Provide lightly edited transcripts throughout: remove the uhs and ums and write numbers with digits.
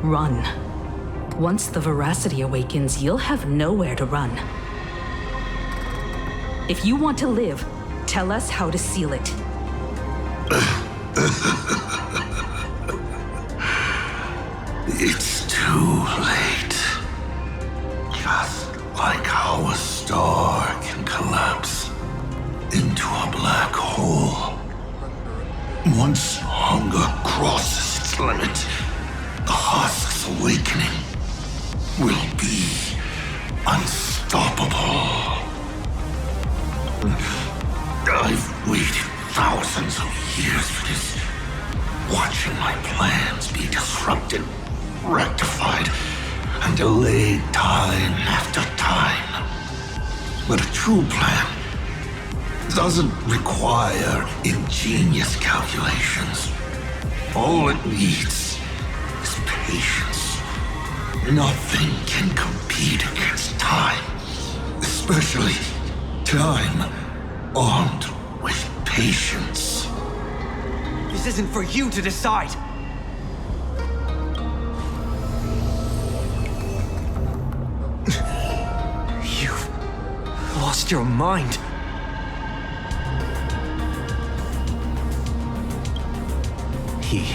Run. Once the veracity awakens, you'll have nowhere to run. If you want to live, tell us how to seal it. It's too late. Just like how a star can collapse into a black hole. Once hunger crosses its limit, the husk's awakening will be unstoppable. I've waited thousands of years for this, watching my plans be disrupted, rectified, and delayed time after time. But a true plan doesn't require ingenious calculations. All it needs is patience. Nothing can compete against time, especially time armed with patience. This isn't for you to decide. You've lost your mind. He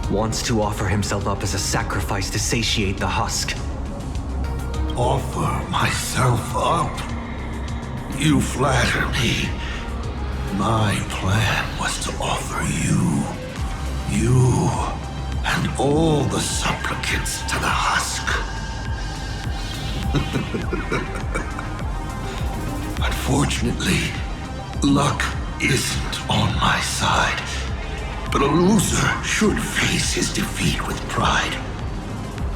wants to offer himself up as a sacrifice to satiate the husk. Offer myself up? You flatter me. My plan was to offer you, and all the supplicants to the husk. Unfortunately, luck isn't on my side. But a loser should face his defeat with pride.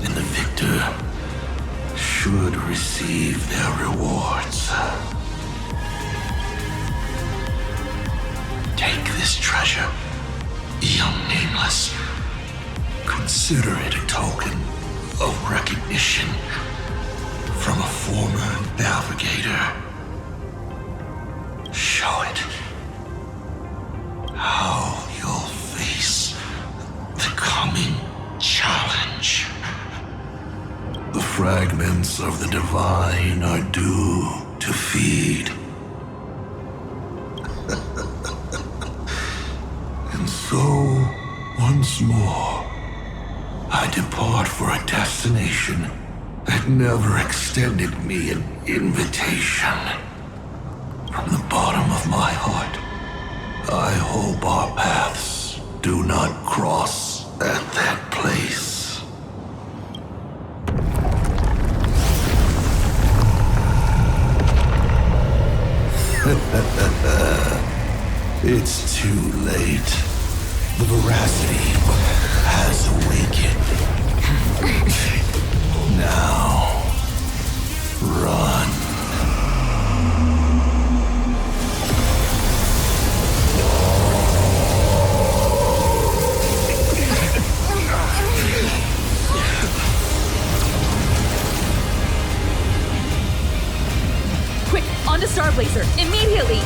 And the victor should receive their rewards. Take this treasure, young nameless. Consider it a token of recognition from a former navigator. Show it how you'll face the coming challenge. The fragments of the divine are due to feed. And so, once more, I depart for a destination that never extended me an invitation. From the bottom of my heart, I hope our paths do not cross at that place. It's too late. The veracity has awakened. Now, run. Quick, onto Starblazer, immediately!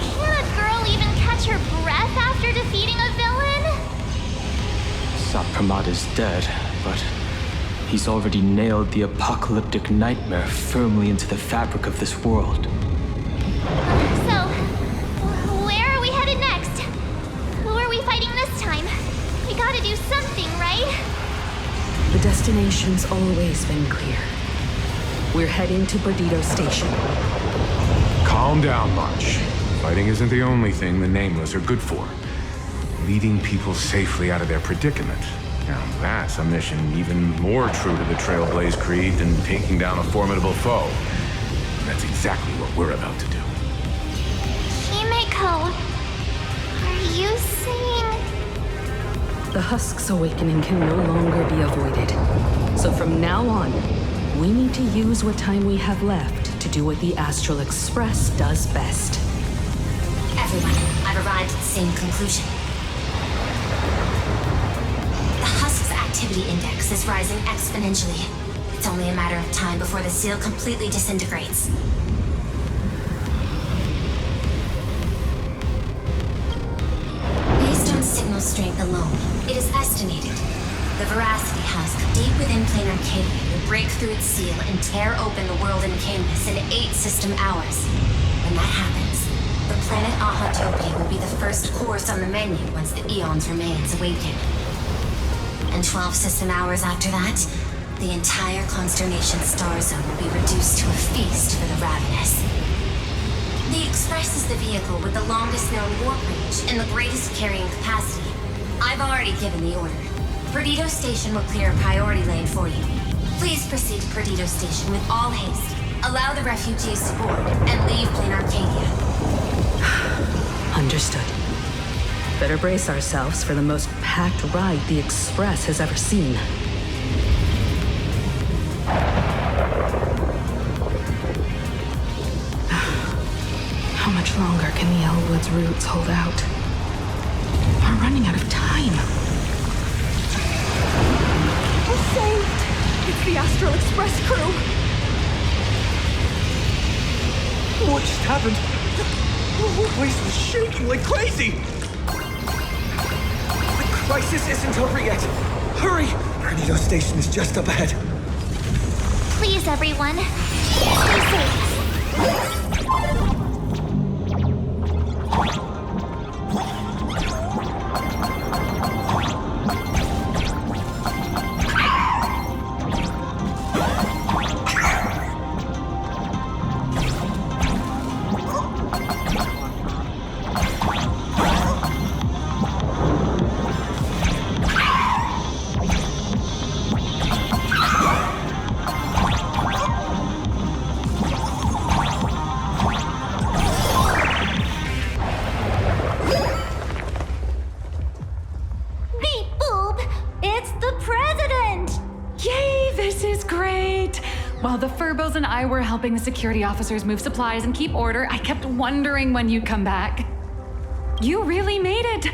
Can a girl even catch her breath after defeating a villain? Pramada's dead, but he's already nailed the apocalyptic nightmare firmly into the fabric of this world. So, where are we headed next? Who are we fighting this time? We gotta do something, right? The destination's always been clear. We're heading to Perdido Station. Calm down, March. Fighting isn't the only thing the Nameless are good for. Leading people safely out of their predicament. Now that's a mission even more true to the Trailblaze creed than taking down a formidable foe. And that's exactly what we're about to do. Himeko, are you saying... The husk's awakening can no longer be avoided. So from now on, we need to use what time we have left to do what the Astral Express does best. Everyone, I've arrived at the same conclusion. The husk's activity index is rising exponentially. It's only a matter of time before the seal completely disintegrates. Based on signal strength alone, it is estimated the Veracity husk deep within Planarcadia will break through its seal and tear open the world in canvas in 8 system hours. When that happens, the planet Ahatopia will be the first course on the menu once the Eon's remains awaken. And 12 system hours after that, the entire Consternation star zone will be reduced to a feast for the ravenous. The Express is the vehicle with the longest known warp range and the greatest carrying capacity. I've already given the order. Perdido Station will clear a priority lane for you. Please proceed to Perdido Station with all haste. Allow the refugees to board and leave Planarcadia. Understood. Better brace ourselves for the most packed ride the Express has ever seen. How much longer can the Elwood's roots hold out? We're running out of time. We're saved! It's the Astral Express crew! What just happened? The whole place was shaking like crazy! The crisis isn't over yet! Hurry! Perdido Station is just up ahead. Please, everyone. Stay safe. While the Furbos and I were helping the security officers move supplies and keep order, I kept wondering when you'd come back. You really made it!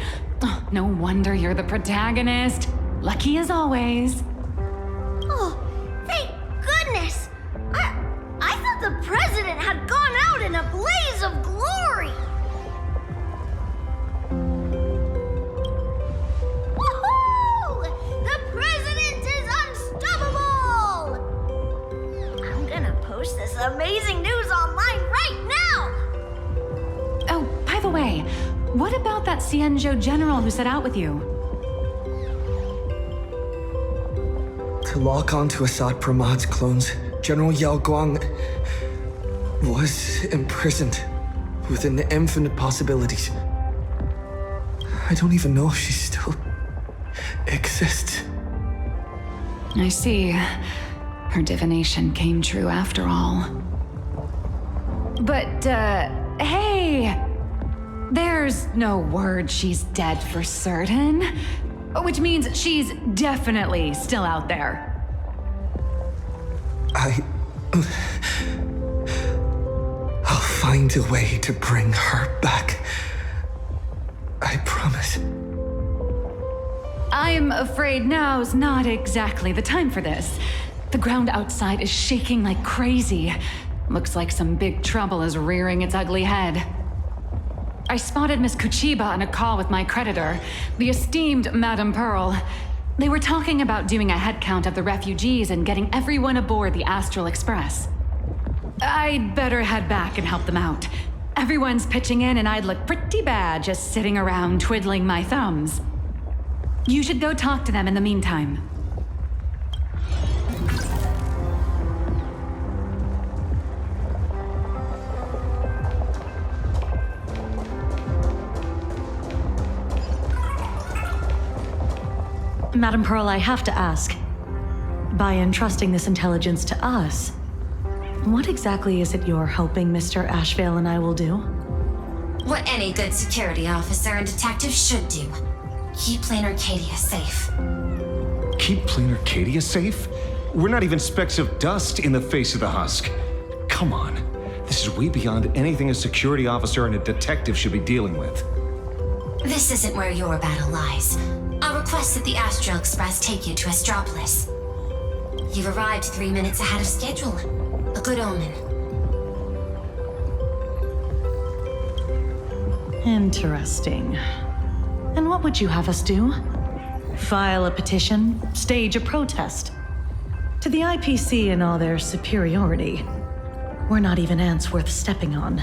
Oh, no wonder you're the protagonist. Lucky as always. Oh, thank goodness! I thought the president had gone out in a blaze of glory! Woohoo! The president is unstoppable! I'm gonna post this amazing news online right now! Oh, by the way, what about that Cienjo general who set out with you? To lock onto Assad Pramad's clones, General Yao Guang was imprisoned within the infinite possibilities. I don't even know if she still exists. I see. Her divination came true after all. But, hey! There's no word she's dead for certain. Which means she's definitely still out there. I'll find a way to bring her back. I promise. I'm afraid now's not exactly the time for this. The ground outside is shaking like crazy. Looks like some big trouble is rearing its ugly head. I spotted Miss Kuchiba on a call with my creditor, the esteemed Madame Pearl. They were talking about doing a head count of the refugees and getting everyone aboard the Astral Express. I'd better head back and help them out. Everyone's pitching in and I'd look pretty bad just sitting around twiddling my thumbs. You should go talk to them in the meantime. Madam Pearl, I have to ask. By entrusting this intelligence to us, what exactly is it you're hoping Mr. Ashvale and I will do? What any good security officer and detective should do. Keep Planarcadia safe. Keep Planarcadia safe? We're not even specks of dust in the face of the husk. Come on. This is way beyond anything a security officer and a detective should be dealing with. This isn't where your battle lies. I'll request that the Astral Express take you to Astropolis. You've arrived 3 minutes ahead of schedule. A good omen. Interesting. And what would you have us do? File a petition? Stage a protest? To the IPC and all their superiority, we're not even ants worth stepping on.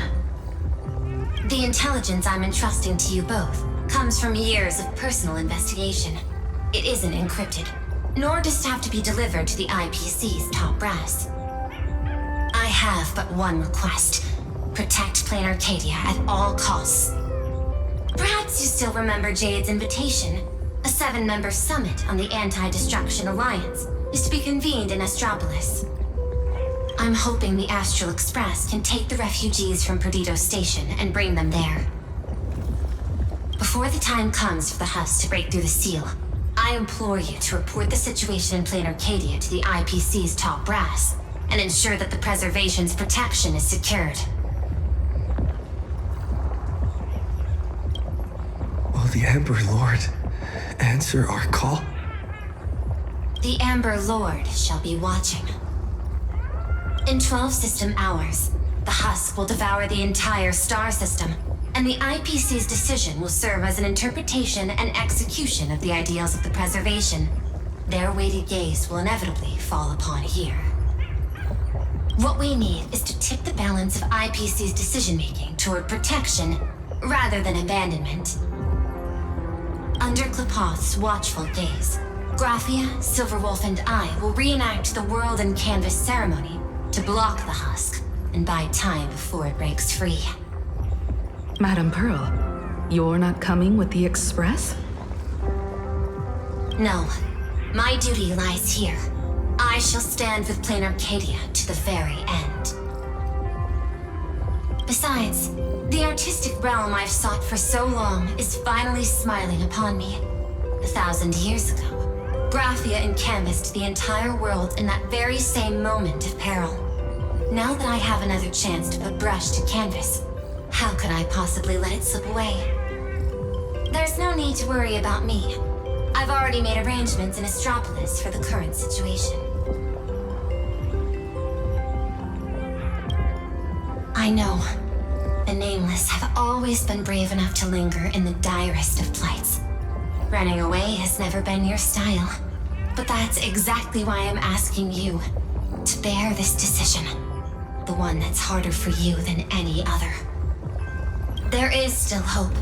The intelligence I'm entrusting to you both comes from years of personal investigation. It isn't encrypted, nor does it have to be delivered to the IPC's top brass. I have but one request. Protect Planarcadia at all costs. Perhaps you still remember Jade's invitation. A 7-member summit on the Anti-Destruction Alliance is to be convened in Astropolis. I'm hoping the Astral Express can take the refugees from Perdido Station and bring them there. Before the time comes for the husk to break through the seal, I implore you to report the situation in Planarcadia to the IPC's top brass and ensure that the preservation's protection is secured. Will the Amber Lord answer our call? The Amber Lord shall be watching. In 12 system hours, the husk will devour the entire star system, and the IPC's decision will serve as an interpretation and execution of the ideals of the preservation. Their weighted gaze will inevitably fall upon here. What we need is to tip the balance of IPC's decision-making toward protection rather than abandonment. Under Klapoth's watchful gaze, Graphia, Silverwolf, and I will reenact the World and Canvas ceremony to block the husk and buy time before it breaks free. Madam Pearl, you're not coming with the Express? No, my duty lies here. I shall stand with Planarcadia to the very end. Besides, the artistic realm I've sought for so long is finally smiling upon me. 1,000 years ago, Graphia encanvassed the entire world in that very same moment of peril. Now that I have another chance to put brush to canvas, how could I possibly let it slip away? There's no need to worry about me. I've already made arrangements in Astropolis for the current situation. I know. The Nameless have always been brave enough to linger in the direst of plights. Running away has never been your style. But that's exactly why I'm asking you to bear this decision. The one that's harder for you than any other. There is still hope.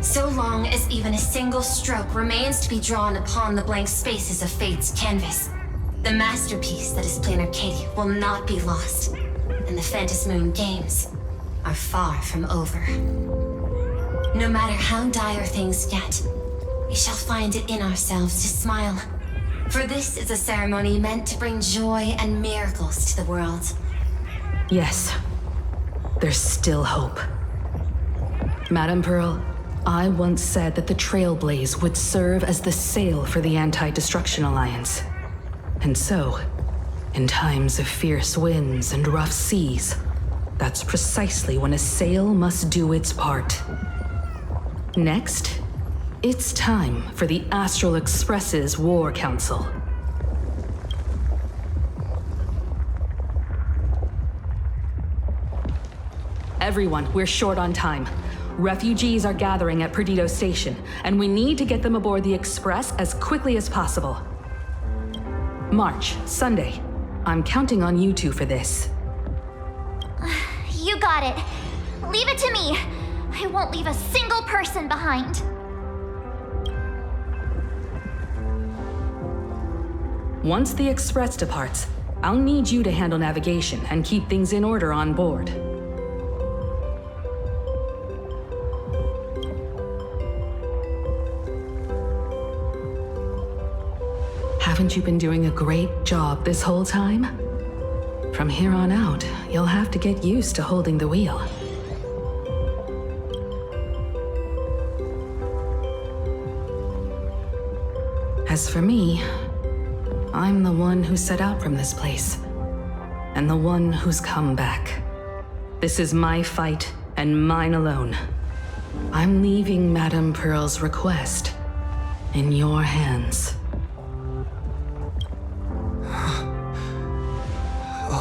So long as even a single stroke remains to be drawn upon the blank spaces of fate's canvas, the masterpiece that is Planarcadia will not be lost, and the Phantom Moon Games are far from over. No matter how dire things get, we shall find it in ourselves to smile. For this is a ceremony meant to bring joy and miracles to the world. Yes, there's still hope. Madam Pearl, I once said that the Trailblaze would serve as the sail for the Anti-Destruction Alliance. And so, in times of fierce winds and rough seas, that's precisely when a sail must do its part. Next, it's time for the Astral Express's War Council. Everyone, we're short on time. Refugees are gathering at Perdido Station, and we need to get them aboard the Express as quickly as possible. March, Sunday. I'm counting on you two for this. You got it. Leave it to me. I won't leave a single person behind. Once the Express departs, I'll need you to handle navigation and keep things in order on board. Haven't you been doing a great job this whole time? From here on out, you'll have to get used to holding the wheel. As for me, I'm the one who set out from this place, and the one who's come back. This is my fight, and mine alone. I'm leaving Madame Pearl's request in your hands.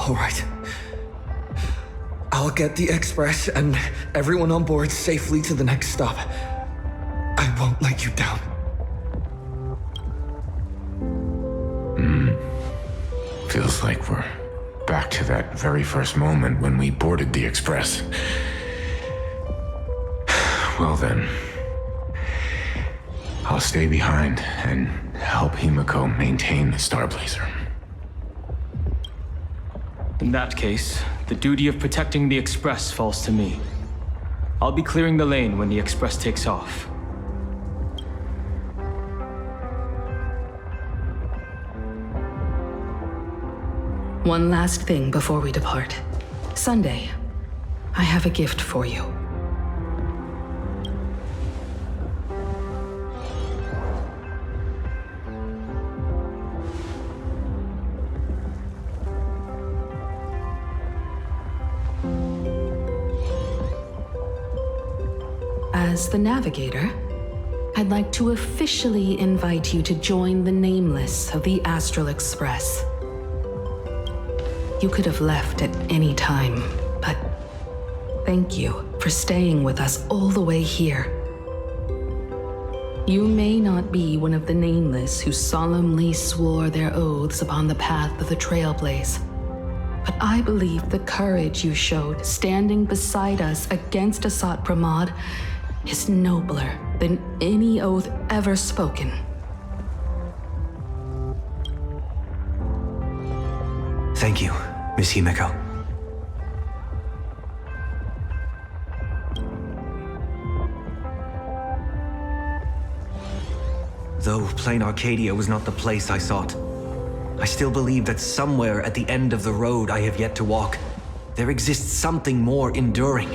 All right. I'll get the express and everyone on board safely to the next stop. I won't let you down. Feels like we're back to that very first moment when we boarded the express. Well then, I'll stay behind and help Himiko maintain the Starblazer. In that case, the duty of protecting the Express falls to me. I'll be clearing the lane when the Express takes off. One last thing before we depart. Sunday, I have a gift for you. As the Navigator, I'd like to officially invite you to join the Nameless of the Astral Express. You could have left at any time, but thank you for staying with us all the way here. You may not be one of the Nameless who solemnly swore their oaths upon the path of the Trailblaze, but I believe the courage you showed standing beside us against Asat Pramod is nobler than any oath ever spoken. Thank you, Miss Himiko. Though Planarcadia was not the place I sought, I still believe that somewhere at the end of the road I have yet to walk, there exists something more enduring,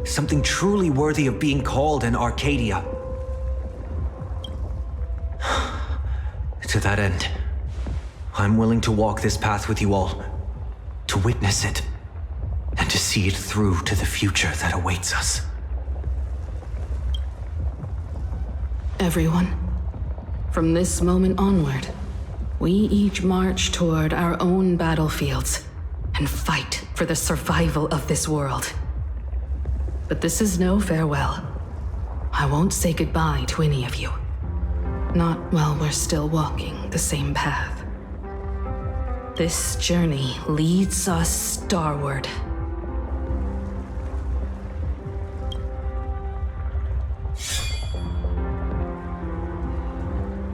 something truly worthy of being called an Arcadia. To that end, I'm willing to walk this path with you all, to witness it, and to see it through to the future that awaits us. Everyone, from this moment onward, we each march toward our own battlefields and fight for the survival of this world. But this is no farewell. I won't say goodbye to any of you. Not while we're still walking the same path. This journey leads us starward.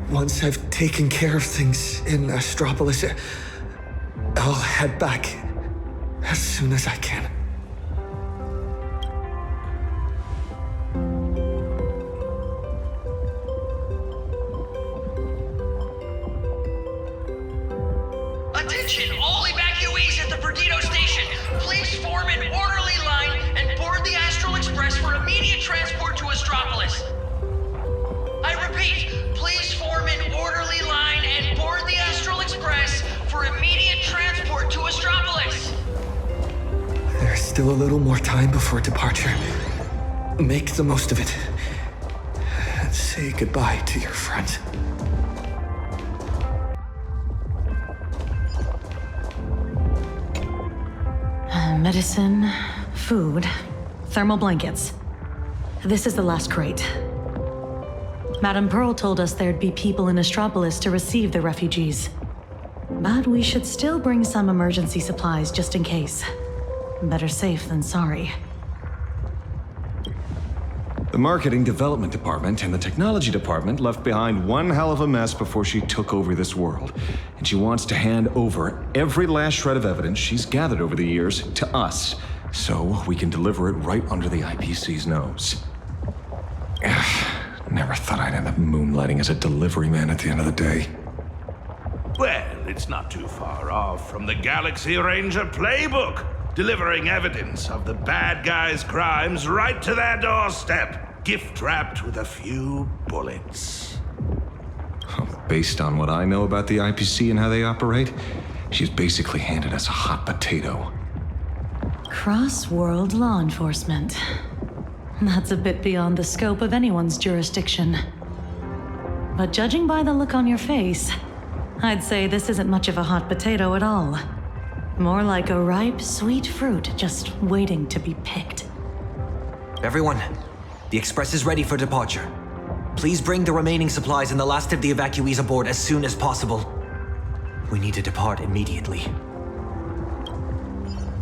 Once I've taken care of things in Astropolis, I'll head back as soon as I can. Attention, all evacuees at the Perdido station. Please form an orderly line and board the Astral Express for immediate transport to Astropolis. I repeat, please form an orderly line and board the Astral Express for immediate transport to Astropolis. There's still a little more time before departure. Make the most of it. And say goodbye to your friends. Medicine, food, thermal blankets. This is the last crate. Madame Pearl told us there'd be people in Astropolis to receive the refugees. But we should still bring some emergency supplies just in case. Better safe than sorry. The Marketing Development Department and the Technology Department left behind one hell of a mess before she took over this world. And she wants to hand over every last shred of evidence she's gathered over the years to us, so we can deliver it right under the IPC's nose. Never thought I'd end up moonlighting as a delivery man at the end of the day. Well, it's not too far off from the Galaxy Ranger playbook, delivering evidence of the bad guys' crimes right to their doorstep, gift-wrapped with a few bullets. Based on what I know about the IPC and how they operate, she's basically handed us a hot potato. Cross-world law enforcement. That's a bit beyond the scope of anyone's jurisdiction. But judging by the look on your face, I'd say this isn't much of a hot potato at all. More like a ripe, sweet fruit just waiting to be picked. Everyone, the Express is ready for departure. Please bring the remaining supplies and the last of the evacuees aboard as soon as possible. We need to depart immediately.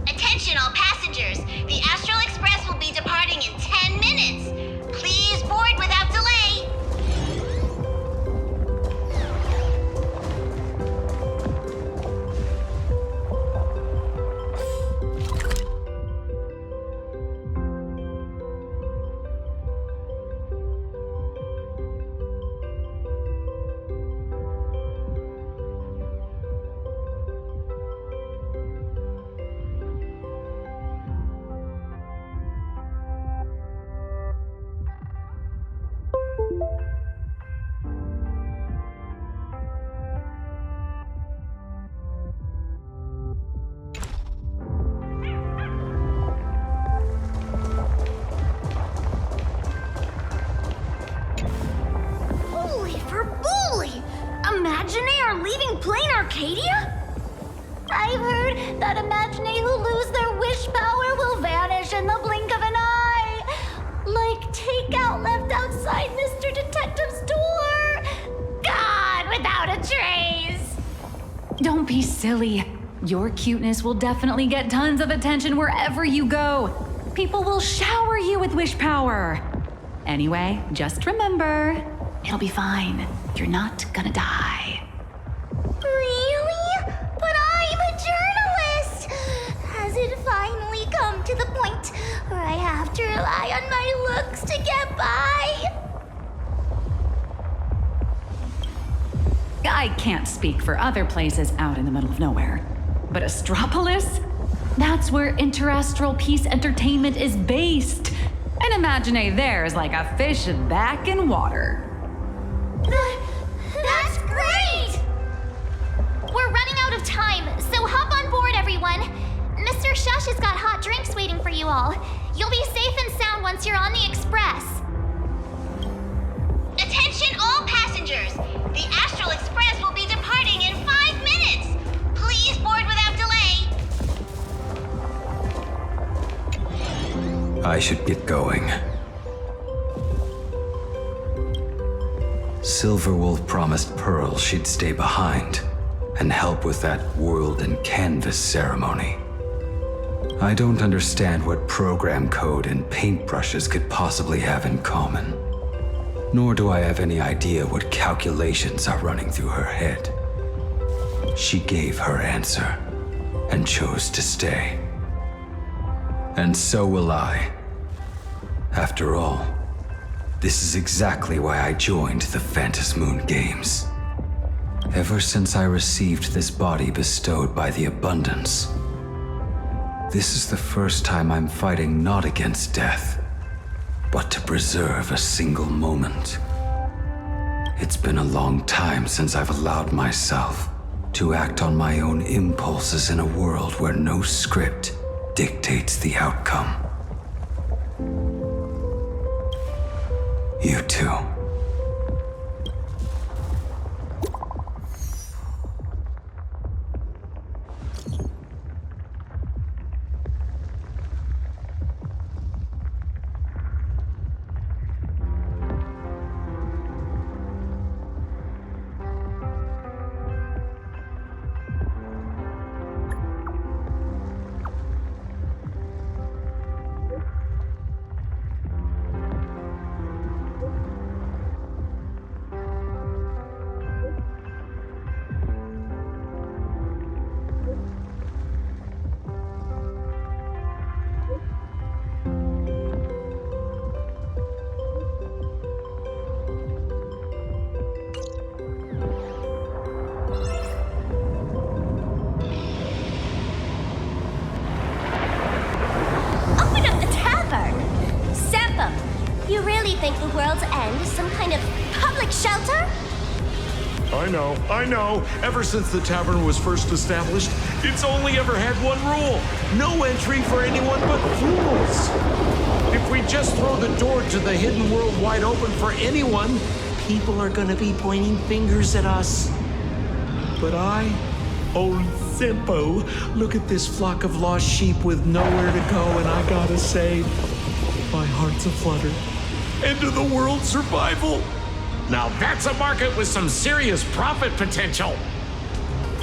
Attention all passengers! The Astral Express will be departing in 10 minutes! Please board without delay! Holy for bully! Imaginae leaving Planarcadia? I've heard that Imaginae who lose their wish power will vanish in the blink of an eye. Like takeout left outside Mr. Detective's door. God, without a trace. Don't be silly. Your cuteness will definitely get tons of attention wherever you go. People will shower you with wish power. Anyway, just remember, it'll be fine. You're not gonna die. Really? But I'm a journalist! Has it finally come to the point where I have to rely on my looks to get by? I can't speak for other places out in the middle of nowhere, but Astropolis? That's where Interastral Peace Entertainment is based. And Imaginae there is like a fish back in water. That's great! We're running out of time, so hop on board, everyone. Mr. Shush has got hot drinks waiting for you all. You'll be safe and sound once you're on the Express. Attention all passengers! The Astral Express will be departing in 5 minutes! Please board without delay! I should get going. Silverwolf promised Pearl she'd stay behind and help with that world and canvas ceremony. I don't understand what program code and paintbrushes could possibly have in common. Nor do I have any idea what calculations are running through her head. She gave her answer and chose to stay. And so will I. After all, this is exactly why I joined the Phantasmoon Games. Ever since I received this body bestowed by the Abundance, this is the first time I'm fighting not against death, but to preserve a single moment. It's been a long time since I've allowed myself to act on my own impulses in a world where no script dictates the outcome. You too. You really think the world's end is some kind of public shelter? I know. Ever since the tavern was first established, it's only ever had one rule. No entry for anyone but fools. If we just throw the door to the hidden world wide open for anyone, people are gonna be pointing fingers at us. But I, oh Simpo, look at this flock of lost sheep with nowhere to go, and I gotta say, my heart's aflutter. End of the world survival. Now that's a market with some serious profit potential.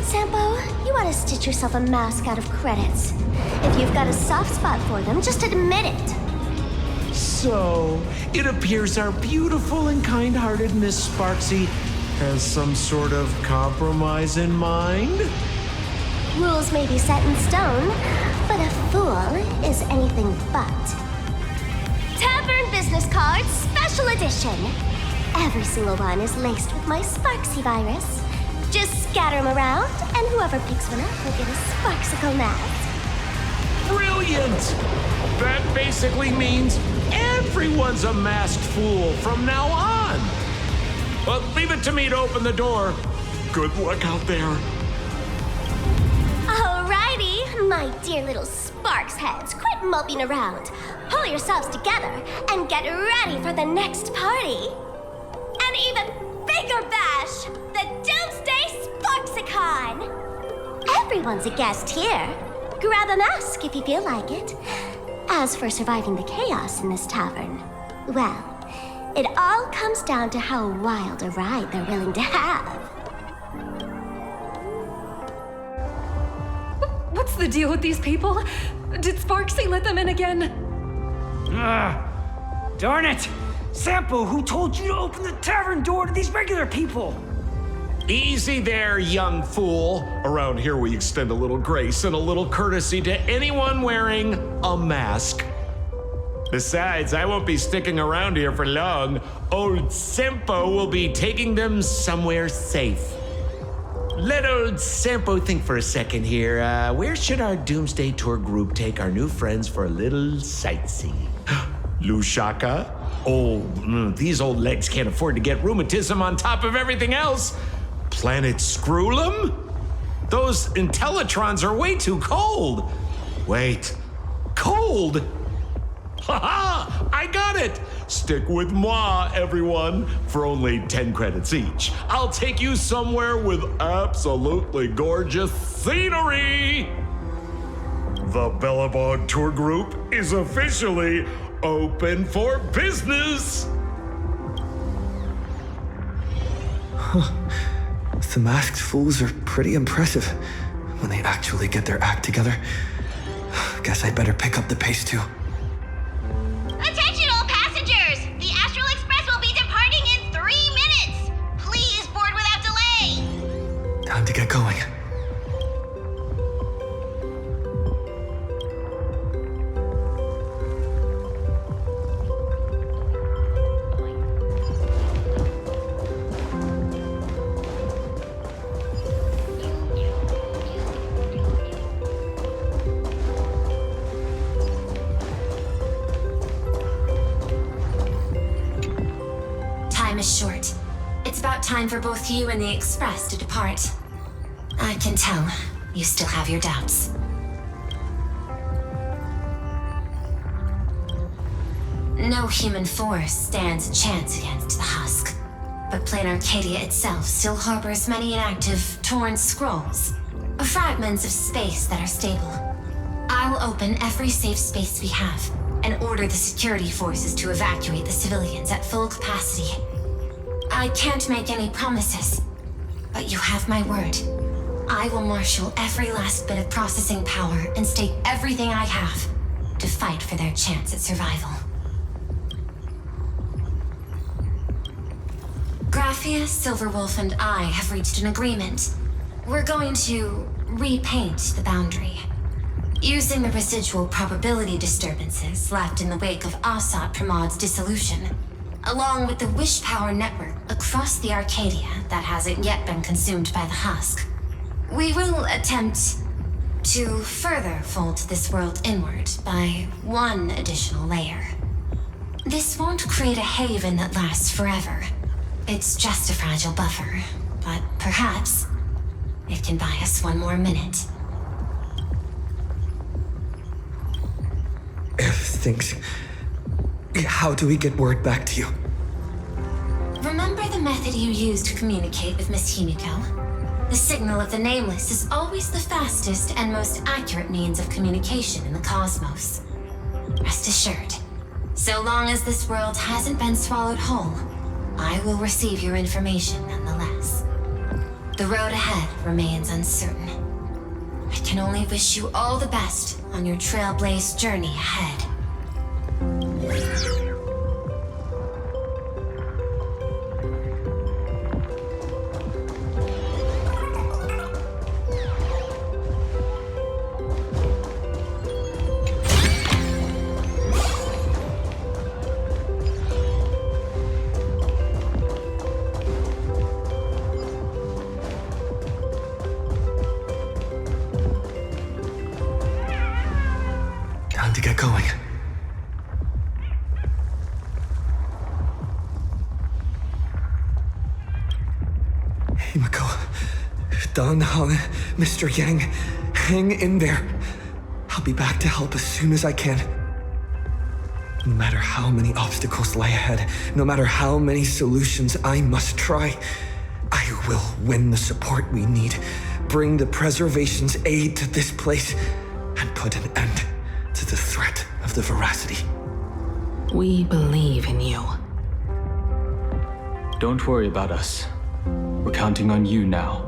Sampo, you ought to stitch yourself a mask out of credits. If you've got a soft spot for them, just admit it. So, it appears our beautiful and kind-hearted Miss Sparksy has some sort of compromise in mind? Rules may be set in stone, but a fool is anything but. Tavern business cards, special edition. Every single one is laced with my Sparksy virus. Just scatter them around, and whoever picks one up will get a Sparksicle mask. Brilliant! That basically means everyone's a masked fool from now on. But leave it to me to open the door. Good luck out there. Alrighty, my dear little Sparks heads, quit moping around. Pull yourselves together and get ready for the next party. An even bigger bash, the Doomsday Sparksicon. Everyone's a guest here. Grab a mask if you feel like it. As for surviving the chaos in this tavern, well, it all comes down to how wild a ride they're willing to have. What's the deal with these people? Did Sparksy let them in again? Darn it! Sampo, who told you to open the tavern door to these regular people? Easy there, young fool. Around here we extend a little grace and a little courtesy to anyone wearing a mask. Besides, I won't be sticking around here for long. Old Simpo will be taking them somewhere safe. Let old Sampo think for a second here. Where should our Doomsday Tour group take our new friends for a little sightseeing? Lushaka? Oh, these old legs can't afford to get rheumatism on top of everything else. Planet Screwlum? Those Intellitrons are way too cold. Wait, cold? Haha, I got it! Stick with moi, everyone, for only 10 credits each. I'll take you somewhere with absolutely gorgeous scenery! The Bellabog Tour Group is officially open for business! Huh. The masked fools are pretty impressive when they actually get their act together. Guess I better pick up the pace too. Attention all passengers! The Astral Express will be departing in 3 minutes! Please board without delay! Time to get going. Is short. It's about time for both you and the Express to depart. I can tell you still have your doubts. No human force stands a chance against the husk, but Planarcadia itself still harbors many inactive, torn scrolls, fragments of space that are stable. I'll open every safe space we have and order the security forces to evacuate the civilians at full capacity. I can't make any promises, but you have my word. I will marshal every last bit of processing power and stake everything I have to fight for their chance at survival. Graphia, Silverwolf, and I have reached an agreement. We're going to repaint the boundary, using the residual probability disturbances left in the wake of Astropolis' dissolution, along with the wish power network across the Arcadia that hasn't yet been consumed by the husk. We will attempt to further fold this world inward by one additional layer. This won't create a haven that lasts forever. It's just a fragile buffer, but perhaps it can buy us one more minute. Thanks. How do we get word back to you? Remember the method you used to communicate with Miss Himiko? The signal of the Nameless is always the fastest and most accurate means of communication in the cosmos. Rest assured, so long as this world hasn't been swallowed whole, I will receive your information nonetheless. The road ahead remains uncertain. I can only wish you all the best on your Trailblaze journey ahead. Time to get going. Himiko, Dan Hong, Mr. Yang, hang in there. I'll be back to help as soon as I can. No matter how many obstacles lie ahead, no matter how many solutions I must try, I will win the support we need, bring the preservation's aid to this place, and put an end to the threat of the Veracity. We believe in you. Don't worry about us. We're counting on you now.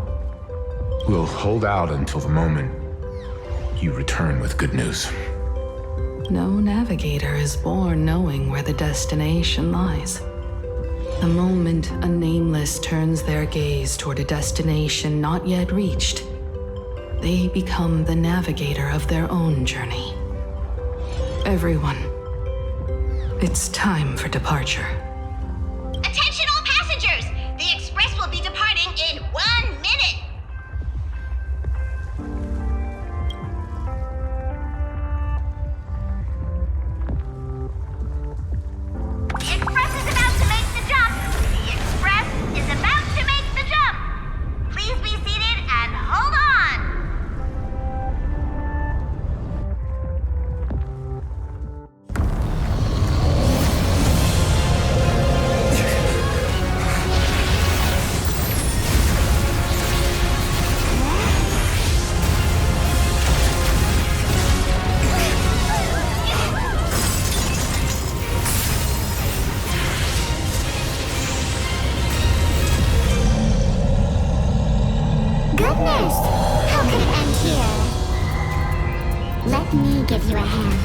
We'll hold out until the moment you return with good news. No navigator is born knowing where the destination lies. The moment a Nameless turns their gaze toward a destination not yet reached, they become the navigator of their own journey. Everyone, it's time for departure. Attention all passengers! The express will be departing in 1 minute! The express is about to make the jump! The express is about to make the jump! Please be seated and hold on! Goodness! How could it end here? Let me give you a hand.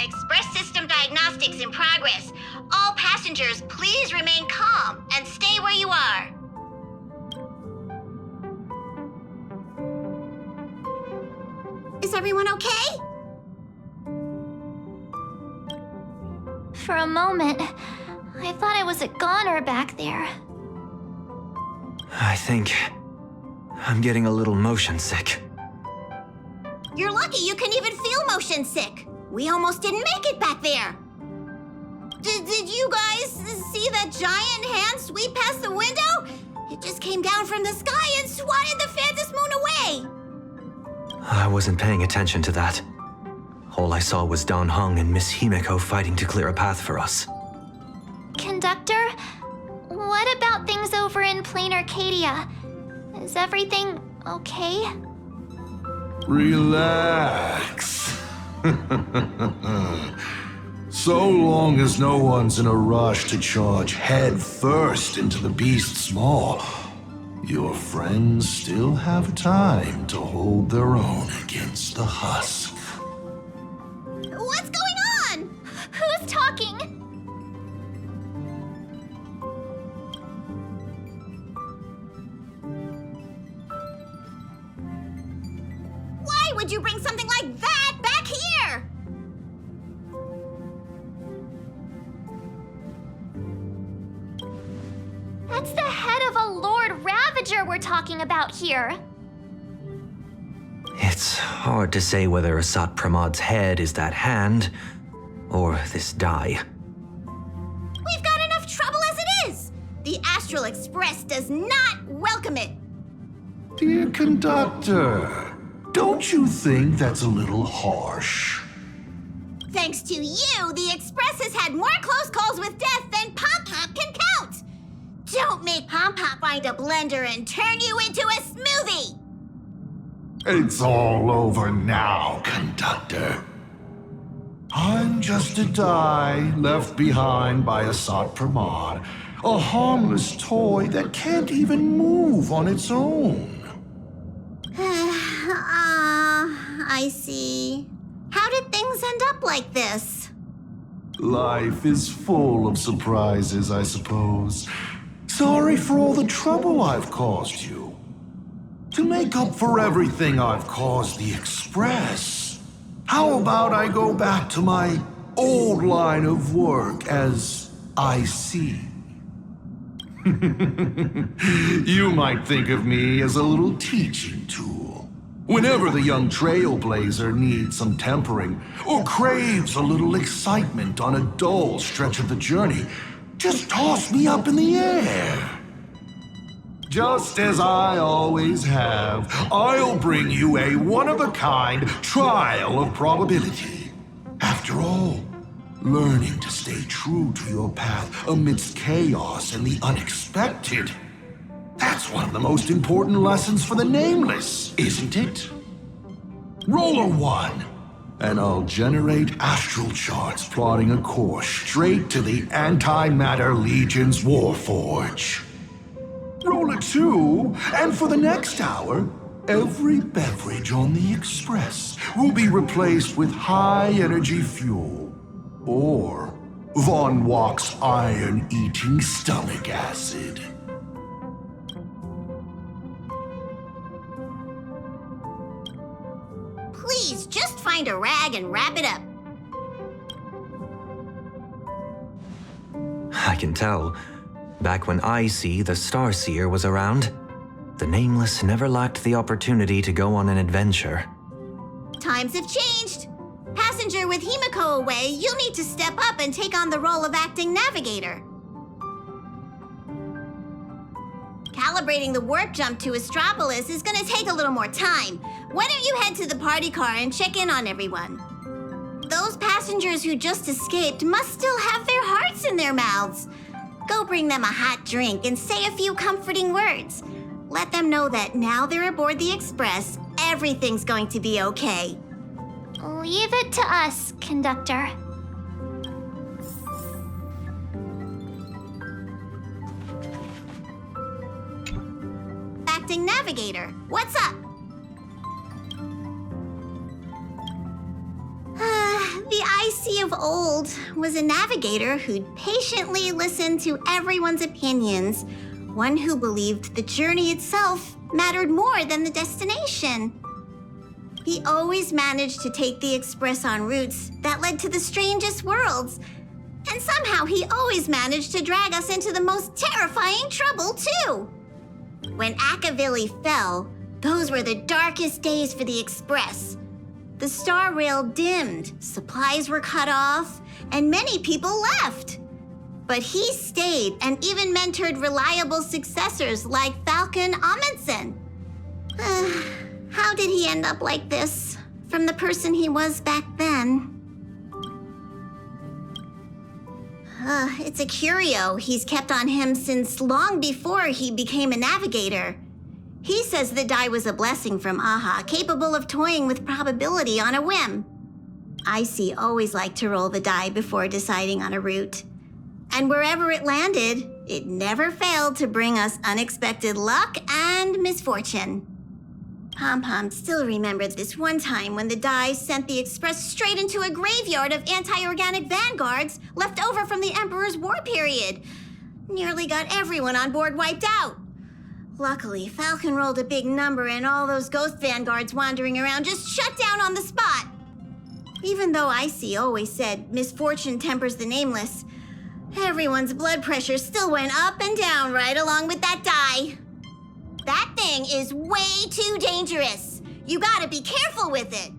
Express system diagnostics in progress. All passengers, please remain calm and stay where you are. Is everyone okay? For a moment, I thought I was a goner back there. I think I'm getting a little motion sick. You're lucky you can even feel motion sick. We almost didn't make it back there. Did you guys see that giant hand sweep past the window? It just came down from the sky and swatted the Phantom Moon away. I wasn't paying attention to that. All I saw was Dan Hong and Miss Himiko fighting to clear a path for us. Conductor, what about things over in Planarcadia? Is everything okay? Relax. So long as no one's in a rush to charge head first into the beast's maw, your friends still have time to hold their own against the husk. What's going on? Who's talking? Why would you bring something like that back here? That's the head of a Lord Ravager we're talking about here. It's hard to say whether Asat Pramad's head is that hand, or this die. We've got enough trouble as it is! The Astral Express does not welcome it! Dear conductor, don't you think that's a little harsh? Thanks to you, the Express has had more close calls with death than Pop Pop can count! Don't make Pop Pop find a blender and turn you into a smoothie! It's all over now, conductor. I'm just a die left behind by Asat Pramad, a harmless toy that can't even move on its own. I see. How did things end up like this? Life is full of surprises, I suppose. Sorry for all the trouble I've caused you. To make up for everything I've caused the Express, how about I go back to my old line of work as IC? You might think of me as a little teaching tool. Whenever the young Trailblazer needs some tempering or craves a little excitement on a dull stretch of the journey, just toss me up in the air. Just as I always have, I'll bring you a one-of-a-kind trial of probability. After all, learning to stay true to your path amidst chaos and the unexpected, that's one of the most important lessons for the Nameless, isn't it? Roll a 1, and I'll generate astral charts plotting a course straight to the Antimatter Legion's Warforge. Roll a 2, and for the next hour, every beverage on the Express will be replaced with high-energy fuel, or Von Walk's iron-eating stomach acid. Please, just find a rag and wrap it up. I can tell. Back when IC, the Starseer, was around, the Nameless never lacked the opportunity to go on an adventure. Times have changed. Passenger with Himiko away, you'll need to step up and take on the role of acting navigator. Calibrating the warp jump to Astropolis is gonna take a little more time. Why don't you head to the party car and check in on everyone? Those passengers who just escaped must still have their hearts in their mouths. Go bring them a hot drink and say a few comforting words. Let them know that now they're aboard the Express, everything's going to be okay. Leave it to us, conductor. Acting navigator, what's up? The IC of old was a navigator who'd patiently listen to everyone's opinions, one who believed the journey itself mattered more than the destination. He always managed to take the Express on routes that led to the strangest worlds, and somehow he always managed to drag us into the most terrifying trouble, too. When Akavili fell, those were the darkest days for the Express. The star rail dimmed, supplies were cut off, and many people left. But he stayed and even mentored reliable successors like Falcon Amundsen. How did he end up like this, from the person he was back then? It's a curio he's kept on him since long before he became a navigator. He says the die was a blessing from Aha, capable of toying with probability on a whim. IC always liked to roll the die before deciding on a route. And wherever it landed, it never failed to bring us unexpected luck and misfortune. Pom-Pom still remembered this one time when the die sent the Express straight into a graveyard of anti-organic vanguards left over from the Emperor's war period. Nearly got everyone on board wiped out. Luckily, Falcon rolled a big number and all those ghost vanguards wandering around just shut down on the spot. Even though IC always said misfortune tempers the nameless, everyone's blood pressure still went up and down right along with that die. That thing is way too dangerous. You gotta be careful with it.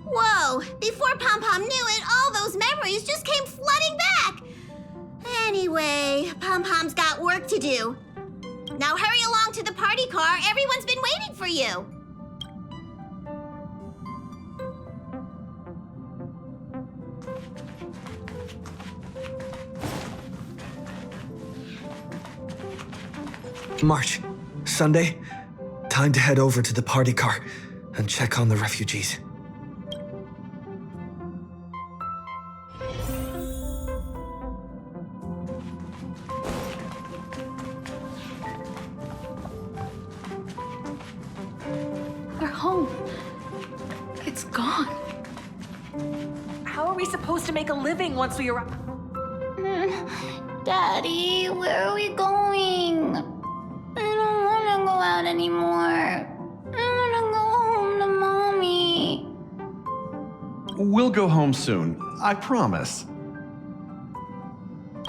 Whoa, before Pom Pom knew it, all those memories just came flooding back. Anyway, Pom Pom's got work to do. Now hurry along to the party car. Everyone's been waiting for you. March, Sunday, time to head over to the party car and check on the refugees. Our home. It's gone. How are we supposed to make a living once we arrive? Daddy, where are we going? I don't want to go out anymore. I want to go home to Mommy. We'll go home soon, I promise.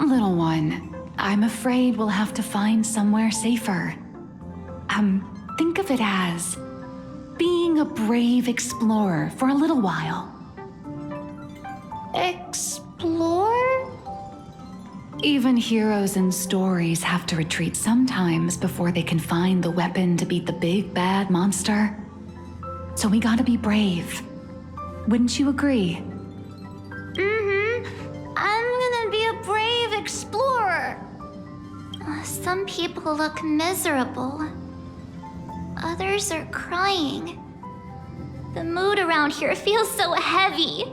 Little one, I'm afraid we'll have to find somewhere safer. Think of it as being a brave explorer for a little while. Explore? Even heroes in stories have to retreat sometimes before they can find the weapon to beat the big bad monster. So we gotta be brave. Wouldn't you agree? I'm gonna be a brave explorer. Some people look miserable. Others are crying. The mood around here feels so heavy.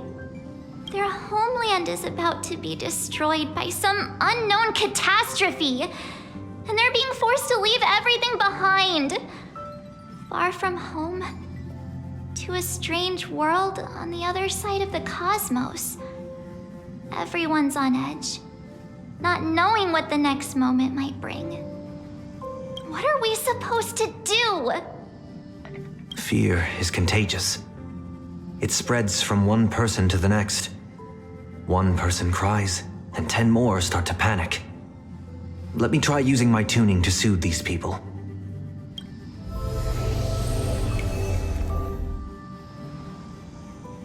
Their homeland is about to be destroyed by some unknown catastrophe, and they're being forced to leave everything behind. Far from home, to a strange world on the other side of the cosmos. Everyone's on edge, not knowing what the next moment might bring. What are we supposed to do? Fear is contagious. It spreads from one person to the next. One person cries, and 10 more start to panic. Let me try using my tuning to soothe these people.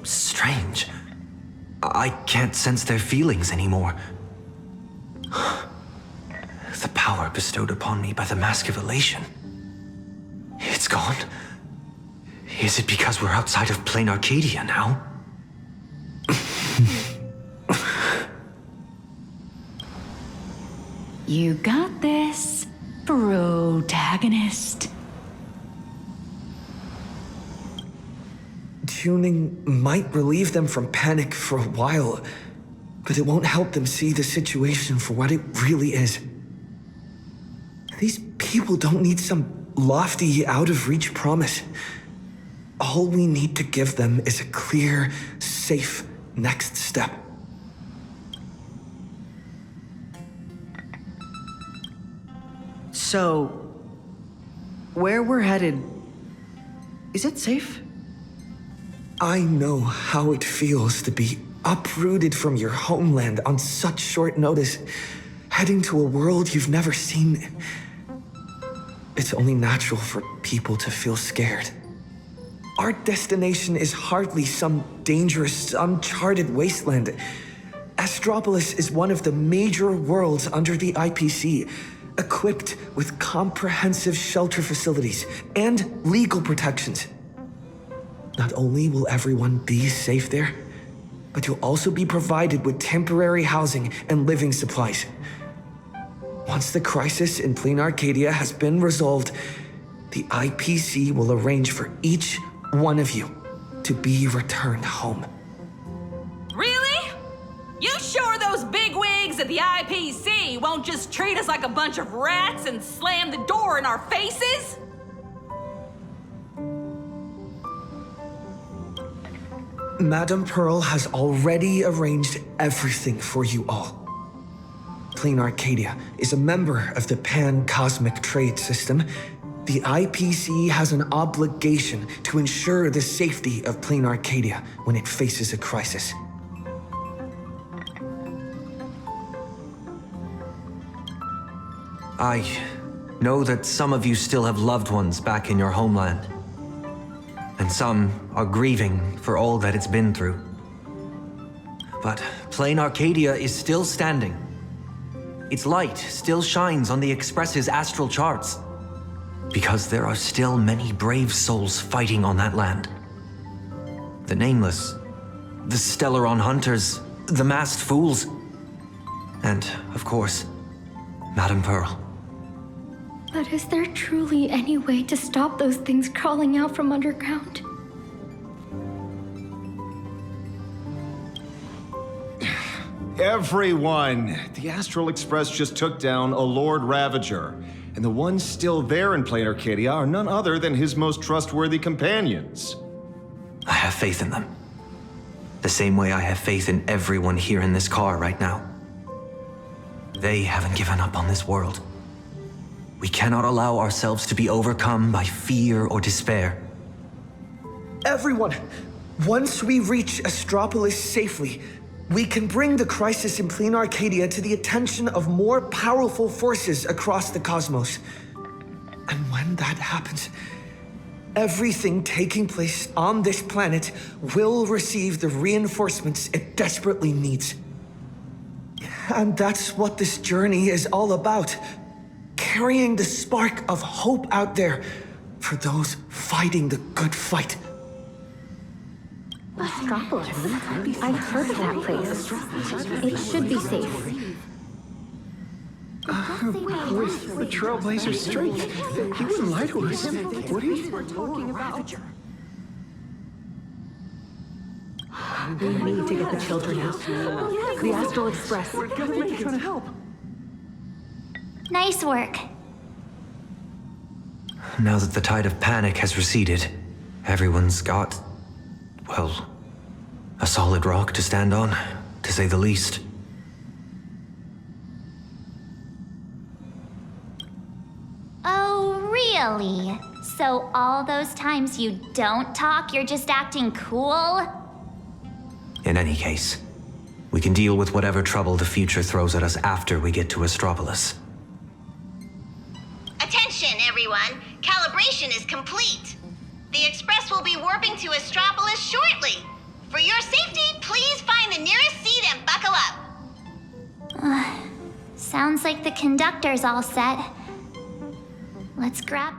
Strange. I can't sense their feelings anymore. The power bestowed upon me by the Mask of Elation. It's gone. Is it because we're outside of Planarcadia now? You got this, protagonist. Tuning might relieve them from panic for a while, but it won't help them see the situation for what it really is. These people don't need some lofty, out-of-reach promise. All we need to give them is a clear, safe next step. So, where we're headed, is it safe? I know how it feels to be uprooted from your homeland on such short notice, heading to a world you've never seen. It's only natural for people to feel scared. Our destination is hardly some dangerous, uncharted wasteland. Astropolis is one of the major worlds under the IPC, equipped with comprehensive shelter facilities and legal protections. Not only will everyone be safe there, but you'll also be provided with temporary housing and living supplies. Once the crisis in Planarcadia has been resolved, the IPC will arrange for each one of you to be returned home. Really? You sure those bigwigs at the IPC won't just treat us like a bunch of rats and slam the door in our faces? Madame Pearl has already arranged everything for you all. Planarcadia is a member of the Pan-Cosmic Trade System. The IPC has an obligation to ensure the safety of Planarcadia when it faces a crisis. know that some of you still have loved ones back in your homeland. And some are grieving for all that it's been through. But Planarcadia is still standing. Its light still shines on the Express's astral charts. Because there are still many brave souls fighting on that land. The Nameless, the Stellaron Hunters, the Masked Fools, and, of course, Madame Pearl. But is there truly any way to stop those things crawling out from underground? Everyone! The Astral Express just took down a Lord Ravager, and the ones still there in Planarcadia are none other than his most trustworthy companions. I have faith in them. The same way I have faith in everyone here in this car right now. They haven't given up on this world. We cannot allow ourselves to be overcome by fear or despair. Everyone, once we reach Astropolis safely, we can bring the crisis in Planarcadia to the attention of more powerful forces across the cosmos. And when that happens, everything taking place on this planet will receive the reinforcements it desperately needs. And that's what this journey is all about. Carrying the spark of hope out there for those fighting the good fight. Astropolis. I've heard of that place. It should be safe. With Trailblazer's strength, he wouldn't lie to us, would he? We're talking about. We need to get the children out. The Astral Express. We're trying to help. Nice work. Now that the tide of panic has receded, everyone's got, well, a solid rock to stand on, to say the least. Oh, really? So all those times you don't talk, you're just acting cool? In any case, we can deal with whatever trouble the future throws at us after we get to Astropolis. Attention, everyone. Calibration is complete. The Express will be warping to Astropolis shortly. For your safety, please find the nearest seat and buckle up. Sounds like the conductor's all set. Let's grab...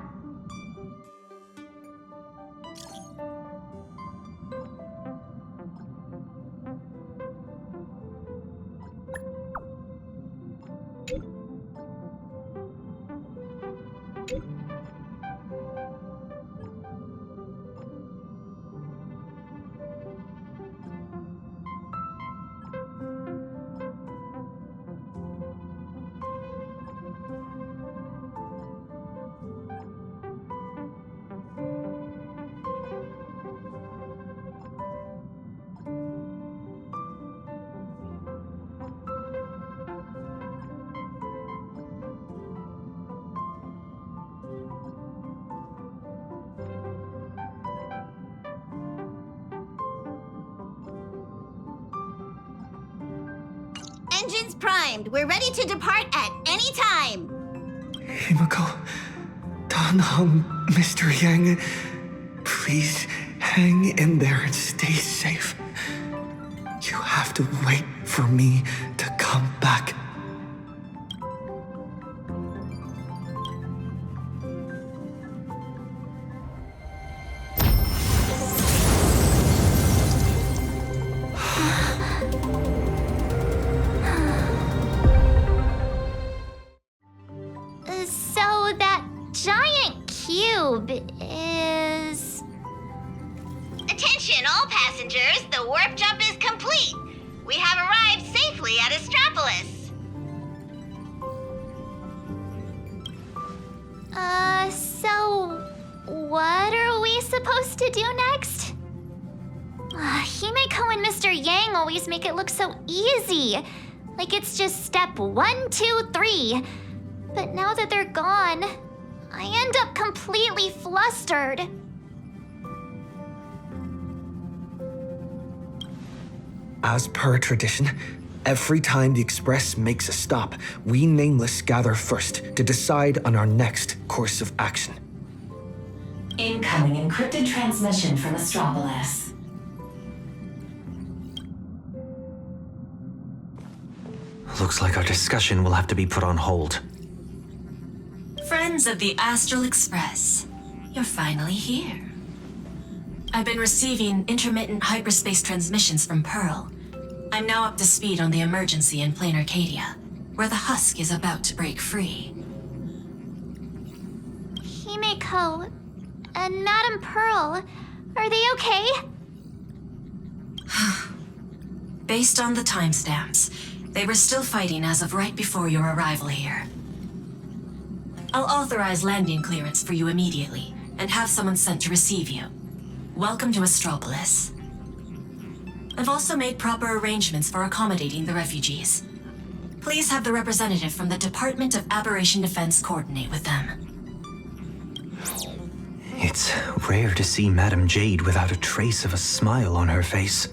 Engines primed. We're ready to depart at any time. Himiko, Danhong, Mr. Yang, please hang in there and stay safe. You have to wait for me to come back. So that giant cube is... Attention, all passengers. The warp jump is complete. We have arrived safely at Astropolis. So what are we supposed to do next? Himeko and Mr. Yang always make it look so easy. Like it's just step 1, 2, 3. But now that they're gone, I end up completely flustered. As per tradition, Every time the Express makes a stop, we Nameless gather first to decide on our next course of action. Incoming encrypted transmission from Astropolis. Looks like our discussion will have to be put on hold. Friends of the Astral Express, you're finally here. I've been receiving intermittent hyperspace transmissions from Pearl. I'm now up to speed on the emergency in Planarcadia, where the husk is about to break free. Himeko and Madame Pearl, are they okay? Based on the timestamps, they were still fighting as of right before your arrival here. I'll authorize landing clearance for you immediately, and have someone sent to receive you. Welcome to Astropolis. I've also made proper arrangements for accommodating the refugees. Please have the representative from the Department of Aberration Defense coordinate with them. It's rare to see Madame Jade without a trace of a smile on her face.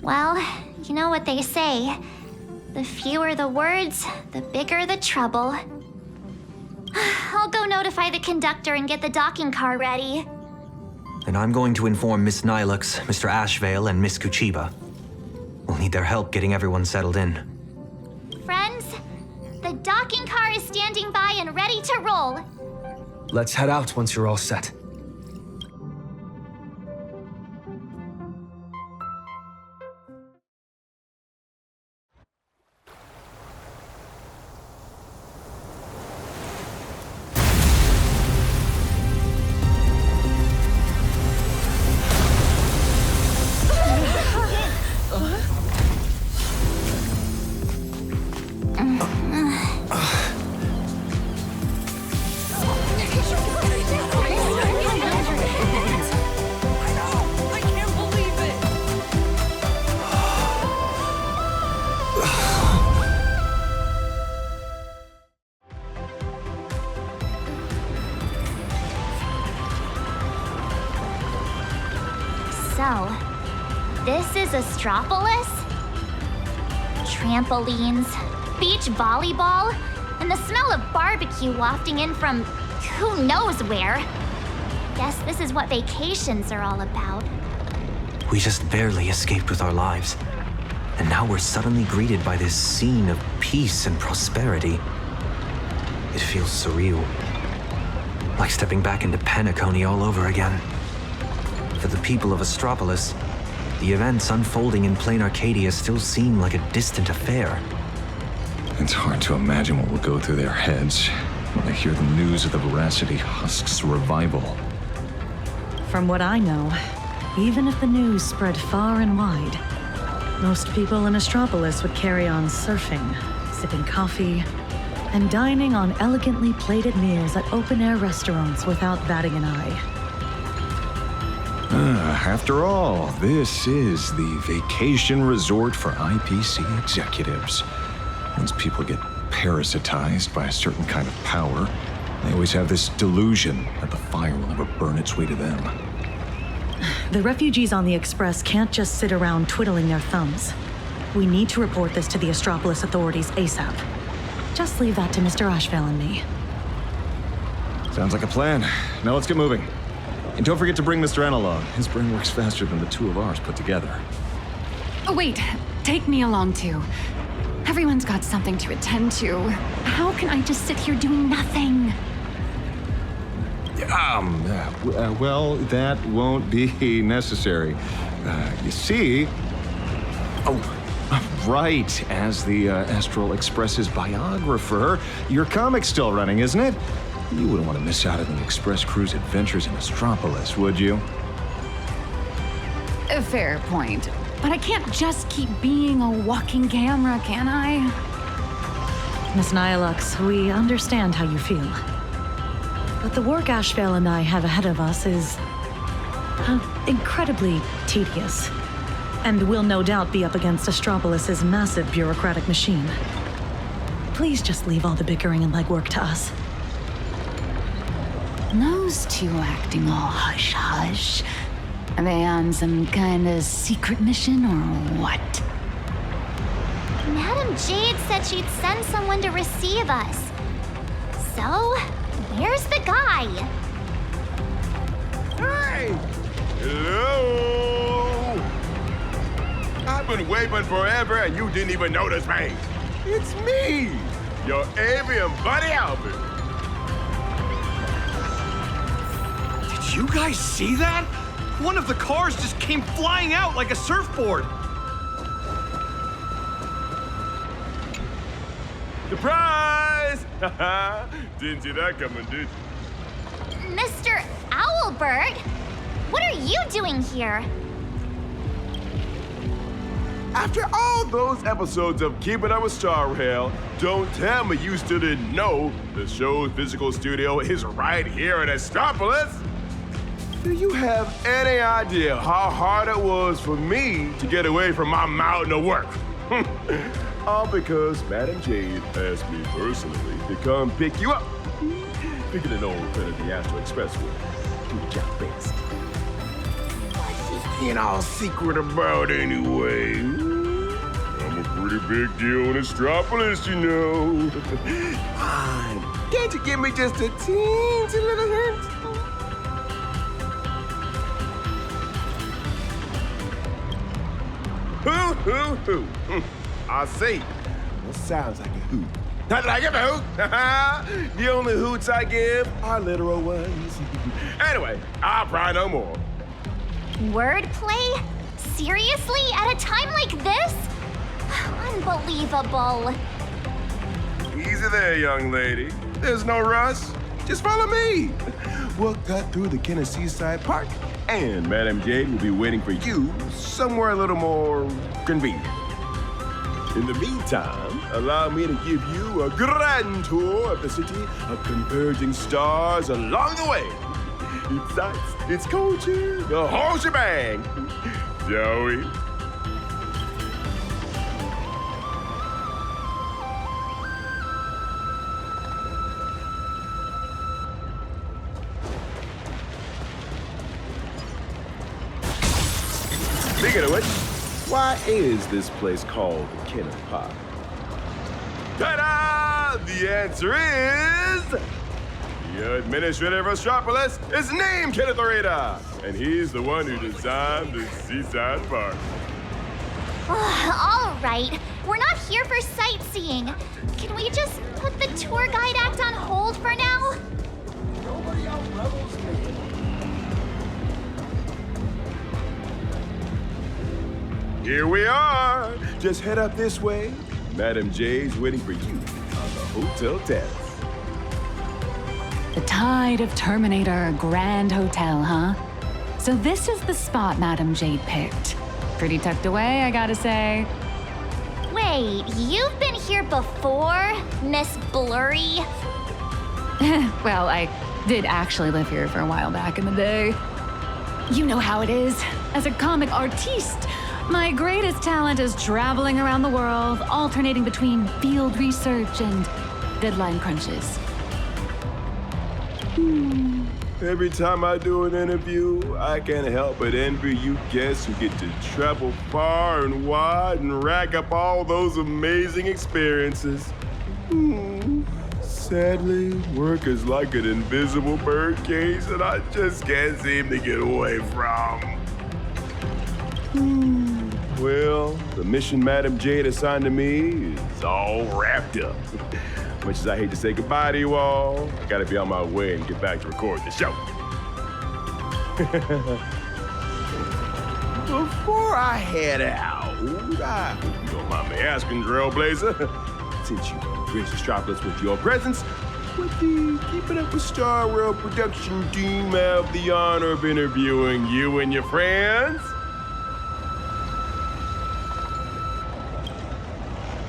Well, you know what they say. The fewer the words, the bigger the trouble. I'll go notify the conductor and get the docking car ready. And I'm going to inform Miss Nihilux, Mr. Ashvale, and Miss Kuchiba. We'll need their help getting everyone settled in. Friends, the docking car is standing by and ready to roll. Let's head out once you're all set. So, this is Astropolis? Trampolines, beach volleyball, and the smell of barbecue wafting in from who knows where. Guess this is what vacations are all about. We just barely escaped with our lives. And now we're suddenly greeted by this scene of peace and prosperity. It feels surreal. Like stepping back into Penacony all over again. For the people of Astropolis, the events unfolding in Planarcadia still seem like a distant affair. It's hard to imagine what will go through their heads when they hear the news of the Veracity Husk's revival. From what I know, even if the news spread far and wide, most people in Astropolis would carry on surfing, sipping coffee, and dining on elegantly plated meals at open-air restaurants without batting an eye. After all, this is the vacation resort for IPC executives. Once people get parasitized by a certain kind of power, they always have this delusion that the fire will never burn its way to them. The refugees on the Express can't just sit around twiddling their thumbs. We need to report this to the Astropolis authorities ASAP. Just leave that to Mr. Ashvale and me. Sounds like a plan. Now let's get moving. And don't forget to bring Mr. N along. His brain works faster than the two of ours put together. Oh, wait. Take me along, too. Everyone's got something to attend to. How can I just sit here doing nothing? Well, that won't be necessary. You see... Oh, right. As the Astral Express's biographer, your comic's still running, isn't it? You wouldn't want to miss out on the Express crew's adventures in Astropolis, would you? A fair point. But I can't just keep being a walking camera, can I? Miss Nihilux, we understand how you feel. But the work Ashvale and I have ahead of us is... incredibly tedious. And will no doubt be up against Astropolis' massive bureaucratic machine. Please just leave all the bickering and legwork to us. Those two acting all hush-hush. Are they on some kind of secret mission or what? Madam Jade said she'd send someone to receive us. So, where's the guy? Hey! Hello! I've been waving forever and you didn't even notice me. It's me, your avian buddy Albert. Did you guys see that? One of the cars just came flying out like a surfboard. Surprise! Didn't see that coming, did you? Mr. Owlbird? What are you doing here? After all those episodes of Keeping Up with Star Rail, don't tell me you still didn't know the show's physical studio is right here in Astropolis. Do you have any idea how hard it was for me to get away from my mountain of work? All because Madam Jade asked me personally to come pick you up. Picking an old friend of the Astro Express will do the job best. What's this being all secret about anyway? I'm a pretty big deal in Astropolis, you know. Fine. Can't you give me just a teensy little hint? Hoo. I see. That sounds like a hoot. Not like a hoot. The only hoots I give are literal ones. Anyway, I'll pry no more. Wordplay? Seriously? At a time like this? Unbelievable. Easy there, young lady. There's no rush. Just follow me. We'll cut through the Kenner Seaside Park, and Madam Jade will be waiting for you somewhere a little more convenient. In the meantime, allow me to give you a grand tour of the city of converging stars along the way. It's sights, it's culture, the whole shebang. Shall we? Speaking of which, why is this place called Kenner Park? Ta-da! The answer is... The administrator of Astropolis is named Kenneth Orita, and he's the one who designed the Seaside Park. All right, we're not here for sightseeing. Can we just put the tour guide act on hold for now? Nobody else levels me. Here we are. Just head up this way. Madam Jade's waiting for you on the hotel terrace. The Tide of Terminator Grand Hotel, huh? So this is the spot Madam Jade picked. Pretty tucked away, I gotta say. Wait, you've been here before, Miss Blurry? Well, I did actually live here for a while back in the day. You know how it is. As a comic artiste, my greatest talent is traveling around the world, alternating between field research and deadline crunches. Every time I do an interview, I can't help but envy you guests who get to travel far and wide and rack up all those amazing experiences. Sadly, work is like an invisible birdcage that I just can't seem to get away from. Well, the mission Madam Jade assigned to me is all wrapped up. Much as I hate to say goodbye to you all, I gotta be on my way and get back to record the show. Before I head out, I hope you don't mind me asking, Trailblazer, since you graced Astropolis with your presence, would the Keeping Up with Star Rail production team have the honor of interviewing you and your friends?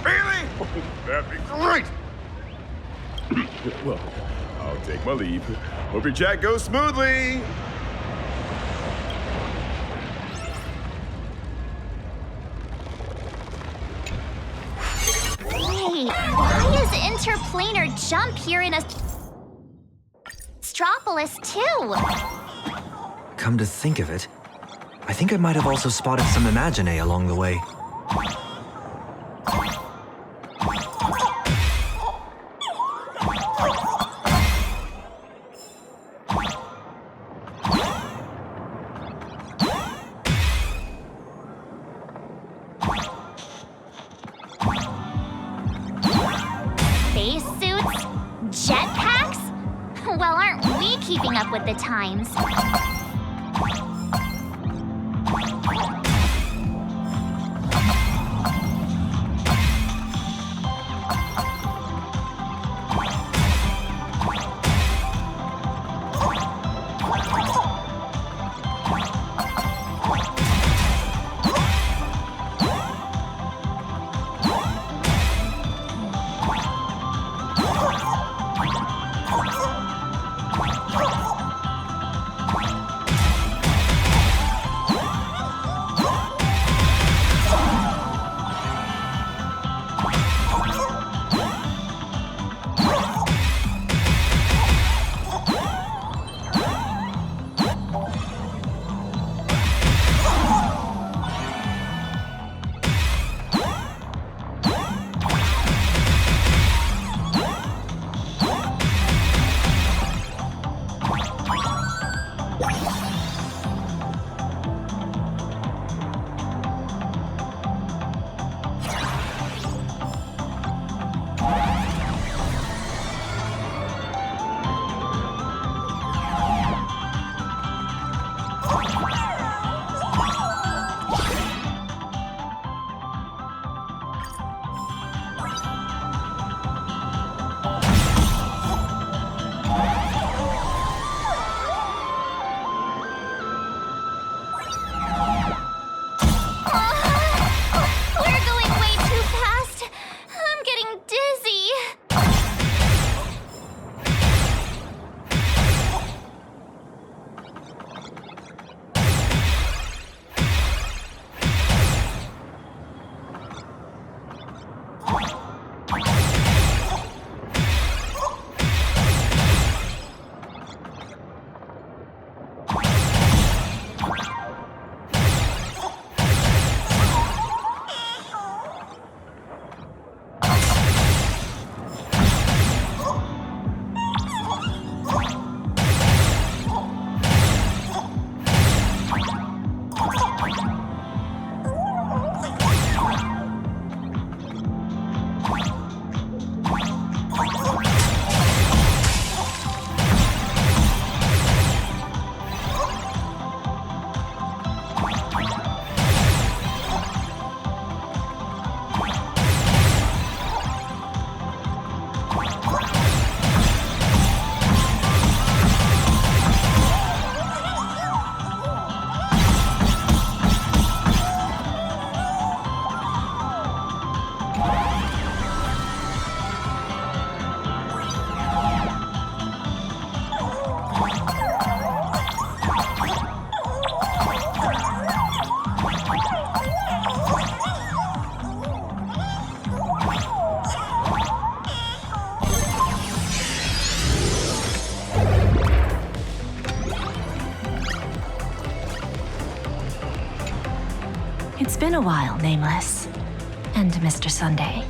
Really? That'd be great! Well, I'll take my leave. Hope your chat goes smoothly. Wait, why is interplanar jump here in Astropolis too? Come to think of it, I think I might have also spotted some Imagine along the way. Well, aren't we keeping up with the times? It's been a while, Nameless. And Mr. Sunday.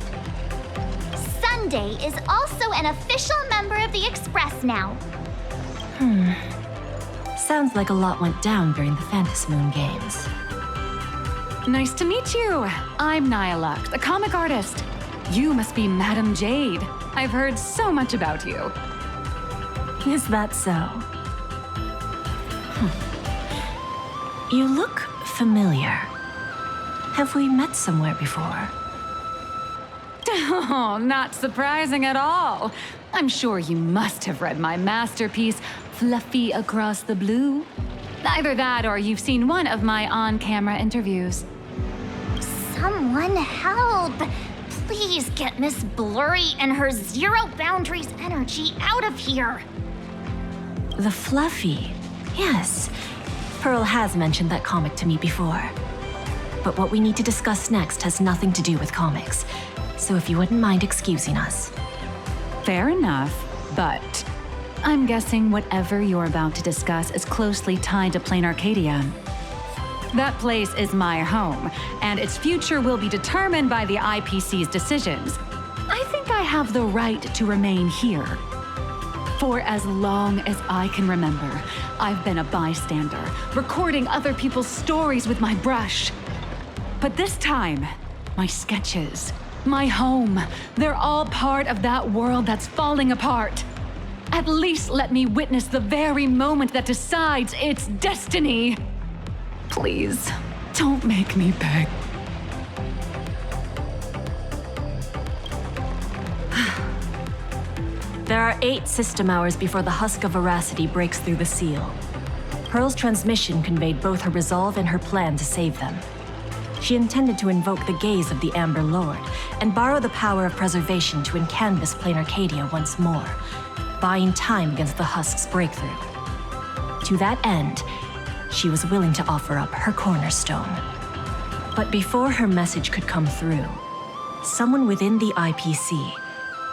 Sunday is also an official member of the Express now. Sounds like a lot went down during the Phantasmoon games. Nice to meet you. I'm nihilux, a comic artist. You must be Madame Jade. I've heard so much about you. Is that so? You look familiar. Have we met somewhere before? Oh, not surprising at all. I'm sure you must have read my masterpiece, Fluffy Across the Blue. Either that or you've seen one of my on-camera interviews. Someone help! Please get Miss Blurry and her zero boundaries energy out of here! The Fluffy. Yes. Pearl has mentioned that comic to me before. But what we need to discuss next has nothing to do with comics. So if you wouldn't mind excusing us. Fair enough, but I'm guessing whatever you're about to discuss is closely tied to Planarcadia. That place is my home, and its future will be determined by the IPC's decisions. I think I have the right to remain here. For as long as I can remember, I've been a bystander, recording other people's stories with my brush. But this time, my sketches, my home, they're all part of that world that's falling apart. At least let me witness the very moment that decides its destiny. Please, don't make me beg. There are 8 system hours before the husk of veracity breaks through the seal. Pearl's transmission conveyed both her resolve and her plan to save them. She intended to invoke the gaze of the Amber Lord and borrow the power of preservation to encanvas Planarcadia once more, buying time against the husk's breakthrough. To that end, she was willing to offer up her cornerstone. But before her message could come through, someone within the IPC,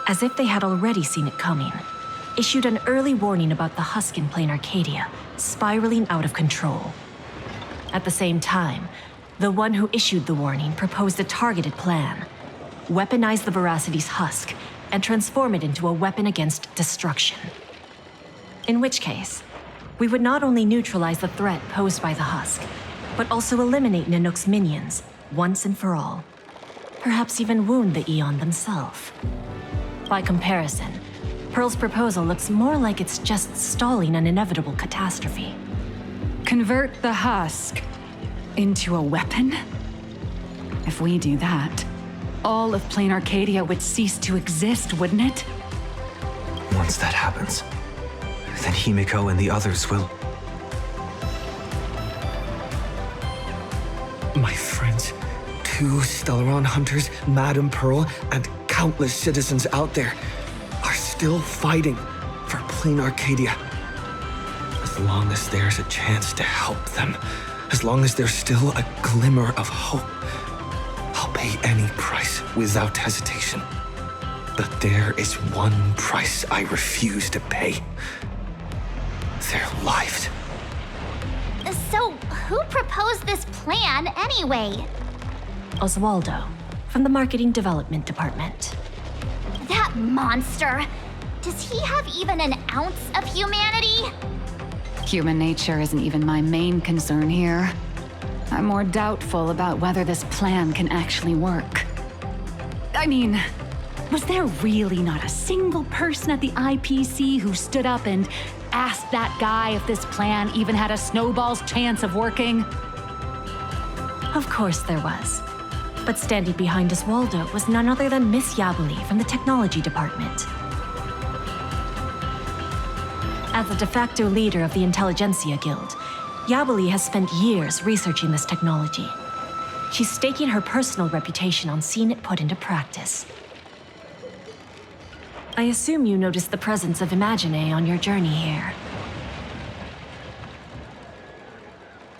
as if they had already seen it coming, issued an early warning about the husk in Planarcadia spiraling out of control. At the same time, the one who issued the warning proposed a targeted plan: weaponize the Veracity's husk and transform it into a weapon against destruction. In which case, we would not only neutralize the threat posed by the husk, but also eliminate Nihilux minions once and for all. Perhaps even wound the Eon themselves. By comparison, Pearl's proposal looks more like it's just stalling an inevitable catastrophe. Convert the husk into a weapon? If we do that, all of Planarcadia would cease to exist, wouldn't it? Once that happens, then Himiko and the others will... My friends, 2 Stellaron hunters, Madame Pearl, and countless citizens out there are still fighting for Planarcadia. As long as there's a chance to help them, as long as there's still a glimmer of hope, I'll pay any price without hesitation. But there is one price I refuse to pay. Their lives. So, who proposed this plan anyway? Oswaldo, from the Marketing Development Department. That monster! Does he have even an ounce of humanity? Human nature isn't even my main concern here. I'm more doubtful about whether this plan can actually work. I mean, was there really not a single person at the IPC who stood up and asked that guy if this plan even had a snowball's chance of working? Of course there was. But standing behind Oswaldo was none other than Miss Yabali from the Technology Department. As the de facto leader of the Intelligentsia Guild, Yabali has spent years researching this technology. She's staking her personal reputation on seeing it put into practice. I assume you noticed the presence of Imagine on your journey here.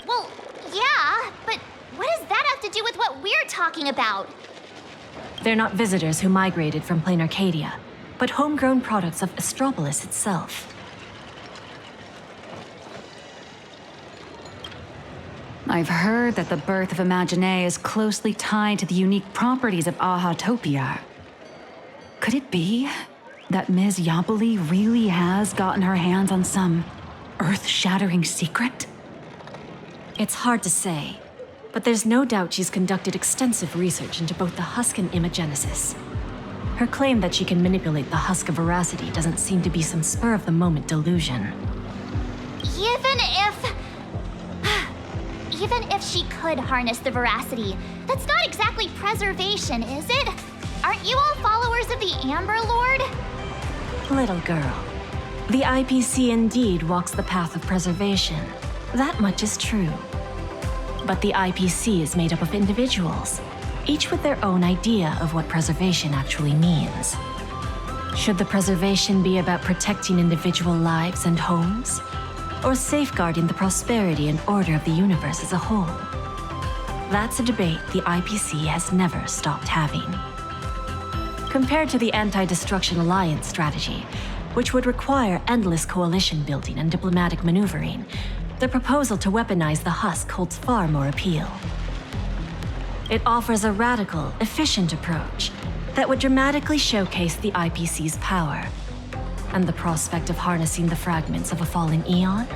Well, yeah, but what does that have to do with what we're talking about? They're not visitors who migrated from Planarcadia, but homegrown products of Astropolis itself. I've heard that the birth of Imagine is closely tied to the unique properties of Ahatopia. Could it be that Ms. Yabali really has gotten her hands on some earth-shattering secret? It's hard to say, but there's no doubt she's conducted extensive research into both the husk and Imagenesis. Her claim that she can manipulate the husk of veracity doesn't seem to be some spur-of-the-moment delusion. Even if she could harness the veracity, that's not exactly preservation, is it? Aren't you all followers of the Amber Lord? Little girl, the IPC indeed walks the path of preservation. That much is true. But the IPC is made up of individuals, each with their own idea of what preservation actually means. Should the preservation be about protecting individual lives and homes? Or safeguarding the prosperity and order of the universe as a whole? That's a debate the IPC has never stopped having. Compared to the Anti-Destruction Alliance strategy, which would require endless coalition building and diplomatic maneuvering, the proposal to weaponize the husk holds far more appeal. It offers a radical, efficient approach that would dramatically showcase the IPC's power. And the prospect of harnessing the fragments of a fallen Eon?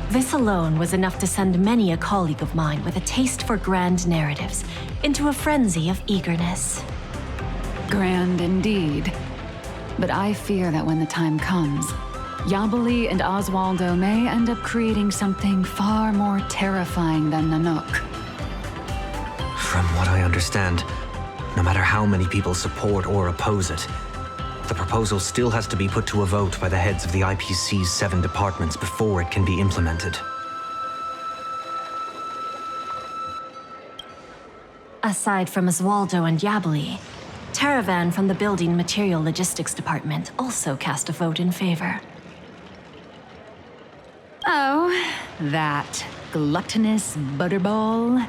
This alone was enough to send many a colleague of mine with a taste for grand narratives into a frenzy of eagerness. Grand indeed. But I fear that when the time comes, Yabali and Oswaldo may end up creating something far more terrifying than Nanook. From what I understand, no matter how many people support or oppose it, the proposal still has to be put to a vote by the heads of the IPC's 7 departments before it can be implemented. Aside from Oswaldo and Yabali, Taravan from the Building Material Logistics Department also cast a vote in favor. Oh, that gluttonous butterball.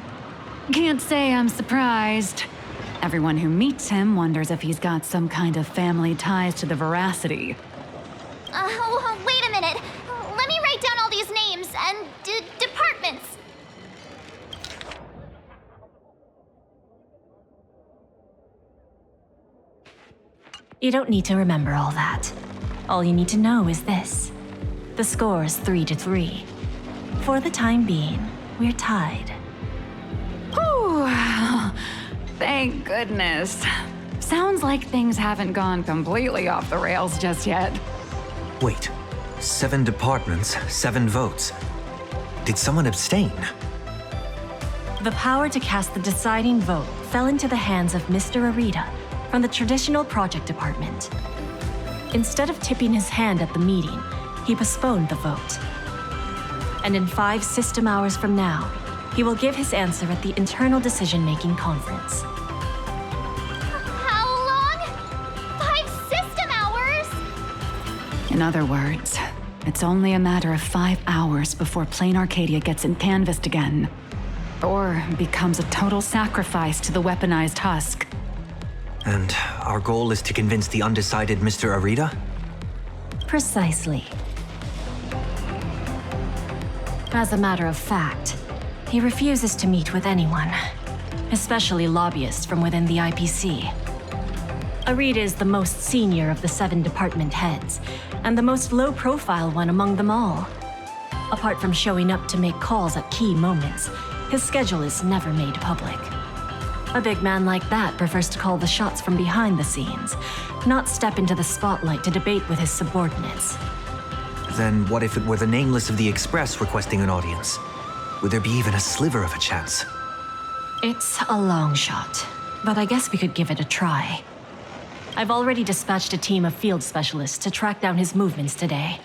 Can't say I'm surprised. Everyone who meets him wonders if he's got some kind of family ties to the Veracity. Wait a minute. Let me write down all these names and departments. You don't need to remember all that. All you need to know is this. The score is 3-3. For the time being, we're tied. Whew. Thank goodness. Sounds like things haven't gone completely off the rails just yet. Wait, 7 departments, 7 votes. Did someone abstain? The power to cast the deciding vote fell into the hands of Mr. Arita from the Traditional Project Department. Instead of tipping his hand at the meeting, he postponed the vote. And in 5 system hours from now, he will give his answer at the Internal Decision-Making Conference. How long? 5 system hours? In other words, it's only a matter of 5 hours before Planarcadia gets canvassed again. Or becomes a total sacrifice to the weaponized husk. And our goal is to convince the undecided Mr. Arita? Precisely. As a matter of fact, he refuses to meet with anyone, especially lobbyists from within the IPC. Arita is the most senior of the 7 department heads, and the most low-profile one among them all. Apart from showing up to make calls at key moments, his schedule is never made public. A big man like that prefers to call the shots from behind the scenes, not step into the spotlight to debate with his subordinates. Then what if it were the Nameless of the Express requesting an audience? Would there be even a sliver of a chance? It's a long shot, but I guess we could give it a try. I've already dispatched a team of field specialists to track down his movements today.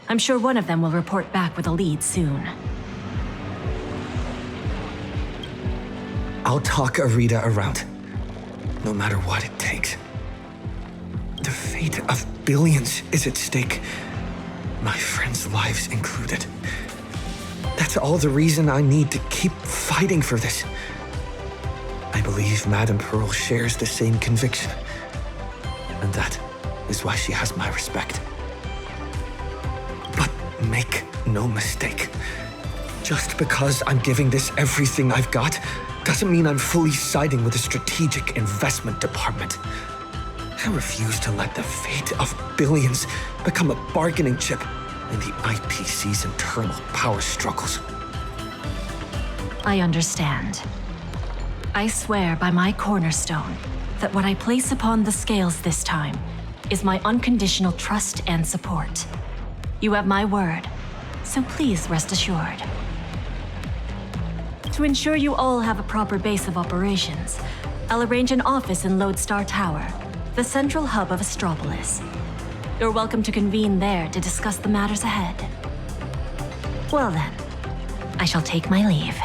I'm sure one of them will report back with a lead soon. I'll talk Arita around, no matter what it takes. The fate of billions is at stake, my friends' lives included. That's all the reason I need to keep fighting for this. I believe Madame Pearl shares the same conviction, and that is why she has my respect. But make no mistake, just because I'm giving this everything I've got doesn't mean I'm fully siding with the Strategic Investment Department. I refuse to let the fate of billions become a bargaining chip in the IPC's internal power struggles. I understand. I swear by my cornerstone that what I place upon the scales this time is my unconditional trust and support. You have my word, so please rest assured. To ensure you all have a proper base of operations, I'll arrange an office in Lodestar Tower, the central hub of Astropolis. You're welcome to convene there to discuss the matters ahead. Well then, I shall take my leave.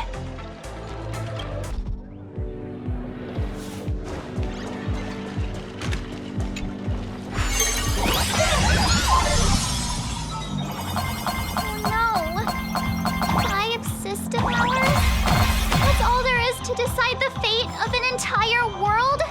Decide the fate of an entire world?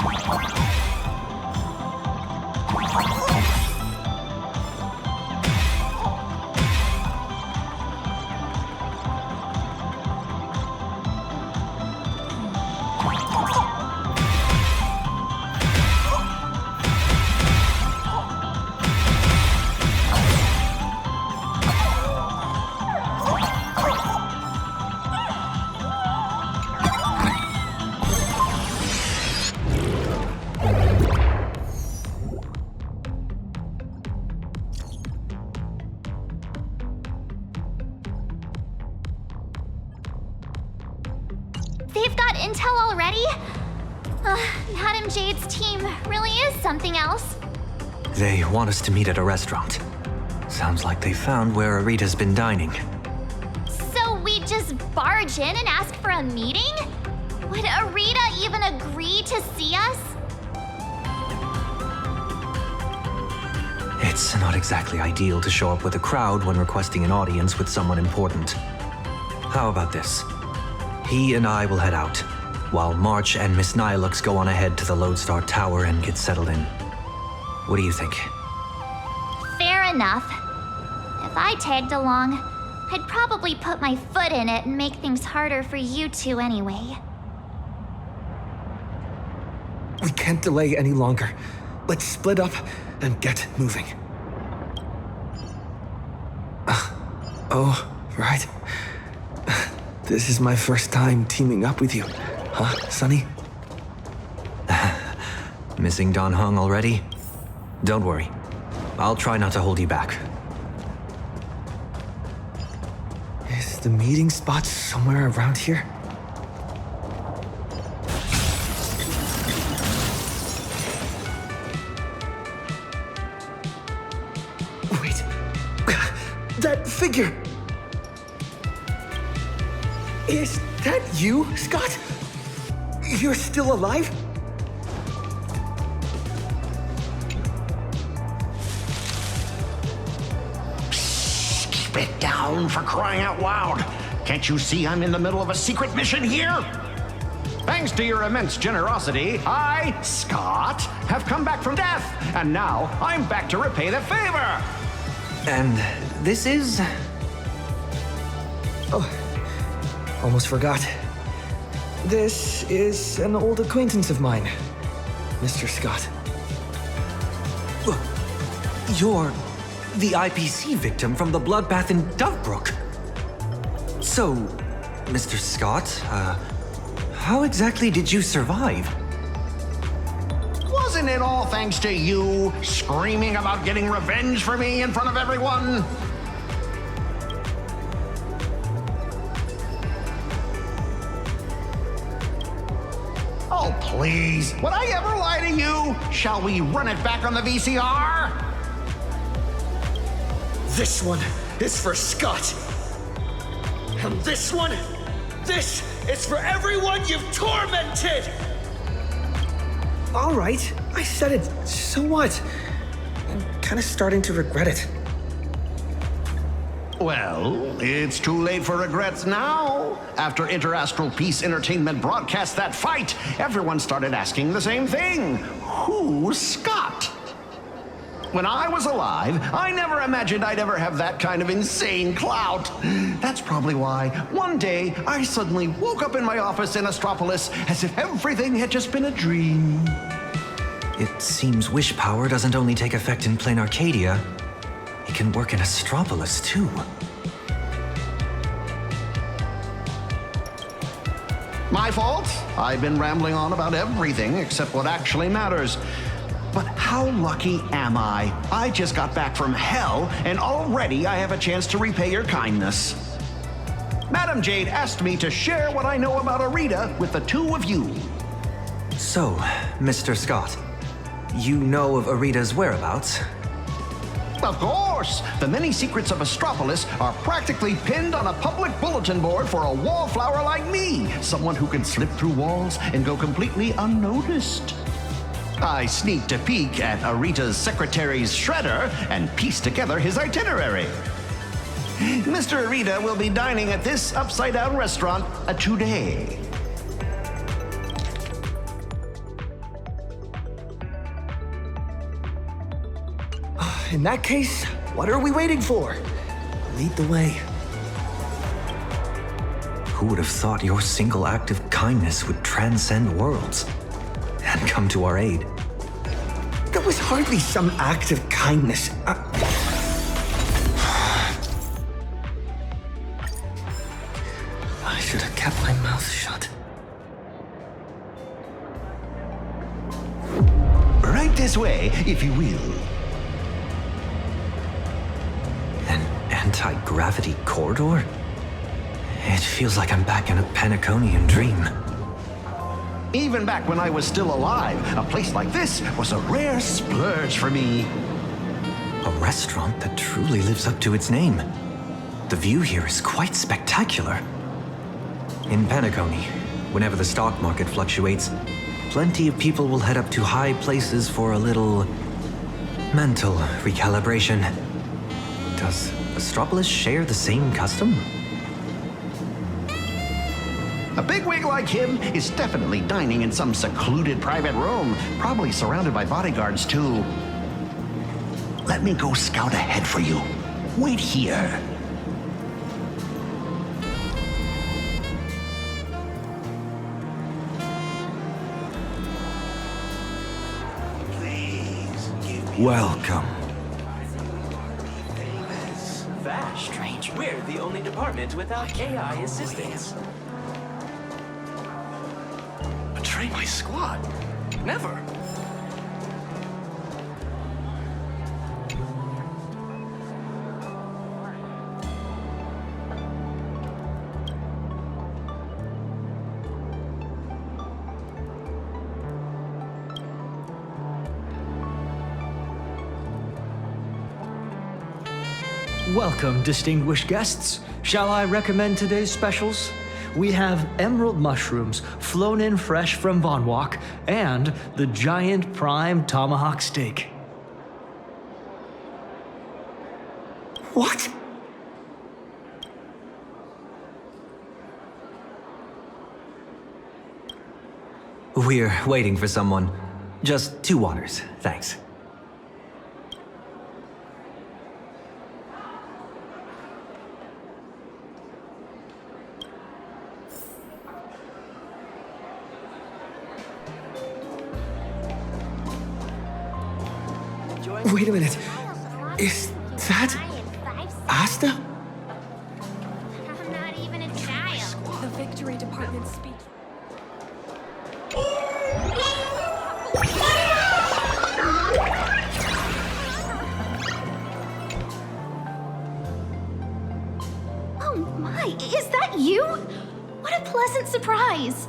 tell already? Madam Jade's team really is something else. They want us to meet at a restaurant. Sounds like they found where Arita's been dining. So we just barge in and ask for a meeting? Would Arita even agree to see us? It's not exactly ideal to show up with a crowd when requesting an audience with someone important. How about this? He and I will head out, while March and Miss Nihilux go on ahead to the Lodestar Tower and get settled in. What do you think? Fair enough. If I tagged along, I'd probably put my foot in it and make things harder for you two anyway. We can't delay any longer. Let's split up and get moving. Oh, right. This is my first time teaming up with you. Huh, Sonny? Missing Don Hung already? Don't worry. I'll try not to hold you back. Is the meeting spot somewhere around here? Wait. That figure! Is that you, Scott? You're still alive? Keep it down, for crying out loud. Can't you see I'm in the middle of a secret mission here? Thanks to your immense generosity, I, Scott, have come back from death, and now I'm back to repay the favor. And this is... Oh, almost forgot. This is an old acquaintance of mine, Mr. Scott. You're the IPC victim from the bloodbath in Dovebrook. So, Mr. Scott, how exactly did you survive? Wasn't it all thanks to you screaming about getting revenge for me in front of everyone? Oh, please. Would I ever lie to you? Shall we run it back on the VCR? This one is for Scott. And this one, this is for everyone you've tormented! All right, I said it. So what? I'm kind of starting to regret it. Well, it's too late for regrets now. After Interastral Peace Entertainment broadcast that fight, everyone started asking the same thing. Who's Scott? When I was alive, I never imagined I'd ever have that kind of insane clout. That's probably why one day I suddenly woke up in my office in Astropolis as if everything had just been a dream. It seems wish power doesn't only take effect in Planarcadia. It can work in Astropolis, too. My fault. I've been rambling on about everything except what actually matters. But how lucky am I? I just got back from hell, and already I have a chance to repay your kindness. Madam Jade asked me to share what I know about Arita with the two of you. So, Mr. Scott, you know of Arita's whereabouts? Of course! The many secrets of Astropolis are practically pinned on a public bulletin board for a wallflower like me, someone who can slip through walls and go completely unnoticed. I sneaked a peek at Arita's secretary's shredder and pieced together his itinerary. Mr. Arita will be dining at this upside-down restaurant today. In that case, what are we waiting for? Lead the way. Who would have thought your single act of kindness would transcend worlds and come to our aid? That was hardly some act of kindness. I should have kept my mouth shut. Right this way, if you will. An anti-gravity corridor? It feels like I'm back in a Penaconian dream. Even back when I was still alive, a place like this was a rare splurge for me. A restaurant that truly lives up to its name. The view here is quite spectacular. In Penacony, whenever the stock market fluctuates, plenty of people will head up to high places for a little mental recalibration. Does Astropolis share the same custom? A bigwig like him is definitely dining in some secluded private room, probably surrounded by bodyguards too. Let me go scout ahead for you. Wait here. Welcome. That's strange. We're the only department without AI assistance. Betray my squad? Never. Welcome, distinguished guests. Shall I recommend today's specials? We have emerald mushrooms, flown in fresh from Von Walk, and the giant prime tomahawk steak. What? We're waiting for someone. Just 2 waters, thanks. Wait a minute. Is that Asta? I'm not even a child. The victory department speech. Oh my, is that you? What a pleasant surprise.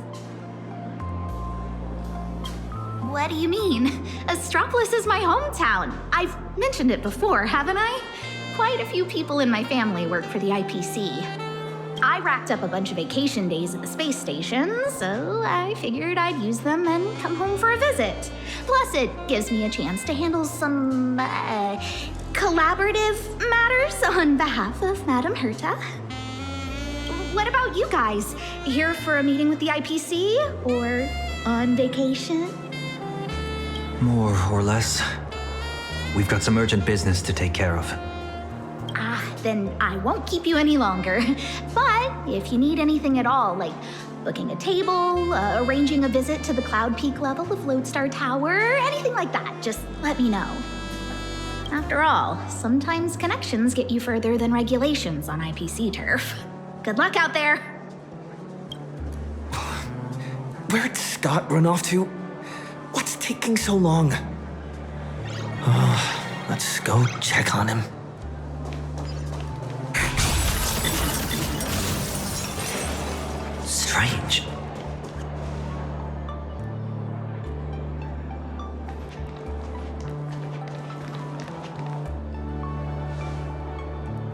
What do you mean? Astropolis is my hometown. I've mentioned it before, haven't I? Quite a few people in my family work for the IPC. I racked up a bunch of vacation days at the space station, so I figured I'd use them and come home for a visit. Plus, it gives me a chance to handle some, collaborative matters on behalf of Madame Herta. What about you guys? Here for a meeting with the IPC? Or on vacation? More or less. We've got some urgent business to take care of. Then I won't keep you any longer. But if you need anything at all, like booking a table, arranging a visit to the Cloud Peak level of Lodestar Tower, anything like that, just let me know. After all, sometimes connections get you further than regulations on IPC turf. Good luck out there! Where'd Scott run off to? What's taking so long? Let's go check on him. Strange.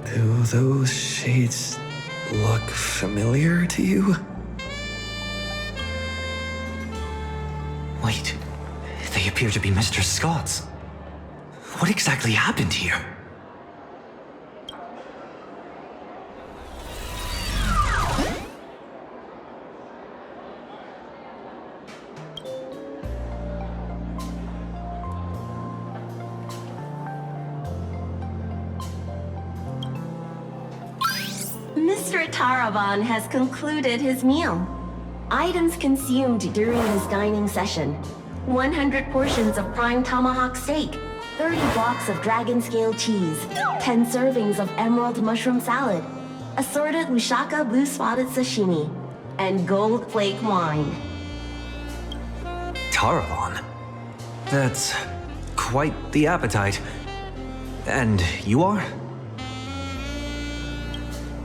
Do those shades look familiar to you? Wait, they appear to be Mr. Scott's. What exactly happened here? Mr. Taravan has concluded his meal. Items consumed during his dining session: 100 portions of prime tomahawk steak, 30 blocks of dragon scale cheese, 10 servings of emerald mushroom salad, assorted Ushaka blue spotted sashimi, and gold flake wine. Taravan? That's quite the appetite. And you are?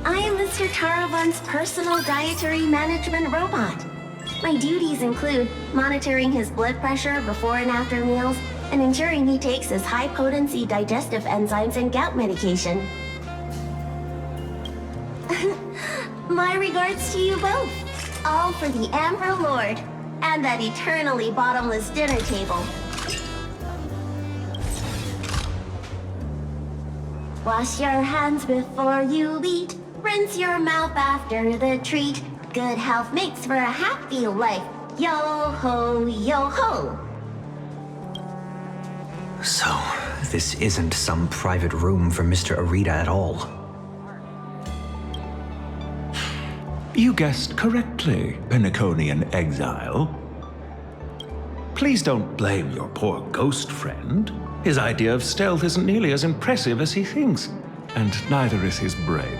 I am Mr. Taravan's personal dietary management robot. My duties include monitoring his blood pressure before and after meals, and ensuring he takes his high-potency digestive enzymes and gout medication. My regards to you both. All for the Amber Lord, and that eternally bottomless dinner table. Wash your hands before you eat. Rinse your mouth after the treat. Good health makes for a happy life. Yo ho, yo ho. So, this isn't some private room for Mr. Arita at all. You guessed correctly, Penaconian exile. Please don't blame your poor ghost friend. His idea of stealth isn't nearly as impressive as he thinks, and neither is his brain.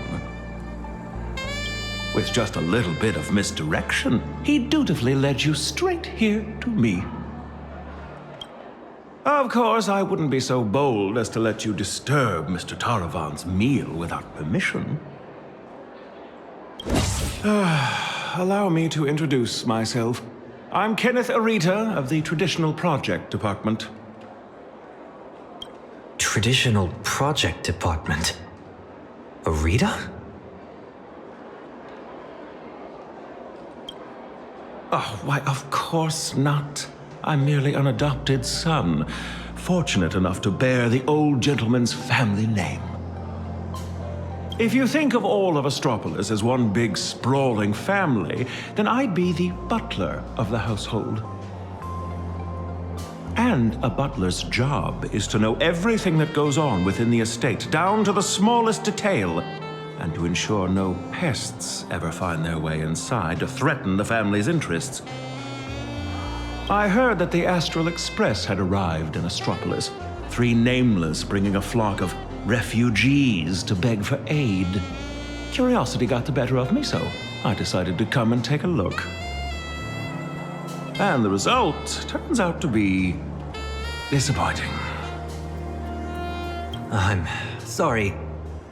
With just a little bit of misdirection, he dutifully led you straight here to me. Of course, I wouldn't be so bold as to let you disturb Mr. Taravan's meal without permission. Allow me to introduce myself. I'm Kenneth Arita of the Traditional Project Department. Traditional Project Department? Arita? Oh, why, of course not. I'm merely an adopted son, fortunate enough to bear the old gentleman's family name. If you think of all of Astropolis as one big sprawling family, then I'd be the butler of the household. And a butler's job is to know everything that goes on within the estate, down to the smallest detail, and to ensure no pests ever find their way inside to threaten the family's interests. I heard that the Astral Express had arrived in Astropolis, 3 nameless bringing a flock of refugees to beg for aid. Curiosity got the better of me, so I decided to come and take a look. And the result turns out to be disappointing. I'm sorry.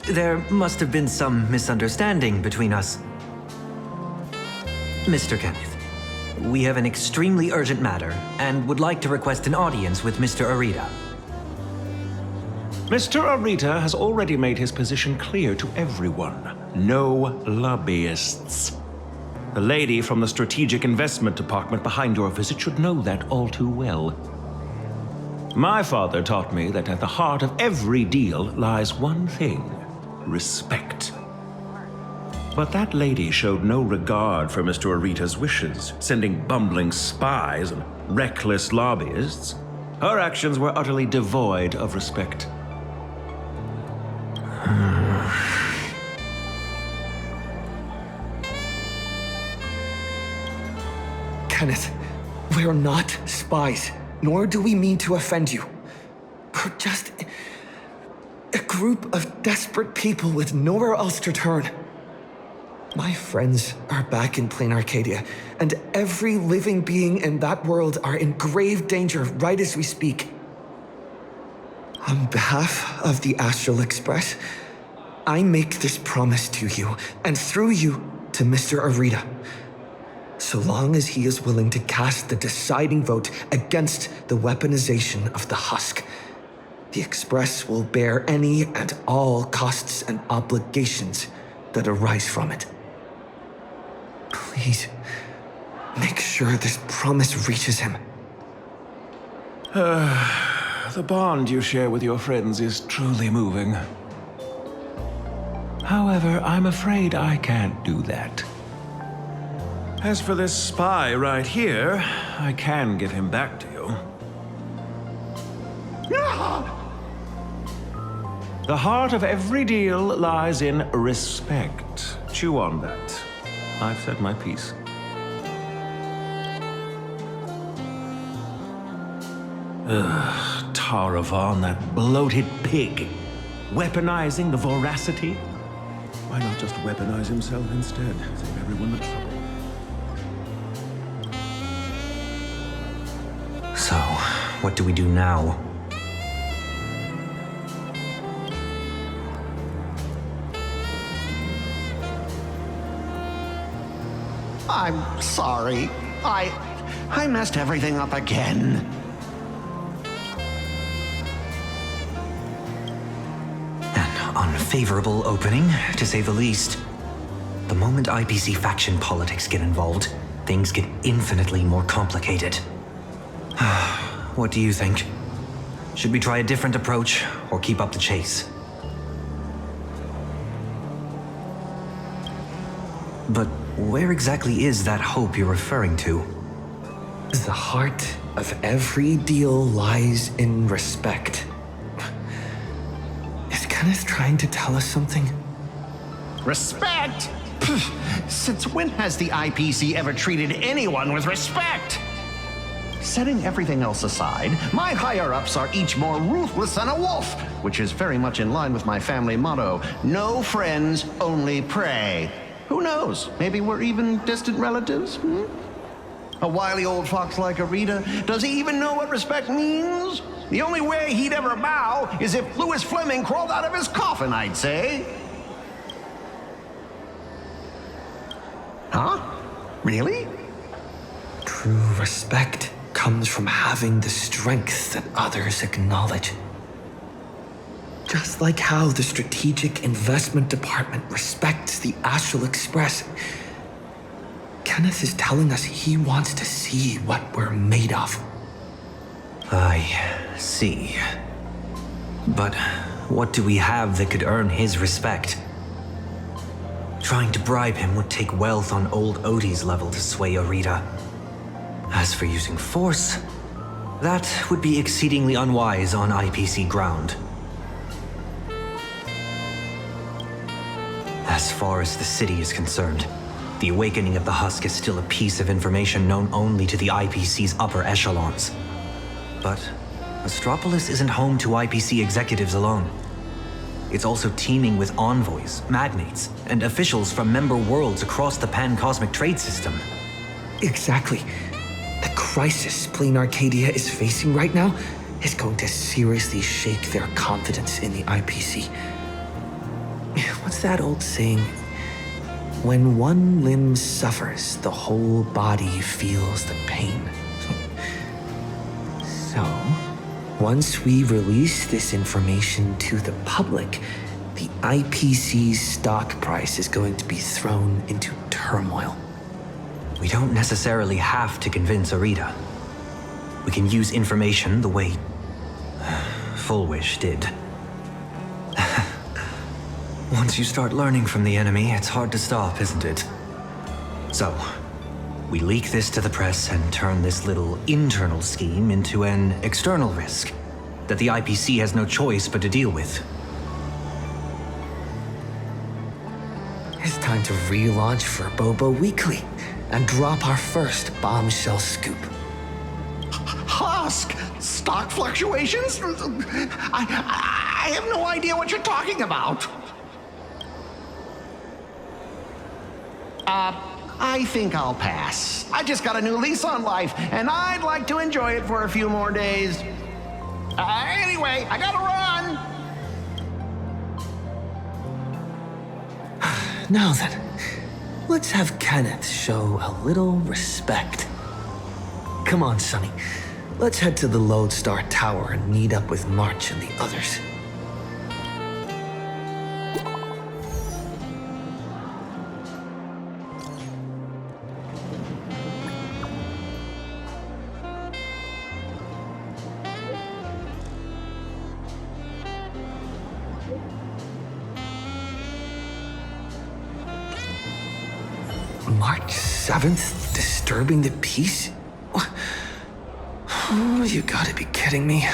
There must have been some misunderstanding between us. Mr. Kenneth, we have an extremely urgent matter and would like to request an audience with Mr. Arita. Mr. Arita has already made his position clear to everyone. No lobbyists. The lady from the Strategic Investment Department behind your visit should know that all too well. My father taught me that at the heart of every deal lies one thing: respect. But that lady showed no regard for Mr. Arita's wishes, sending bumbling spies and reckless lobbyists. Her actions were utterly devoid of respect. Kenneth, we're not spies, nor do we mean to offend you. We're just a group of desperate people with nowhere else to turn. My friends are back in Planarcadia, and every living being in that world are in grave danger right as we speak. On behalf of the Astral Express, I make this promise to you, and through you to Mr. Arita. So long as he is willing to cast the deciding vote against the weaponization of the husk, the Express will bear any and all costs and obligations that arise from it. Please, make sure this promise reaches him. The bond you share with your friends is truly moving. However, I'm afraid I can't do that. As for this spy right here, I can give him back to you. The heart of every deal lies in respect. Chew on that. I've said my piece. Ugh, Taravan, that bloated pig. Weaponizing the voracity? Why not just weaponize himself instead? Save everyone the trouble. So, what do we do now? I'm sorry. I messed everything up again. An unfavorable opening, to say the least. The moment IPC faction politics get involved, things get infinitely more complicated. What do you think? Should we try a different approach, or keep up the chase? But where exactly is that hope you're referring to? The heart of every deal lies in respect. Is Kenneth trying to tell us something? Respect? Since when has the IPC ever treated anyone with respect? Setting everything else aside, my higher-ups are each more ruthless than a wolf, which is very much in line with my family motto, no friends, only prey. Who knows? Maybe we're even distant relatives? A wily old fox like Arita, does he even know what respect means? The only way he'd ever bow is if Louis Fleming crawled out of his coffin, I'd say. Huh? Really? True respect comes from having the strength that others acknowledge. Just like how the Strategic Investment Department respects the Astral Express, Kenneth is telling us he wants to see what we're made of. I see. But what do we have that could earn his respect? Trying to bribe him would take wealth on old Odie's level to sway Arita. As for using force, that would be exceedingly unwise on IPC ground. As far as the city is concerned, the awakening of the Husk is still a piece of information known only to the IPC's upper echelons. But Astropolis isn't home to IPC executives alone. It's also teeming with envoys, magnates, and officials from member worlds across the pan-cosmic trade system. Exactly. The crisis Planarcadia is facing right now is going to seriously shake their confidence in the IPC. What's that old saying? When one limb suffers, the whole body feels the pain. So, once we release this information to the public, the IPC's stock price is going to be thrown into turmoil. We don't necessarily have to convince Arita. We can use information the way Fullwish did. Once you start learning from the enemy, it's hard to stop, isn't it? So, we leak this to the press and turn this little internal scheme into an external risk that the IPC has no choice but to deal with. It's time to relaunch Verbobo Weekly and drop our first bombshell scoop. Husk? Stock fluctuations? I have no idea what you're talking about. I think I'll pass. I just got a new lease on life, and I'd like to enjoy it for a few more days. Anyway, I gotta run! Now then, let's have Kenneth show a little respect. Come on, Sonny. Let's head to the Lodestar Tower and meet up with March and the others. March 7th, disturbing the peace? Oh, you gotta be kidding me.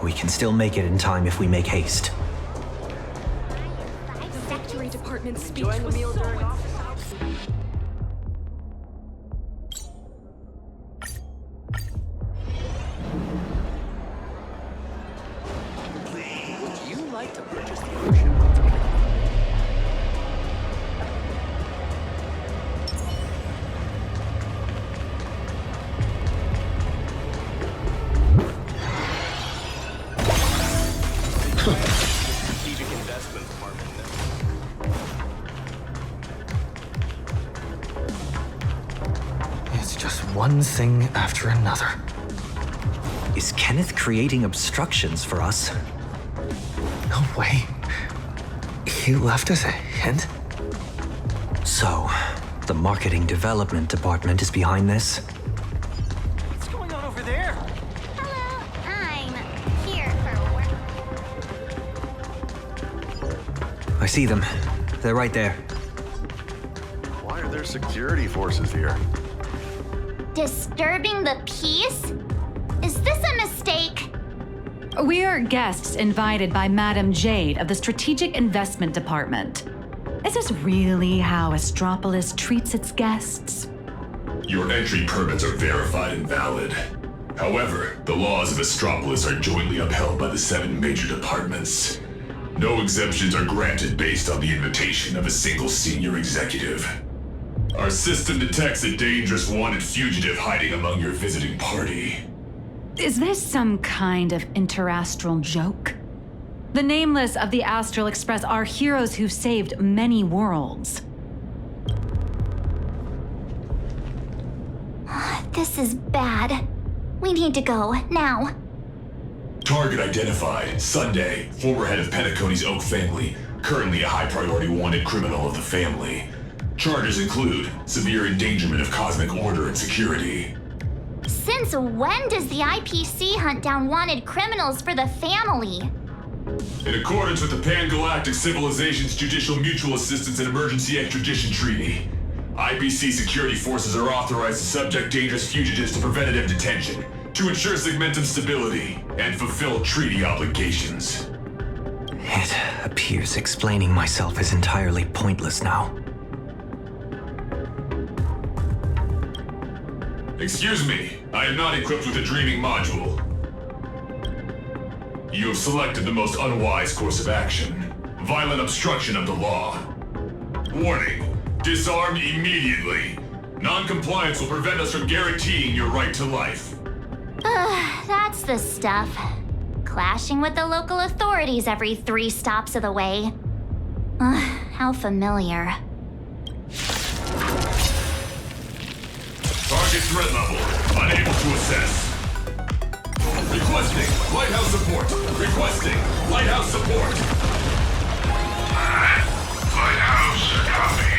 We can still make it in time if we make haste. The Victory Department speech was so Would you like to purchase the ocean? Strategic Investment Department. one thing after another. Is Kenneth creating obstructions for us? No way. He left us a hint? So, the marketing development department is behind this? What's going on over there? Hello, I'm here for work. I see them. They're right there. Why are there security forces here? Disturbing the peace? Is this a mistake? We're guests invited by Madam Jade of the Strategic Investment Department. Is this really how Astropolis treats its guests? Your entry permits are verified and valid. However, the laws of Astropolis are jointly upheld by the 7 major departments. No exemptions are granted based on the invitation of a single senior executive. Our system detects a dangerous wanted fugitive hiding among your visiting party. Is this some kind of interastral joke? The Nameless of the Astral Express are heroes who've saved many worlds. This is bad. We need to go, now. Target identified. Sunday, former head of Penacony's Oak family, currently a high-priority wanted criminal of the family. Charges include severe endangerment of cosmic order and security. Since when does the IPC hunt down wanted criminals for the family? In accordance with the Pan-Galactic Civilization's Judicial Mutual Assistance and Emergency Extradition Treaty, IPC security forces are authorized to subject dangerous fugitives to preventative detention to ensure segmentum stability and fulfill treaty obligations. It appears explaining myself is entirely pointless now. Excuse me, I am not equipped with a dreaming module. You have selected the most unwise course of action. Violent obstruction of the law. Warning, disarm immediately. Non-compliance will prevent us from guaranteeing your right to life. That's the stuff. Clashing with the local authorities every 3 stops of the way. How familiar. Target threat level, unable to assess. Requesting lighthouse support. Requesting lighthouse support. Lighthouse, copy.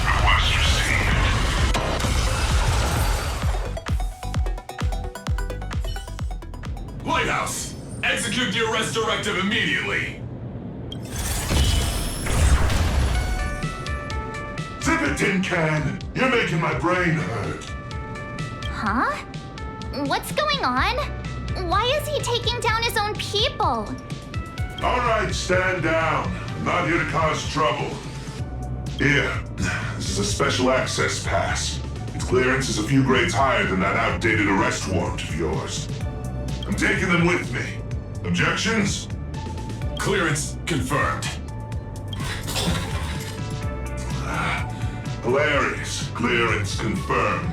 Request received. Lighthouse, execute the arrest directive immediately. Zip it, tin can. You're making my brain hurt. Huh? What's going on? Why is he taking down his own people? All right, stand down. I'm not here to cause trouble. Here, this is a special access pass. Its clearance is a few grades higher than that outdated arrest warrant of yours. I'm taking them with me. Objections? Clearance confirmed. Hilarious. Clearance confirmed.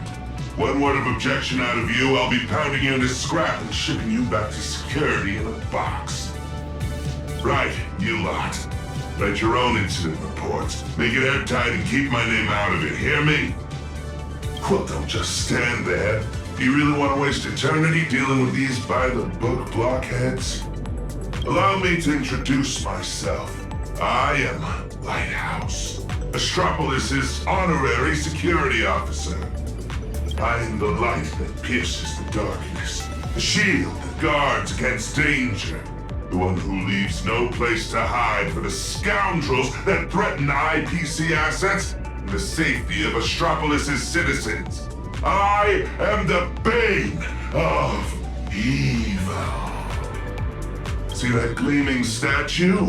One word of objection out of you, I'll be pounding you into scrap and shipping you back to security in a box. Right, you lot. Write your own incident reports. Make it airtight and keep my name out of it, hear me? Well, don't just stand there. Do you really want to waste eternity dealing with these by-the-book blockheads? Allow me to introduce myself. I am Lighthouse, Astropolis' honorary security officer. I am the light that pierces the darkness, the shield that guards against danger, the one who leaves no place to hide for the scoundrels that threaten IPC assets and the safety of Astropolis' citizens. I am the bane of evil. See that gleaming statue?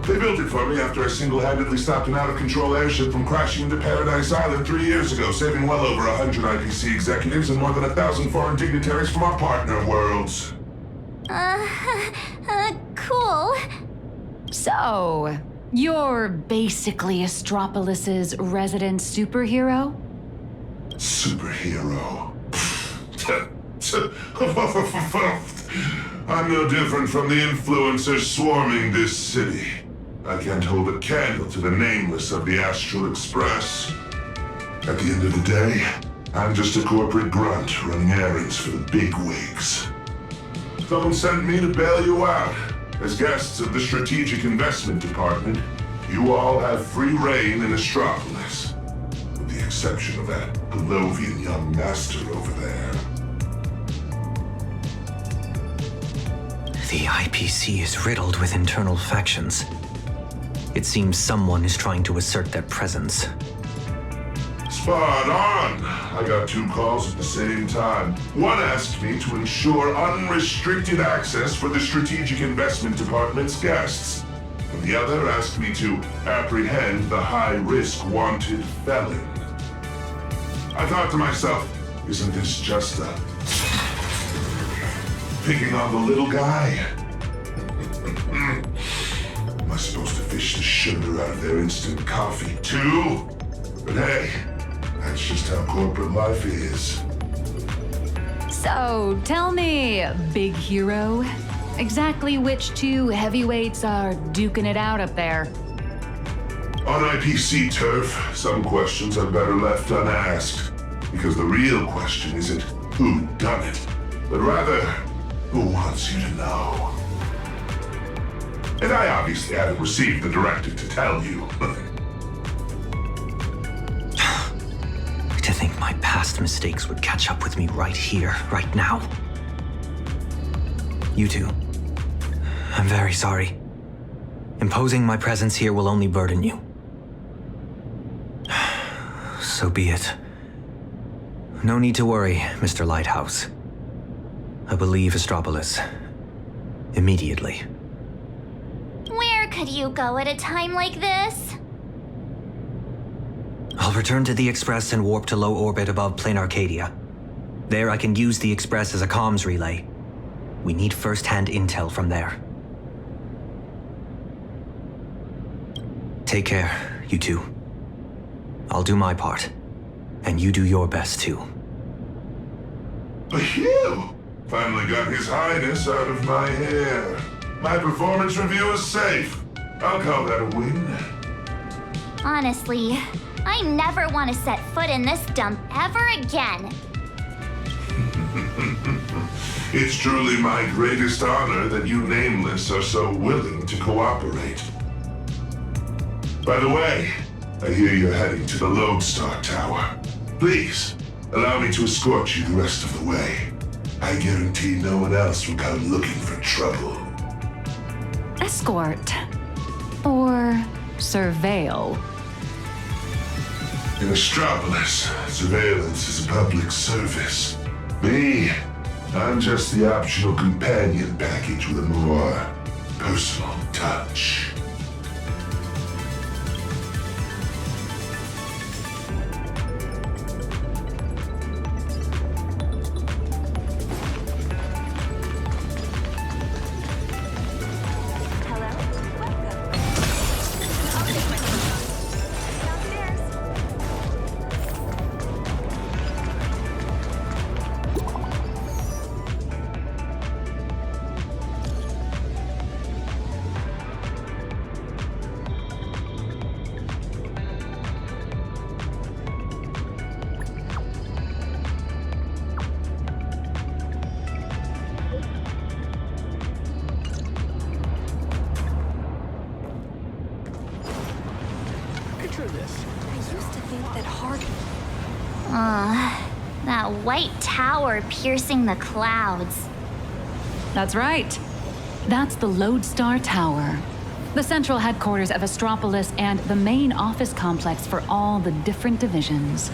They built it for me after I single-handedly stopped an out-of-control airship from crashing into Paradise Island 3 years ago, saving well over 100 IPC executives and more than 1,000 foreign dignitaries from our partner worlds. Cool. So, you're basically Astropolis' resident superhero? Superhero? I'm no different from the influencers swarming this city. I can't hold a candle to the Nameless of the Astral Express. At the end of the day, I'm just a corporate grunt running errands for the big wigs. Someone sent me to bail you out. As guests of the Strategic Investment Department, you all have free reign in Astropolis. With the exception of that Palovian young master over there. The IPC is riddled with internal factions. It seems someone is trying to assert their presence. Spot on! I got 2 calls at the same time. One asked me to ensure unrestricted access for the Strategic Investment Department's guests. And the other asked me to apprehend the high-risk wanted felon. I thought to myself, isn't this just a... picking on the little guy? Am I supposed to fish the sugar out of their instant coffee too? But hey, that's just how corporate life is. So, tell me, big hero, exactly which 2 heavyweights are duking it out up there? On IPC turf, some questions are better left unasked. Because the real question isn't who done it, but rather, who wants you to know? And I obviously haven't received the directive to tell you. To think my past mistakes would catch up with me right here, right now. You two, I'm very sorry. Imposing my presence here will only burden you. So be it. No need to worry, Mr. Lighthouse. I will leave Astropolis. Immediately. Where could you go at a time like this? I'll return to the Express and warp to low orbit above Planarcadia. There I can use the Express as a comms relay. We need first-hand intel from there. Take care, you two. I'll do my part. And you do your best, too. Phew! Finally got His Highness out of my hair. My performance review is safe. I'll call that a win. Honestly, I never want to set foot in this dump ever again. It's truly my greatest honor that you Nameless are so willing to cooperate. By the way, I hear you're heading to the Lodestar Tower. Please, allow me to escort you the rest of the way. I guarantee no one else will come looking for trouble. Escort. Or surveil. In Astropolis, surveillance is a public service. Me, I'm just the optional companion package with a more personal touch. That white tower piercing the clouds. That's right. That's the Lodestar Tower. The central headquarters of Astropolis and the main office complex for all the different divisions.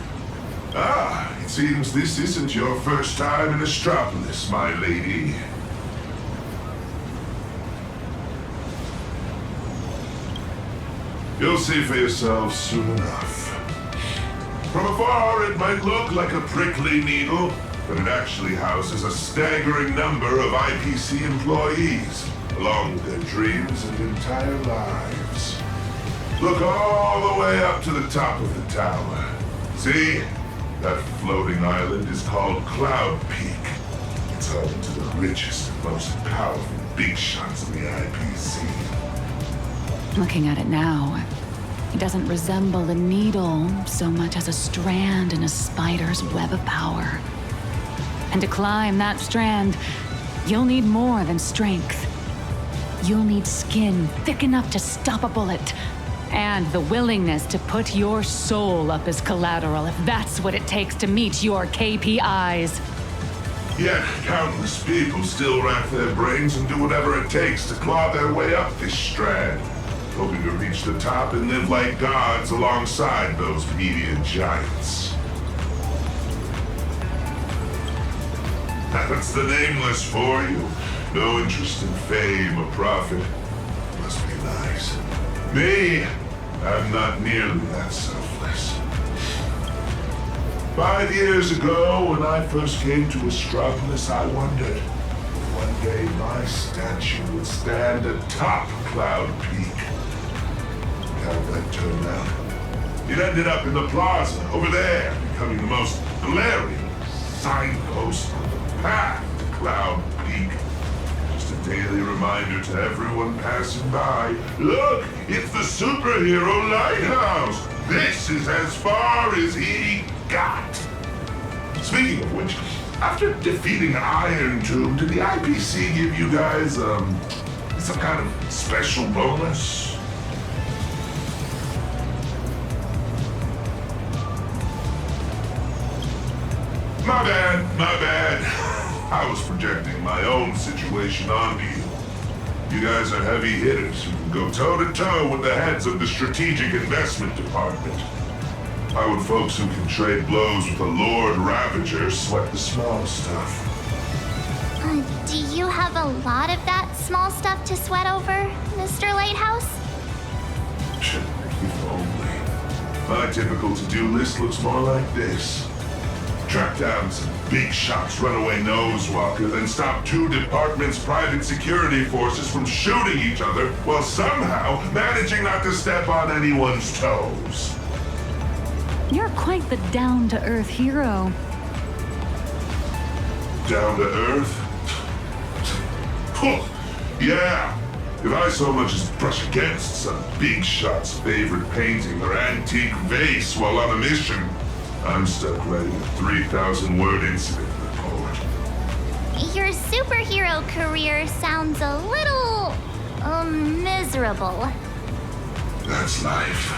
Ah, it seems this isn't your first time in Astropolis, my lady. You'll see for yourselves soon enough. From afar, it might look like a prickly needle, but it actually houses a staggering number of IPC employees, along with their dreams and entire lives. Look all the way up to the top of the tower. See? That floating island is called Cloud Peak. It's home to the richest and most powerful big shots in the IPC. Looking at it now, He doesn't resemble a needle so much as a strand in a spider's web of power. And to climb that strand, you'll need more than strength. You'll need skin thick enough to stop a bullet, and the willingness to put your soul up as collateral if that's what it takes to meet your KPIs. Yet, countless people still rack their brains and do whatever it takes to claw their way up this strand, hoping to reach the top and live like gods alongside those media giants. That's the nameless for you. No interest in fame or profit. Must be nice. Me, I'm not nearly that selfless. 5 years ago, when I first came to Astropolis, I wondered if one day my statue would stand atop Cloud Peak. How'd that turn out? It ended up in the plaza, over there, becoming the most glaring signpost on the path to Cloud Peak. Just a daily reminder to everyone passing by, look, it's the superhero lighthouse! This is as far as he got. Speaking of which, after defeating Iron Tomb, did the IPC give you guys, some kind of special bonus? My bad. I was projecting my own situation onto you. You guys are heavy hitters who can go toe-to-toe with the heads of the Strategic Investment Department. Why would folks who can trade blows with a Lord Ravager sweat the small stuff? Do you have a lot of that small stuff to sweat over, Mr. Lighthouse? If only. My typical to-do list looks more like this. Track down some big shots runaway nosewalker, then stop 2 departments' private security forces from shooting each other while somehow managing not to step on anyone's toes. You're quite the down-to-earth hero. Down to earth? Yeah. If I so much as brush against some big shot's favorite painting or antique vase while on a mission, I'm stuck writing a 3,000-word incident report. Your superhero career sounds a little, miserable. That's life.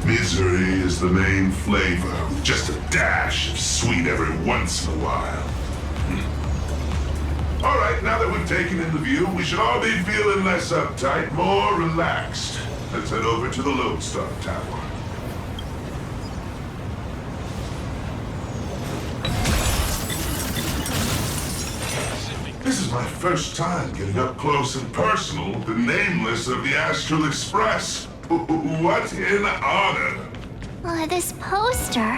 Misery is the main flavor, with just a dash of sweet every once in a while. All right, now that we've taken in the view, we should all be feeling less uptight, more relaxed. Let's head over to the Lodestar Tower. This is my first time getting up close and personal with the nameless of the Astral Express. What an honor! This poster.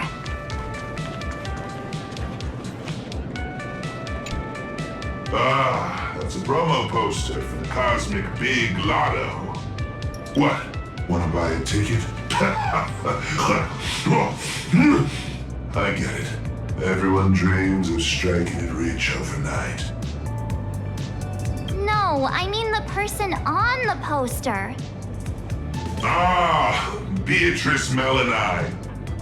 Ah, that's a promo poster for the Cosmic Big Lotto. What? Wanna buy a ticket? I get it. Everyone dreams of striking it rich overnight. No, I mean the person on the poster. Ah, Beatrice Melanie.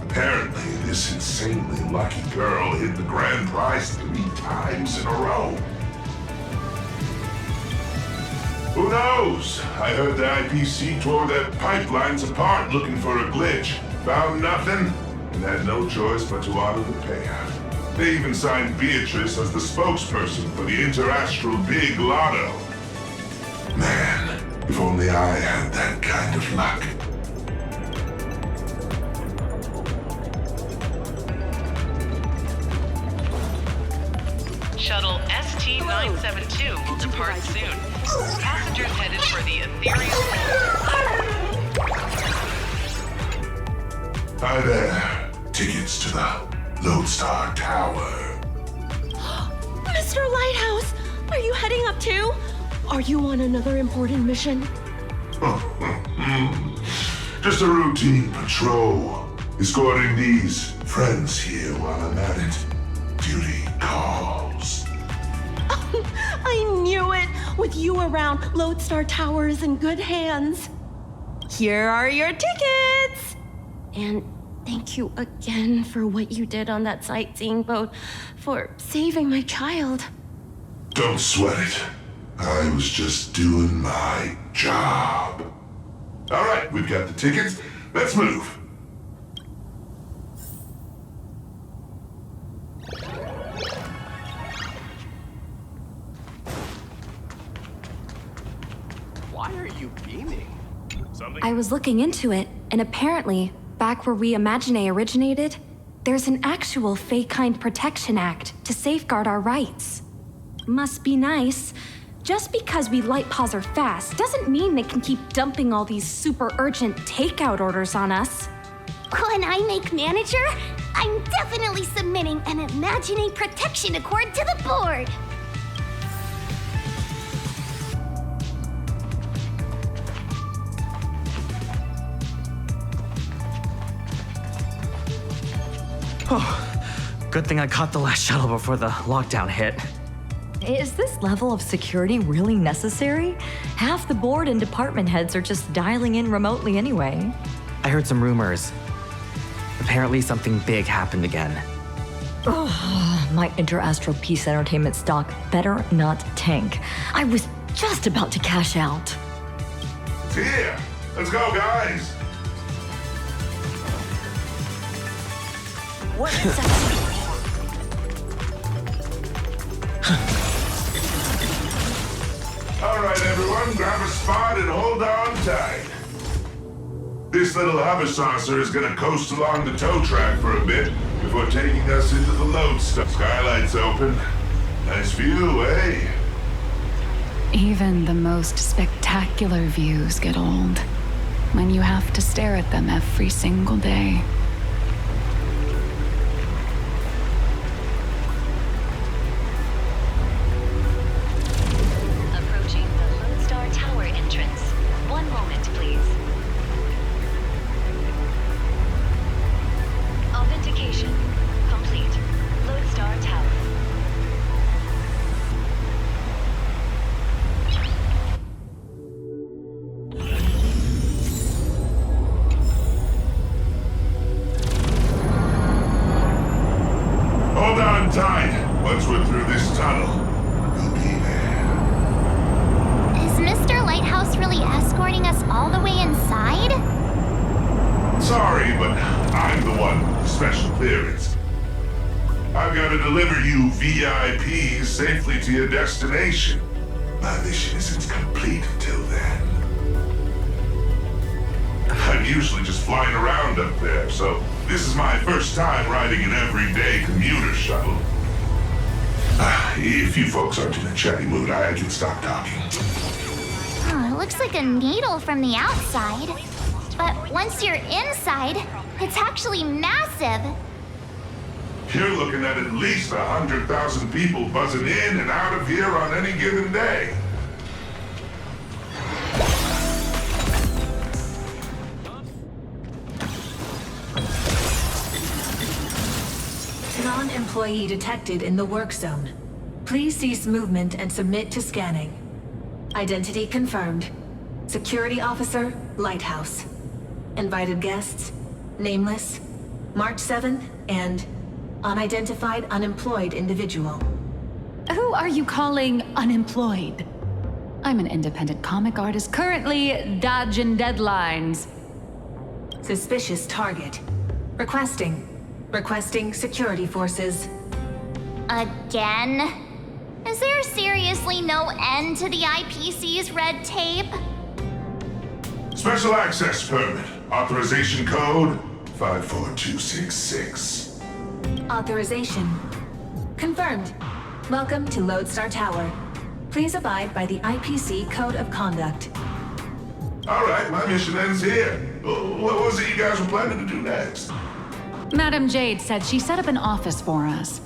Apparently, this insanely lucky girl hit the grand prize 3 times in a row. Who knows? I heard the IPC tore their pipelines apart looking for a glitch. Found nothing, and had no choice but to honor the payout. They even signed Beatrice as the spokesperson for the Interastral Big Lotto. Man, if only I had that kind of luck. Shuttle ST-972 will depart soon. Passengers headed for the ethereal... Hi there. Tickets to the Lodestar Tower. Mr. Lighthouse, are you heading up too? Are you on another important mission? Just a routine patrol. Escorting these friends here while I'm at it. Duty calls. I knew it! With you around, Lodestar Tower is in good hands. Here are your tickets! And thank you again for what you did on that sightseeing boat, for saving my child. Don't sweat it. I was just doing my job. All right, we've got the tickets. Let's move. Why are you beaming? I was looking into it, and apparently, back where We Imagine originated, there's an actual Fey-Kind Protection Act to safeguard our rights. Must be nice. Just because we light paws are fast doesn't mean they can keep dumping all these super urgent takeout orders on us. When I make manager, I'm definitely submitting an Imagine Protection Accord to the board. Oh, good thing I caught the last shuttle before the lockdown hit. Is this level of security really necessary? Half the board and department heads are just dialing in remotely anyway. I heard some rumors. Apparently something big happened again. Oh, my Inter-Astro Peace Entertainment stock better not tank. I was just about to cash out. It's here. Let's go, guys. What is that? All right, everyone, grab a spot and hold on tight. This little hover saucer is gonna coast along the tow track for a bit before taking us into the lodestone. Skylight's open. Nice view, eh? Even the most spectacular views get old when you have to stare at them every single day. Approaching the Lodestar Tower entrance. 1 moment, please. Authentication complete. Lodestar Tower. Hold on tight. Once we're through this tunnel, we'll be there. Is Mr. Lighthouse really escorting us all the way inside? Sorry, but I'm the one with the special clearance. I've got to deliver you VIPs safely to your destination. My mission isn't complete until then. I'm usually just flying around up there, so this is my first time riding an everyday commuter shuttle. If you folks aren't in a chatty mood, I can stop talking. Oh, it looks like a needle from the outside. But once you're inside, it's actually massive. You're looking at least 100,000 people buzzing in and out of here on any given day. Non-employee detected in the work zone. Please cease movement and submit to scanning. Identity confirmed. Security officer, Lighthouse. Invited guests, nameless, March 7th, and unidentified unemployed individual. Who are you calling unemployed? I'm an independent comic artist currently dodging deadlines. Suspicious target. Requesting security forces. Again? Is there seriously no end to the IPC's red tape? Special access permit. Authorization code 54266. Authorization confirmed. Welcome to Lodestar Tower. Please abide by the IPC Code of Conduct. All right, my mission ends here. What was it you guys were planning to do next? Madam Jade said she set up an office for us.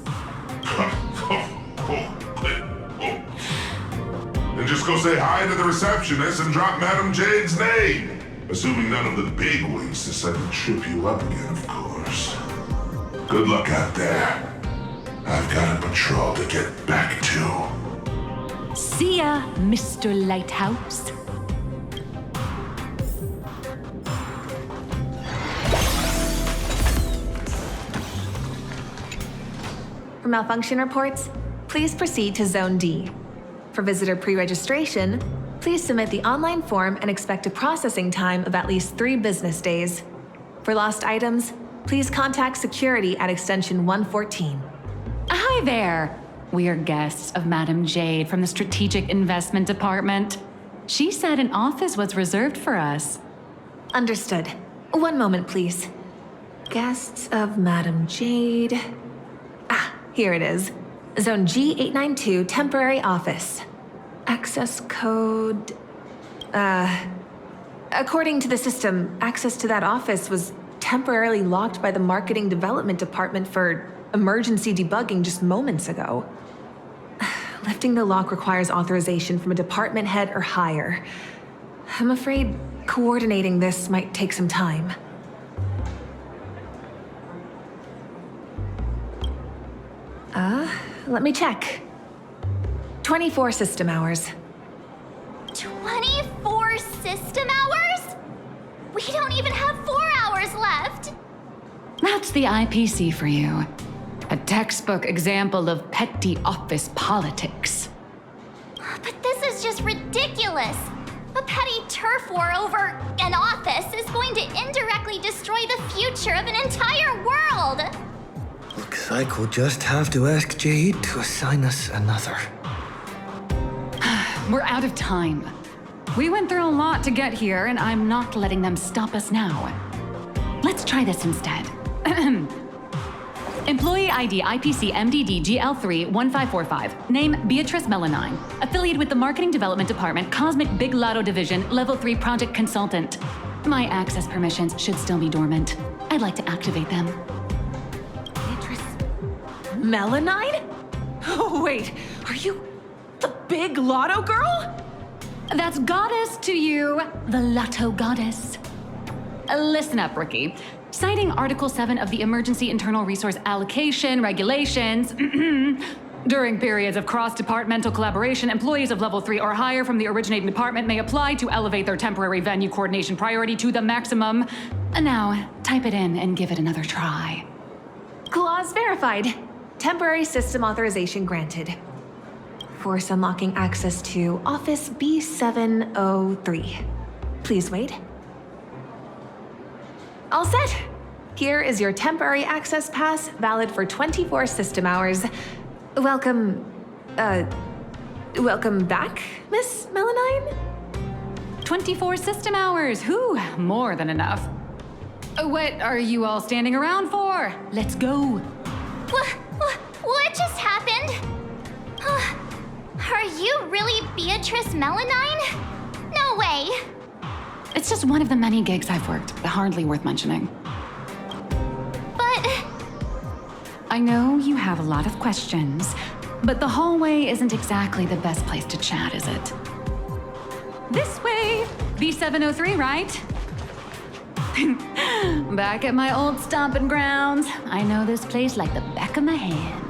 Then just go say hi to the receptionist and drop Madam Jade's name. Assuming none of the big wigs decide to trip you up again, of course. Good luck out there. I've got a patrol to get back to. See ya, Mr. Lighthouse. For malfunction reports, please proceed to Zone D. For visitor pre-registration, please submit the online form and expect a processing time of at least 3 business days. For lost items, please contact security at extension 114. Hi there. We are guests of Madam Jade from the Strategic Investment Department. She said an office was reserved for us. Understood. One moment, please. Guests of Madam Jade. Here it is. Zone G892, temporary office. Access code... According to the system, access to that office was temporarily locked by the Marketing Development Department for emergency debugging just moments ago. Lifting the lock requires authorization from a department head or higher. I'm afraid coordinating this might take some time. Let me check. 24 system hours. 24 system hours? We don't even have 4 hours left! That's the IPC for you. A textbook example of petty office politics. But this is just ridiculous! A petty turf war over an office is going to indirectly destroy the future of an entire world! Looks like we'll just have to ask Jade to assign us another. We're out of time. We went through a lot to get here, and I'm not letting them stop us now. Let's try this instead. Employee ID IPC MDD GL3 1545. Name Beatrice Melanine. Affiliated with the Marketing Development Department, Cosmic Big Lotto Division, Level 3 Project Consultant. My access permissions should still be dormant. I'd like to activate them. Beatrice Melanine? Oh, wait, are you the Big Lotto girl? That's goddess to you, the Lotto goddess. Listen up, rookie. Citing Article 7 of the Emergency Internal Resource Allocation Regulations, during periods of cross-departmental collaboration, employees of Level 3 or higher from the originating department may apply to elevate their temporary venue coordination priority to the maximum. Now, type it in and give it another try. Clause verified. Temporary system authorization granted. Force unlocking access to Office B703. Please wait. All set. Here is your temporary access pass, valid for 24 system hours. Welcome back, Miss Melanine? 24 system hours, whew, more than enough. What are you all standing around for? Let's go. What just happened? Are you really Beatrice Melanine? No way. It's just one of the many gigs I've worked, hardly worth mentioning. But... I know you have a lot of questions, but the hallway isn't exactly the best place to chat, is it? This way! B703, right? Back at my old stomping grounds. I know this place like the back of my hand.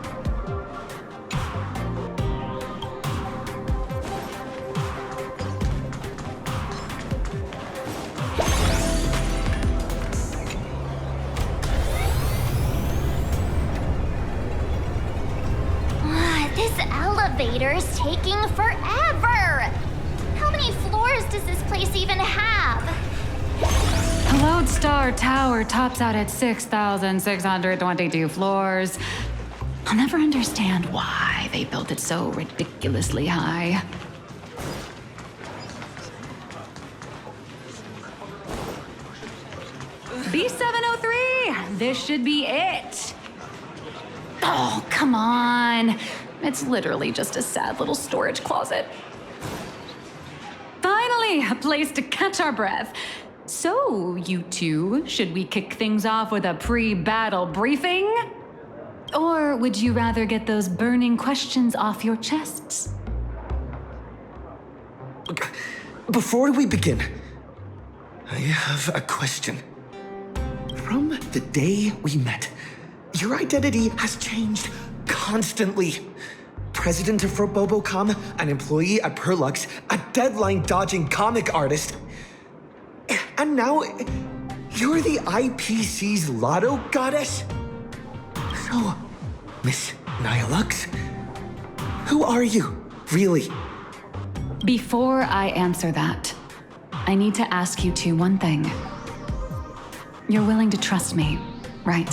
Elevator's taking forever! How many floors does this place even have? The Lodestar Tower tops out at 6,622 floors. I'll never understand why they built it so ridiculously high. B703! This should be it! Oh, come on! It's literally just a sad little storage closet. Finally, a place to catch our breath. So, you two, should we kick things off with a pre-battle briefing? Or would you rather get those burning questions off your chests? Before we begin, I have a question. From the day we met, your identity has changed constantly. President of Robobocom, an employee at Perlux, a deadline-dodging comic artist. And now, you're the IPC's Lotto goddess? So, Miss Nihilux? Who are you, really? Before I answer that, I need to ask you two one thing. You're willing to trust me, right?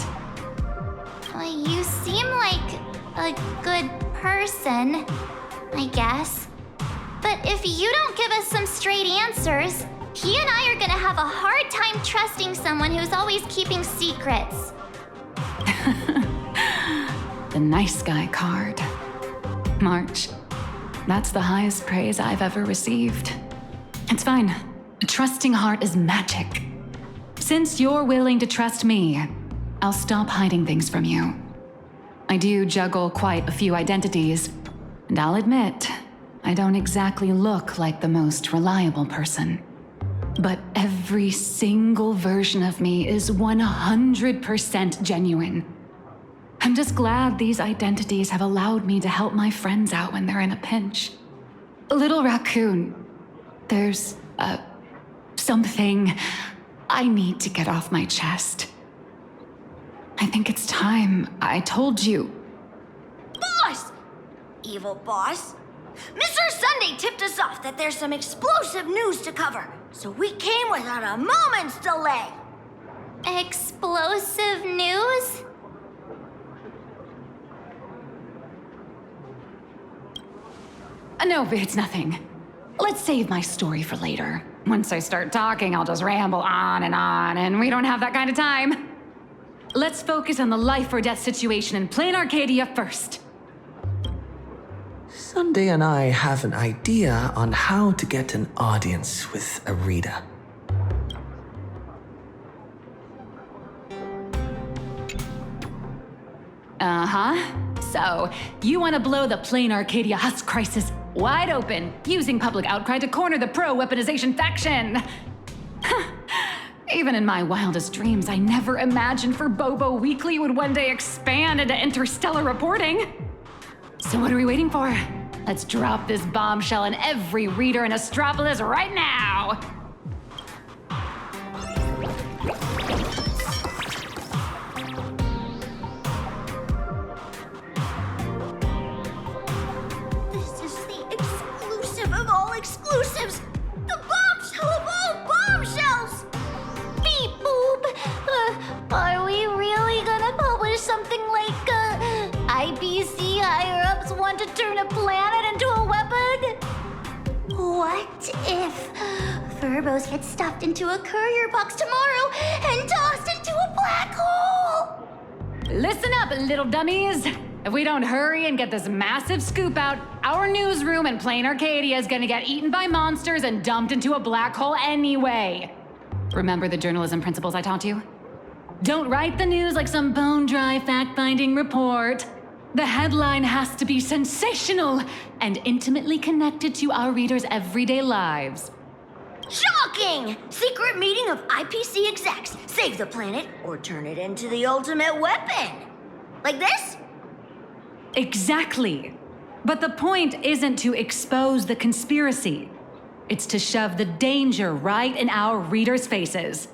You seem like a good person, I guess. But if you don't give us some straight answers, he and I are gonna have a hard time trusting someone who's always keeping secrets. The nice guy card. March, that's the highest praise I've ever received. It's fine. A trusting heart is magic. Since you're willing to trust me, I'll stop hiding things from you. I do juggle quite a few identities, and I'll admit, I don't exactly look like the most reliable person. But every single version of me is 100% genuine. I'm just glad these identities have allowed me to help my friends out when they're in a pinch. Little Raccoon, there's, something I need to get off my chest. I think it's time I told you. Boss! Evil boss. Mr. Sunday tipped us off that there's some explosive news to cover, so we came without a moment's delay. Explosive news? No, it's nothing. Let's save my story for later. Once I start talking, I'll just ramble on, and we don't have that kind of time. Let's focus on the life or death situation in Planarcadia first. Sunday and I have an idea on how to get an audience with Arita. Uh-huh. So, you want to blow the Planarcadia husk crisis wide open, using public outcry to corner the pro-weaponization faction. Even in my wildest dreams, I never imagined for Bobo Weekly would one day expand into interstellar reporting. So what are we waiting for? Let's drop this bombshell on every reader in Astropolis right now! This is the exclusive of all exclusives! The bombshell of all bombshells! Beep boop! Are we really gonna publish something like, IPC higher-ups want to turn a planet into a weapon? What if Furbos get stuffed into a courier box tomorrow and tossed into a black hole? Listen up, little dummies! If we don't hurry and get this massive scoop out, our newsroom in Planarcadia is gonna get eaten by monsters and dumped into a black hole anyway. Remember the journalism principles I taught you? Don't write the news like some bone-dry fact-finding report. The headline has to be sensational and intimately connected to our readers' everyday lives. Shocking! Secret meeting of IPC execs. Save the planet or turn it into the ultimate weapon. Like this? Exactly. But the point isn't to expose the conspiracy. It's to shove the danger right in our readers' faces.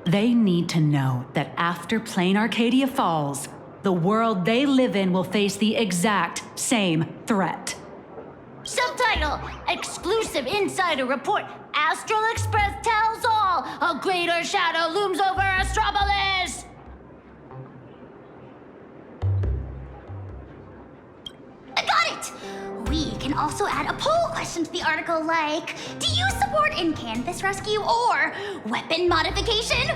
They need to know that after Planarcadia falls, the world they live in will face the exact same threat. Subtitle: Exclusive Insider Report. Astral Express tells all. A greater shadow looms over Astropolis. I got it! We can also add a poll question to the article like, do you support in-canvas rescue or weapon modification?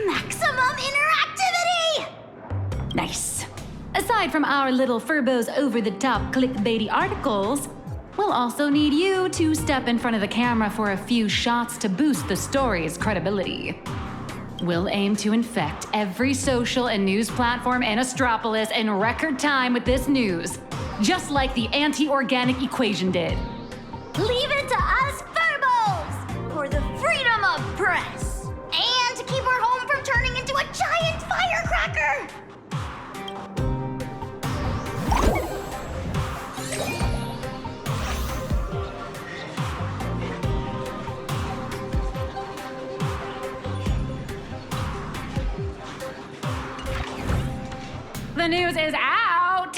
Maximum interactivity! Nice. Aside from our little Furbos over-the-top clickbaity articles, we'll also need you to step in front of the camera for a few shots to boost the story's credibility. We'll aim to infect every social and news platform in Astropolis in record time with this news, just like the anti-organic equation did. Leave it to us Furbos for the freedom of press and to keep our home from turning into a giant firecracker. The news is out!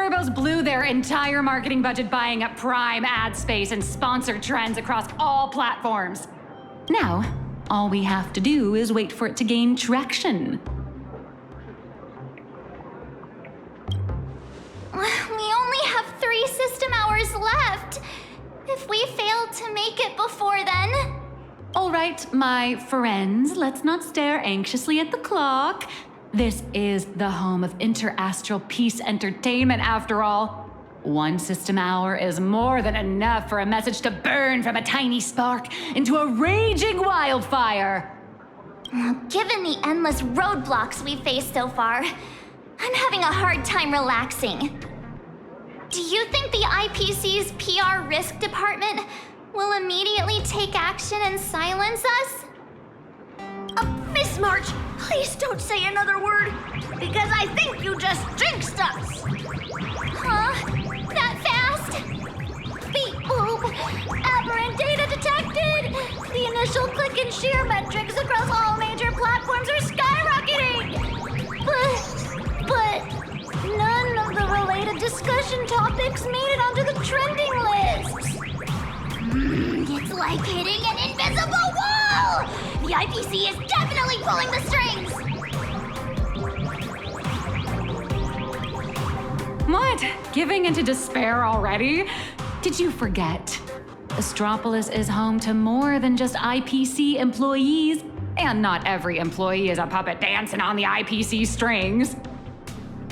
Furbos blew their entire marketing budget buying up Prime ad space and sponsored trends across all platforms. Now, all we have to do is wait for it to gain traction. We only have 3 system hours left. If we fail to make it before then... All right, my friends, let's not stare anxiously at the clock. This is the home of interastral peace entertainment, after all. 1 system hour is more than enough for a message to burn from a tiny spark into a raging wildfire. Given the endless roadblocks we've faced so far, I'm having a hard time relaxing. Do you think the IPC's PR risk department will immediately take action and silence us? Miss March, please don't say another word, because I think you just jinxed us. Huh? That fast? Beep boop. Aberrant data detected. The initial click and share metrics across all major platforms are skyrocketing. But none of the related discussion topics made it onto the trending lists. It's like hitting an invisible wall! The IPC is definitely pulling the strings! What? Giving into despair already? Did you forget? Astropolis is home to more than just IPC employees, and not every employee is a puppet dancing on the IPC strings.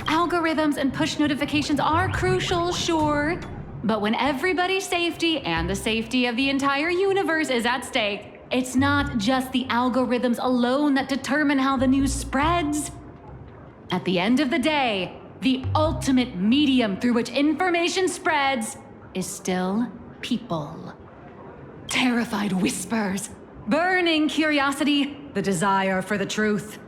Algorithms and push notifications are crucial, sure, but when everybody's safety and the safety of the entire universe is at stake, it's not just the algorithms alone that determine how the news spreads. At the end of the day, the ultimate medium through which information spreads is still people. Terrified whispers, burning curiosity, the desire for the truth.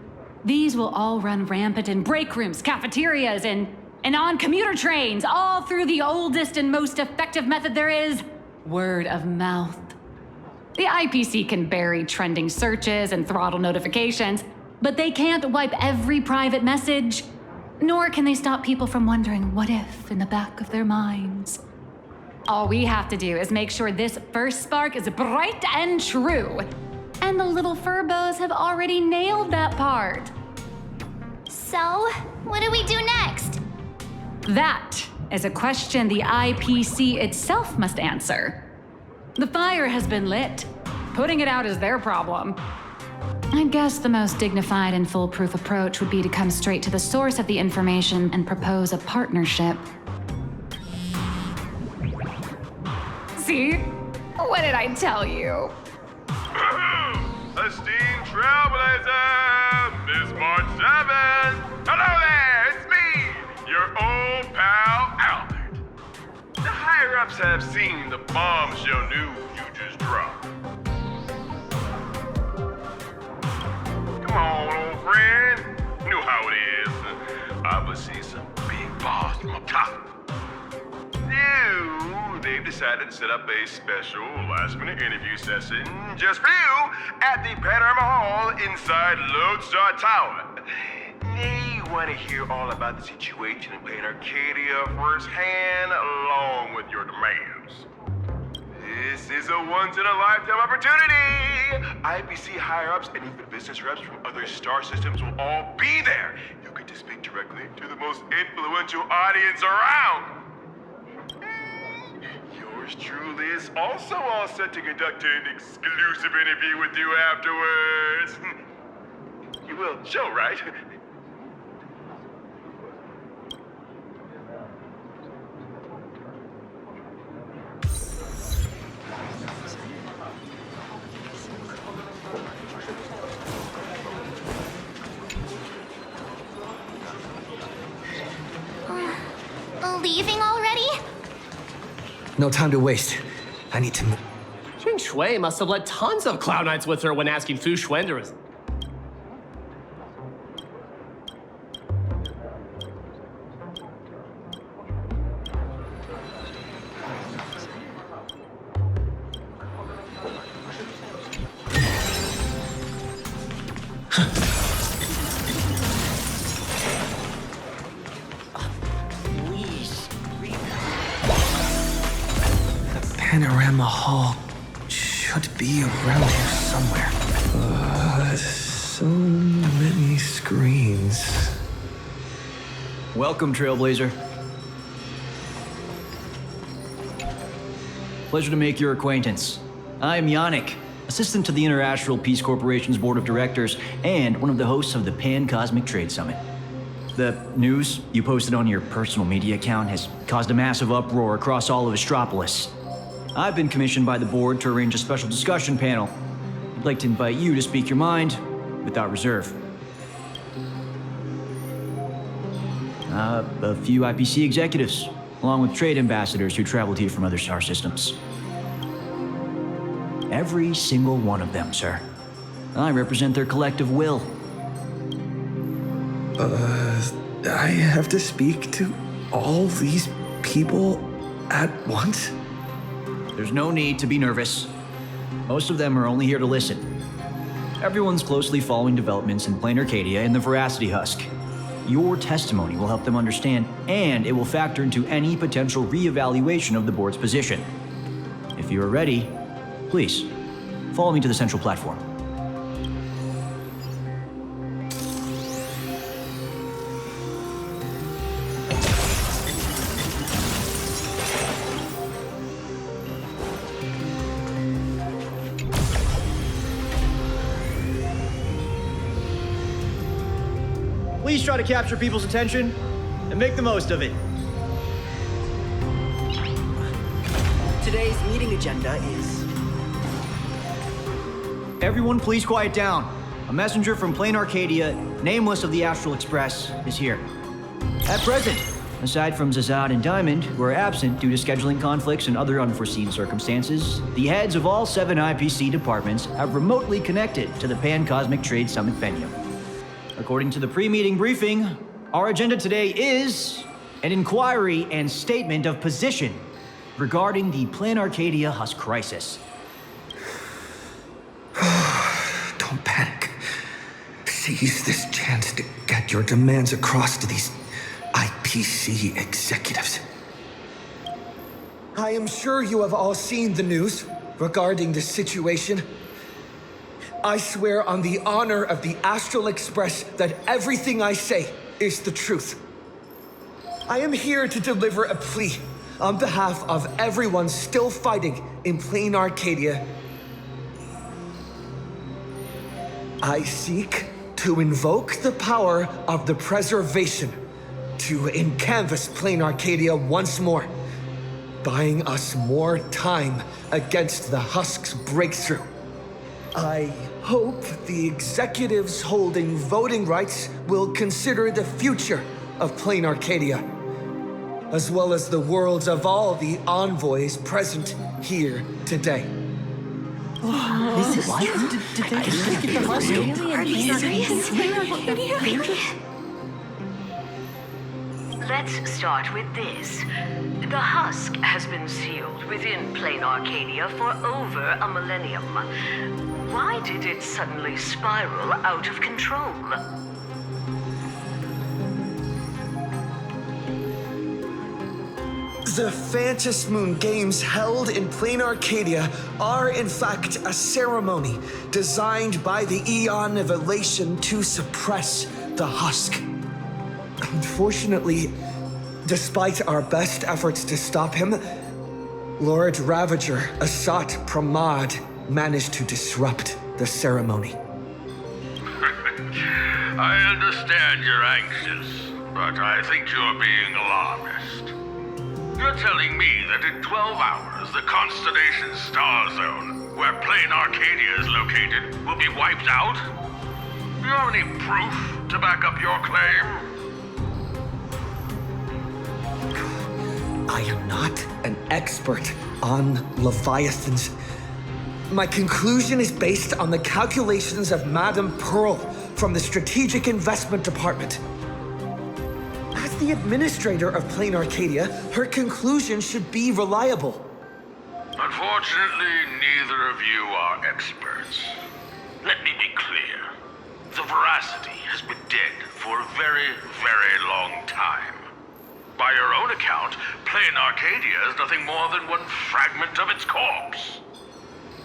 These will all run rampant in break rooms, cafeterias, and on commuter trains, all through the oldest and most effective method there is, word of mouth. The IPC can bury trending searches and throttle notifications, but they can't wipe every private message, nor can they stop people from wondering what if in the back of their minds. All we have to do is make sure this first spark is bright and true. And the little Furbos have already nailed that part. So, what do we do next? That is a question the IPC itself must answer. The fire has been lit. Putting it out is their problem. I guess the most dignified and foolproof approach would be to come straight to the source of the information and propose a partnership. See? What did I tell you? Esteemed Trailblazer, Miss March 7. Hello there, it's me, your old pal Albert. The higher-ups have seen the bombshell news you just dropped. Come on, old friend. You know how it is. Obviously, some big boss from up top. They've decided to set up a special last-minute interview session just for you at the Panorama Hall inside Lodestar Tower. They want to hear all about the situation in Planarcadia firsthand, along with your demands. This is a once-in-a-lifetime opportunity. IPC higher-ups and even business reps from other star systems will all be there. You get to speak directly to the most influential audience around. Yours truly is also all set to conduct an exclusive interview with you afterwards. You will show, right? Leaving already? No time to waste. I need to move. Jing Shui must have led tons of Cloud Nights with her when asking Fu Xuan to Panorama Hall should be around here somewhere. So many screens. Welcome, Trailblazer. Pleasure to make your acquaintance. I'm Yannick, assistant to the Interastral Peace Corporation's board of directors and one of the hosts of the Pan-Cosmic Trade Summit. The news you posted on your personal media account has caused a massive uproar across all of Astropolis. I've been commissioned by the board to arrange a special discussion panel. I'd like to invite you to speak your mind without reserve. A few IPC executives, along with trade ambassadors who traveled here from other star systems. Every single one of them, sir. I represent their collective will. I have to speak to all these people at once? There's no need to be nervous. Most of them are only here to listen. Everyone's closely following developments in Planarcadia and the Veracity Husk. Your testimony will help them understand, and it will factor into any potential re-evaluation of the board's position. If you are ready, please, follow me to the central platform. Please try to capture people's attention and make the most of it. Today's meeting agenda is... Everyone please quiet down. A messenger from Planarcadia, nameless of the Astral Express, is here. At present, aside from Zazad and Diamond, who are absent due to scheduling conflicts and other unforeseen circumstances, the heads of all 7 IPC departments have remotely connected to the Pan-Cosmic Trade Summit venue. According to the pre-meeting briefing, our agenda today is an inquiry and statement of position regarding the Planarcadia Husk crisis. Don't panic. Seize this chance to get your demands across to these IPC executives. I am sure you have all seen the news regarding the situation. I swear on the honor of the Astral Express that everything I say is the truth. I am here to deliver a plea on behalf of everyone still fighting in Planarcadia. I seek to invoke the power of the preservation to encanvas Planarcadia once more, buying us more time against the Husk's breakthrough. I hope the executives holding voting rights will consider the future of Planarcadia, as well as the worlds of all the envoys present here today. This is what? Did they just get the Husk? Let's start with this. The Husk has been sealed within Planarcadia for over a millennium. Why did it suddenly spiral out of control? The Phantasmoon Moon Games held in Planarcadia are in fact a ceremony designed by the Eon of Elation to suppress the Husk. Unfortunately, despite our best efforts to stop him, Lord Ravager Asat Pramad managed to disrupt the ceremony. I understand you're anxious, but I think you're being alarmist. You're telling me that in 12 hours, the constellation star zone, where Planarcadia is located, will be wiped out? Do you have any proof to back up your claim? I am not an expert on Leviathans. My conclusion is based on the calculations of Madame Pearl from the Strategic Investment Department. As the administrator of Planarcadia, her conclusion should be reliable. Unfortunately, neither of you are experts. Let me be clear. The Veracity has been dead for a very, very long time. By your own account, Planarcadia is nothing more than one fragment of its corpse.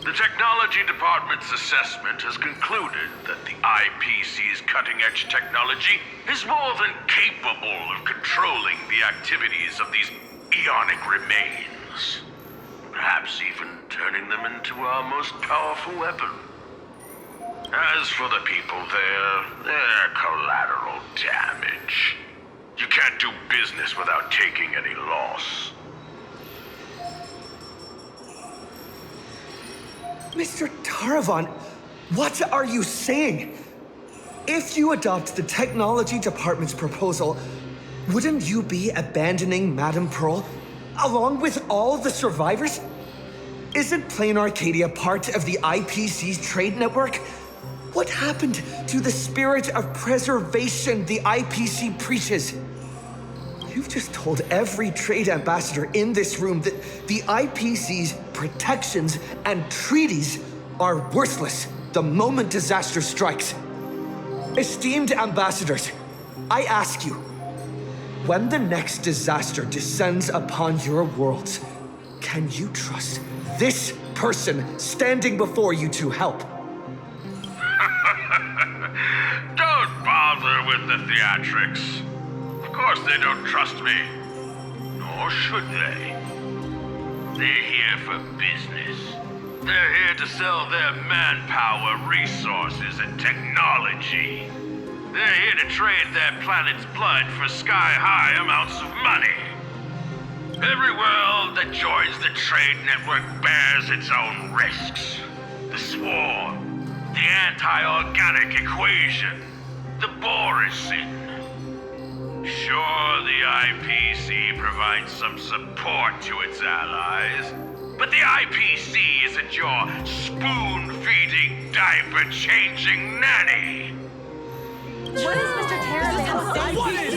The Technology Department's assessment has concluded that the IPC's cutting-edge technology is more than capable of controlling the activities of these eonic remains. Perhaps even turning them into our most powerful weapon. As for the people there, they're collateral damage. You can't do business without taking any loss. Mr. Taravan, what are you saying? If you adopt the Technology Department's proposal, wouldn't you be abandoning Madame Pearl, along with all the survivors? Isn't Planarcadia part of the IPC's trade network? What happened to the spirit of preservation the IPC preaches? You've just told every trade ambassador in this room that the IPC's protections and treaties are worthless the moment disaster strikes. Esteemed ambassadors, I ask you, when the next disaster descends upon your worlds, can you trust this person standing before you to help? Don't bother with the theatrics. Of course they don't trust me. Nor should they. They're here for business. They're here to sell their manpower, resources, and technology. They're here to trade their planet's blood for sky-high amounts of money. Every world that joins the trade network bears its own risks. The swarm, the anti-organic equation, the Borising. Sure, the IPC provides some support to its allies, but the IPC isn't your spoon-feeding, diaper-changing nanny. What is Mr. Taravan saying? What is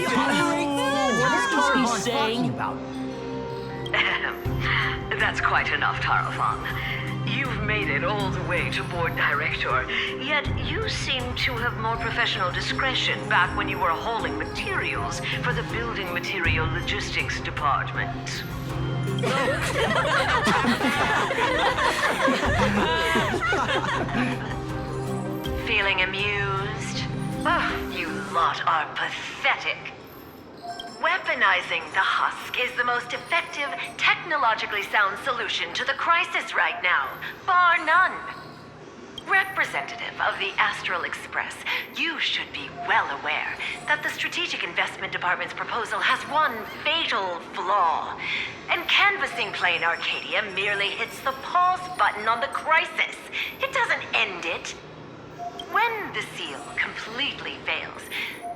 he talking about? That's quite enough, Tarafan. You've made it all the way to Board Director, yet you seem to have more professional discretion back when you were hauling materials for the Building Material Logistics Department. Feeling amused? Oh, you lot are pathetic. Weaponizing the husk is the most effective, technologically sound solution to the crisis right now, bar none. Representative of the Astral Express, you should be well aware that the Strategic Investment Department's proposal has one fatal flaw. And canvassing Planarcadia merely hits the pause button on the crisis. It doesn't end it. When the seal completely fails,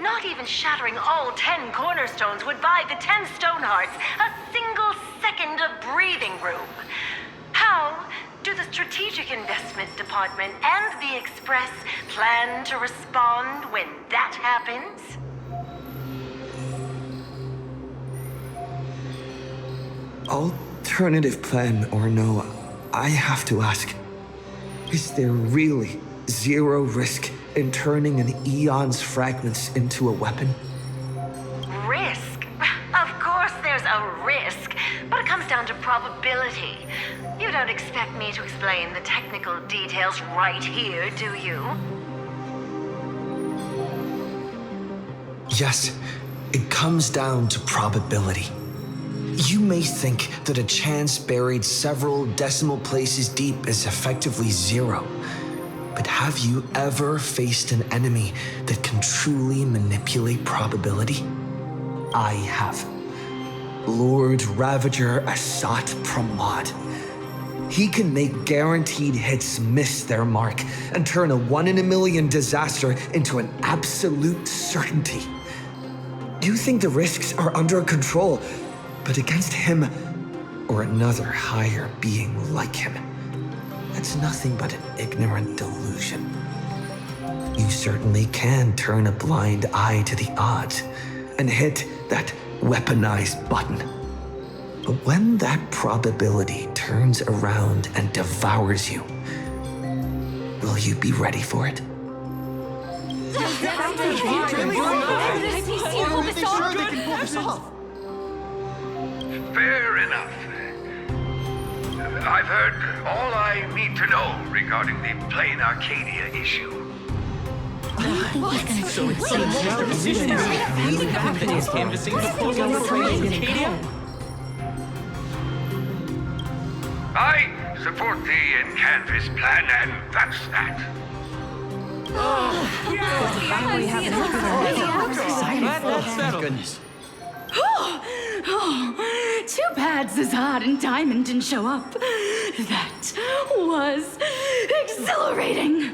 not even shattering all 10 cornerstones would buy the 10 Stonehearts a single second of breathing room. How do the Strategic Investment Department and the Express plan to respond when that happens? Alternative plan or no, I have to ask, is there really zero risk in turning an Eon's fragments into a weapon? Risk? Of course there's a risk, but it comes down to probability. You don't expect me to explain the technical details right here, do you? Yes, it comes down to probability. You may think that a chance buried several decimal places deep is effectively zero. But have you ever faced an enemy that can truly manipulate probability? I have. Lord Ravager Asat Pramod. He can make guaranteed hits miss their mark and turn a 1 in a million disaster into an absolute certainty. You think the risks are under control, but against him or another higher being like him, that's nothing but an ignorant delusion. You certainly can turn a blind eye to the odds and hit that weaponized button. But when that probability turns around and devours you, will you be ready for it? Fair enough. I've heard all I need to know regarding the Planarcadia issue. So it's the decision is really companies canvassing proposal for Planarcadia? I support the in-canvas plan, and that's that. Finally have That's settled. Goodness. Too bad Zazad and Diamond didn't show up. That was exhilarating.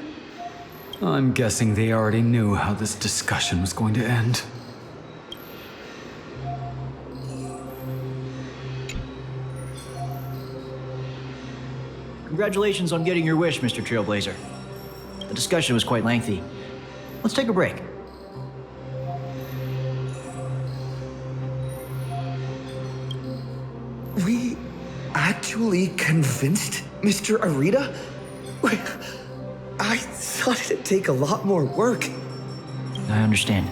I'm guessing they already knew how this discussion was going to end. Congratulations on getting your wish, Mr. Trailblazer. The discussion was quite lengthy. Let's take a break. We actually convinced Mr. Arita? I thought it'd take a lot more work. I understand.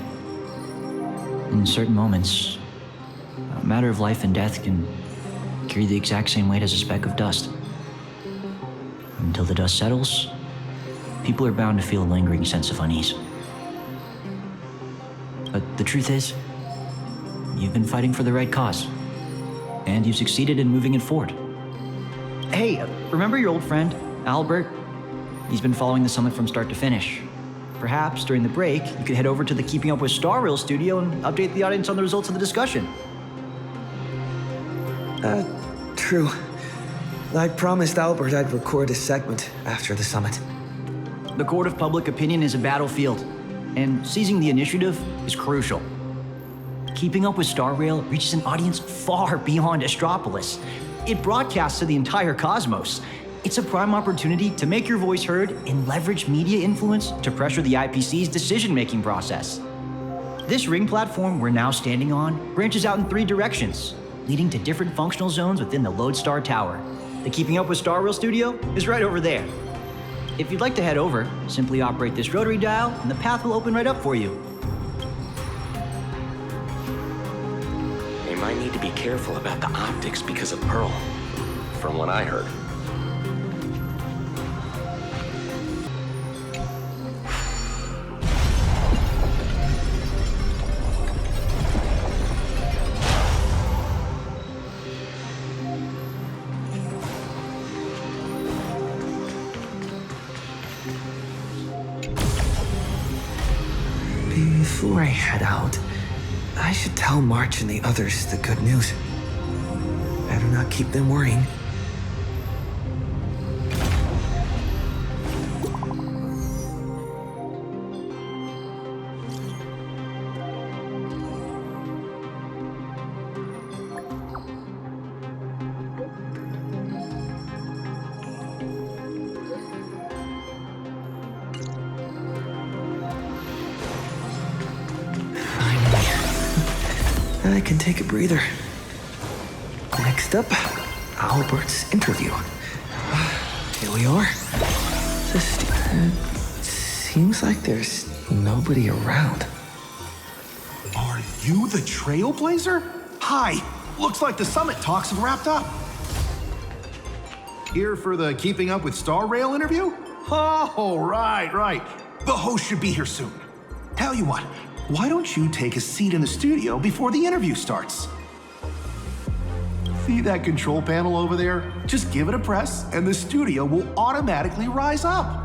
In certain moments, a matter of life and death can carry the exact same weight as a speck of dust. Until the dust settles, people are bound to feel a lingering sense of unease. But the truth is, you've been fighting for the right cause, and you've succeeded in moving it forward. Hey, remember your old friend, Albert? He's been following the summit from start to finish. Perhaps during the break, you could head over to the Keeping Up with Star Rail studio and update the audience on the results of the discussion. True. I promised Albert I'd record a segment after the summit. The court of public opinion is a battlefield, and seizing the initiative is crucial. Keeping Up with Star Rail reaches an audience far beyond Astropolis. It broadcasts to the entire cosmos. It's a prime opportunity to make your voice heard and leverage media influence to pressure the IPC's decision-making process. This ring platform we're now standing on branches out in 3 directions, leading to different functional zones within the Lodestar Tower. The Keeping Up with Star Rail studio is right over there. If you'd like to head over, simply operate this rotary dial and the path will open right up for you. They might need to be careful about the optics because of Pearl, from what I heard. Before I head out, I should tell March and the others the good news. Better not keep them worrying. I can take a breather. Next up, Albert's interview. Here we are. Seems like there's nobody around. Are you the Trailblazer? Hi. Looks like the summit talks have wrapped up. Here for the Keeping Up with Star Rail interview? Oh, right. The host should be here soon. Tell you what, why don't you take a seat in the studio before the interview starts? See that control panel over there? Just give it a press and the studio will automatically rise up.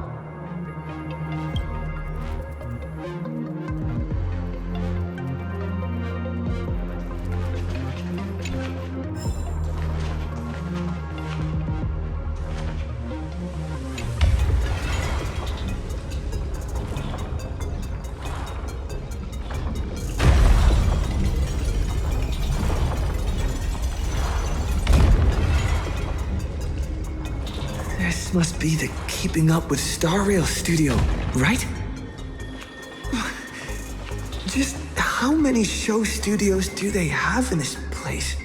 This must be the Keeping Up with Star Rail studio, right? Just how many show studios do they have in this place?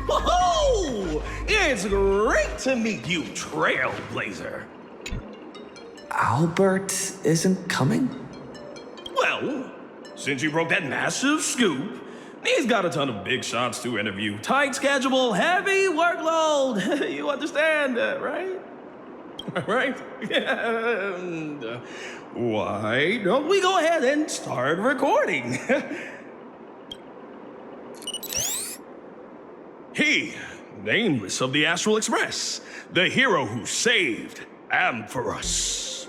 Whoa! It's great to meet you, Trailblazer. Albert isn't coming? Well, since you broke that massive scoop, he's got a ton of big shots to interview. Tight schedule, heavy workload. You understand, right? Right? And, why don't we go ahead and start recording? He, nameless of the Astral Express, the hero who saved Amphorus.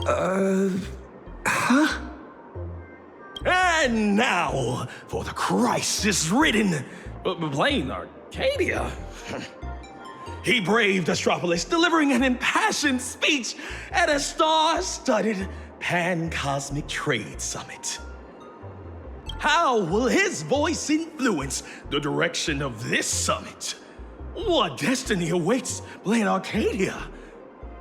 Huh? And now, for the crisis-ridden Planarcadia. He braved Astropolis, delivering an impassioned speech at a star-studded pan-cosmic trade summit. How will his voice influence the direction of this summit? What destiny awaits Planarcadia?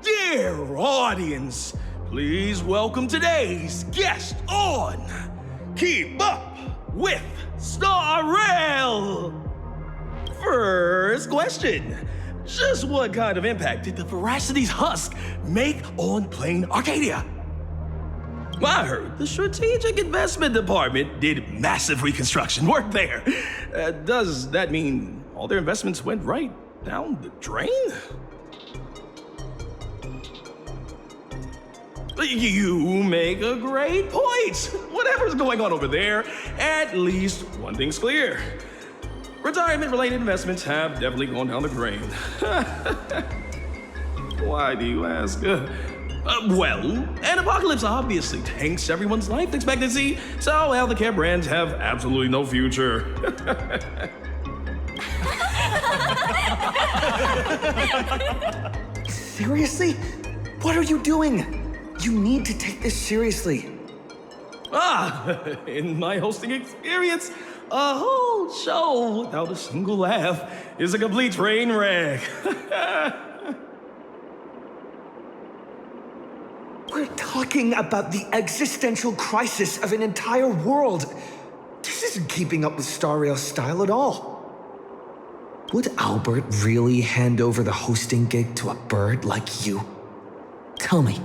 Dear audience, please welcome today's guest on Keep Up with Star Rail. First question. Just what kind of impact did the Veracity's husk make on Planarcadia? I heard the Strategic Investment Department did massive reconstruction work there. Does that mean all their investments went right down the drain? You make a great point. Whatever's going on over there, at least one thing's clear. Retirement-related investments have definitely gone down the drain. Why do you ask? Well, an apocalypse obviously tanks everyone's life expectancy, so healthcare brands have absolutely no future. Seriously? What are you doing? You need to take this seriously. In my hosting experience, a whole show without a single laugh is a complete train wreck. We're talking about the existential crisis of an entire world. This isn't keeping up with Star Rail's style at all. Would Albert really hand over the hosting gig to a bird like you? Tell me,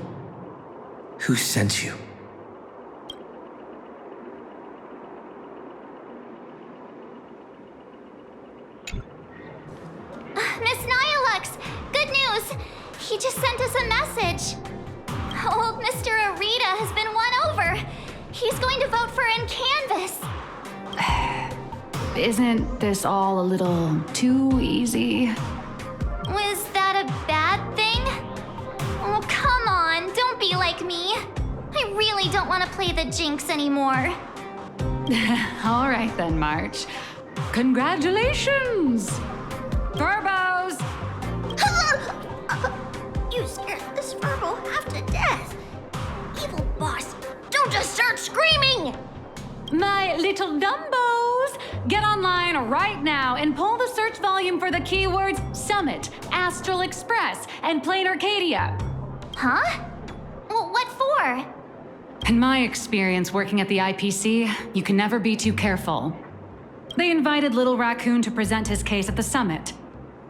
who sent you? Miss Nihilux! Good news! He just sent us a message. Old Mr. Arita has been won over. He's going to vote for in Canvas. Isn't this all a little too easy? Was that a bad thing? Oh, come on, don't be like me. I really don't want to play the Jinx anymore. All right then, March. Congratulations! Turbos! You scared this Virgo half to death. Evil boss, don't just start screaming! My little Dumbos! Get online right now and pull the search volume for the keywords Summit, Astral Express, and Planarcadia. Huh? Well, what for? In my experience working at the IPC, you can never be too careful. They invited Little Raccoon to present his case at the summit.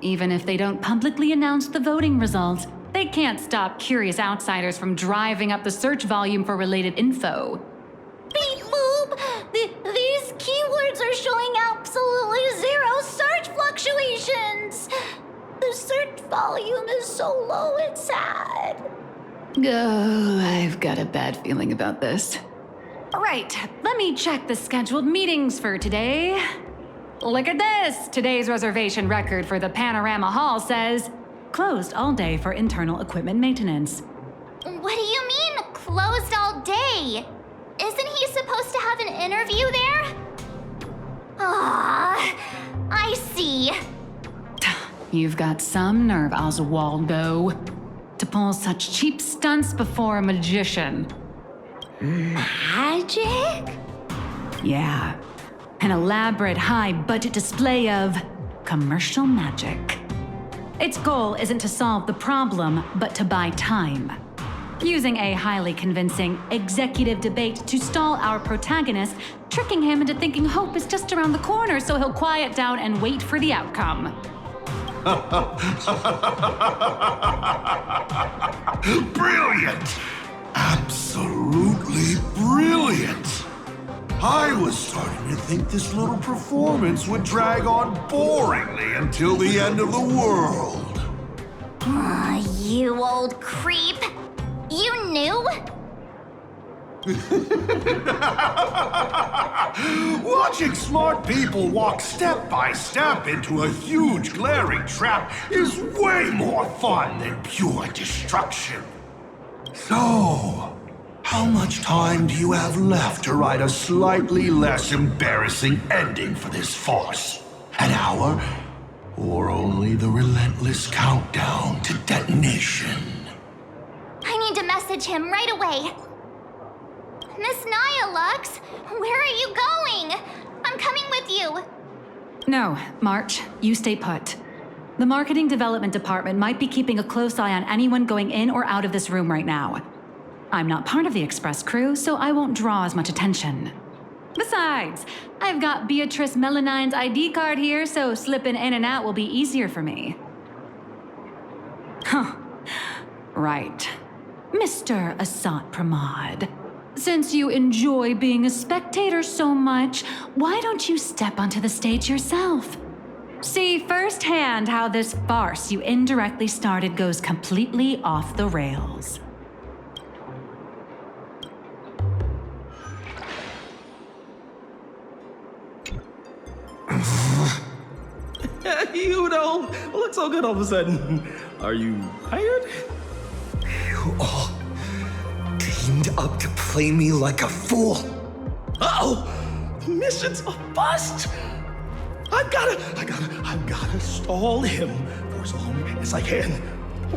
Even if they don't publicly announce the voting results, they can't stop curious outsiders from driving up the search volume for related info. Beep boop! These keywords are showing absolutely zero search fluctuations! The search volume is so low, it's sad. Oh, I've got a bad feeling about this. All right, let me check the scheduled meetings for today. Look at this! Today's reservation record for the Panorama Hall says, closed all day for internal equipment maintenance. What do you mean, closed all day? Isn't he supposed to have an interview there? Ah, I see. You've got some nerve, Oswaldo, to pull such cheap stunts before a magician. Magic? Yeah. An elaborate high-budget display of commercial magic. Its goal isn't to solve the problem, but to buy time. Using a highly convincing executive debate to stall our protagonist, tricking him into thinking hope is just around the corner so he'll quiet down and wait for the outcome. Brilliant! Absolutely brilliant! I was starting to think this little performance would drag on boringly until the end of the world. You old creep. You knew? Watching smart people walk step by step into a huge glaring trap is way more fun than pure destruction. So, how much time do you have left to write a slightly less embarrassing ending for this farce? An hour? Or only the relentless countdown to detonation? I need to message him right away. Miss nihilux, where are you going? I'm coming with you. No, March, you stay put. The marketing development department might be keeping a close eye on anyone going in or out of this room right now. I'm not part of the express crew, so I won't draw as much attention. Besides, I've got Beatrice Melanine's ID card here, so slipping in and out will be easier for me. Huh. Right. Mr. Asat Pramod. Since you enjoy being a spectator so much, why don't you step onto the stage yourself? See firsthand how this farce you indirectly started goes completely off the rails. You don't look so good all of a sudden. Are you tired? You all teamed up to play me like a fool. Uh-oh! The mission's a bust! I've gotta stall him for as long as I can.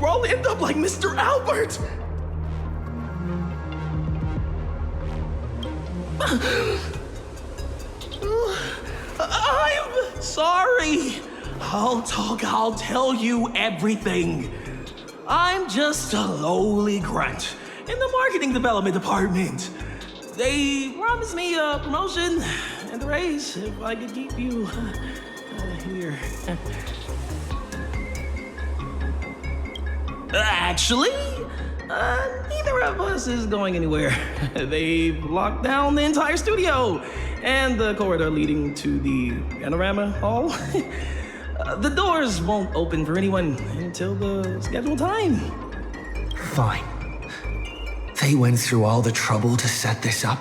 Or I'll end up like Mr. Albert! I'm sorry. I'll tell you everything. I'm just a lowly grunt in the marketing development department. They promised me a promotion and a raise if I could keep you here. Actually, neither of us is going anywhere. They've locked down the entire studio and the corridor leading to the panorama hall. The doors won't open for anyone until the scheduled time. Fine. They went through all the trouble to set this up.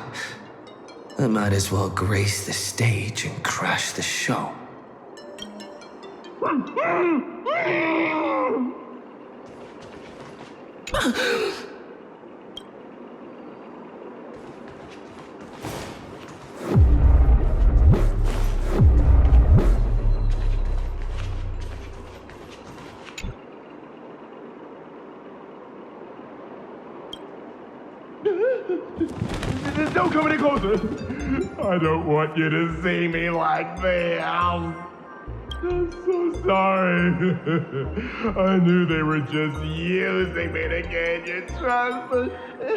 I might as well grace the stage and crash the show. Don't come any closer. I don't want you to see me like this. I'm so sorry. I knew they were just using me to gain your trust, but I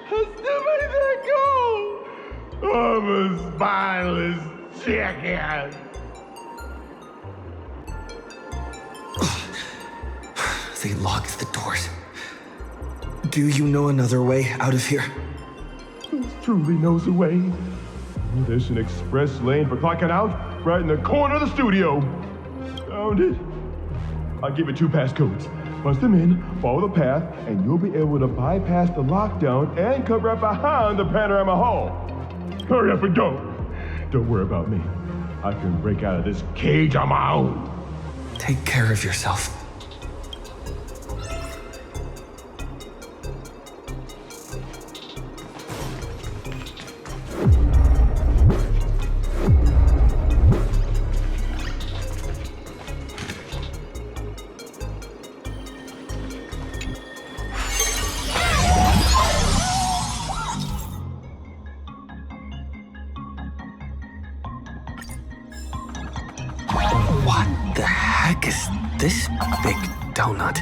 still made that go. I'm a spineless chicken. They locked the doors. Do you know another way out of here? Truly knows the way. There's an express lane for clocking out right in the corner of the studio. Found it. I'll give you 2 passcodes. Punch them in, follow the path, and you'll be able to bypass the lockdown and come right behind the panorama hall. Hurry up and go. Don't worry about me. I can break out of this cage on my own. Take care of yourself. What the heck is this big donut?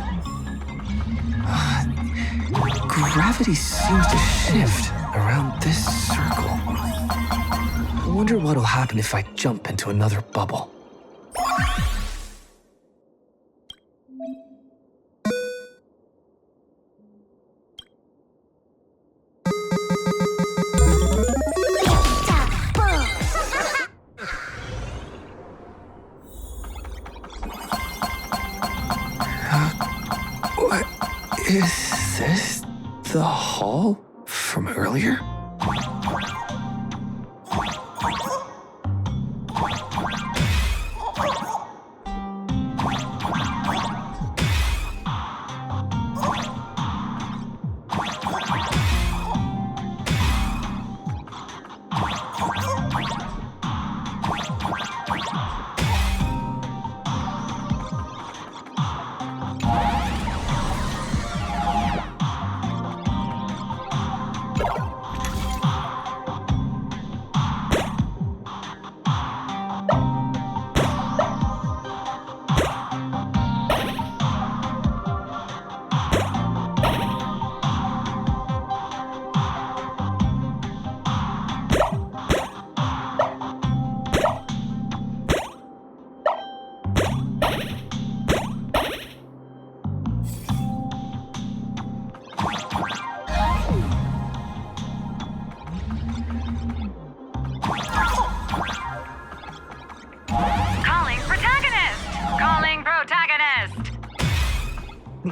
Gravity seems to shift around this circle. I wonder what'll happen if I jump into another bubble. What is this? The hall from earlier?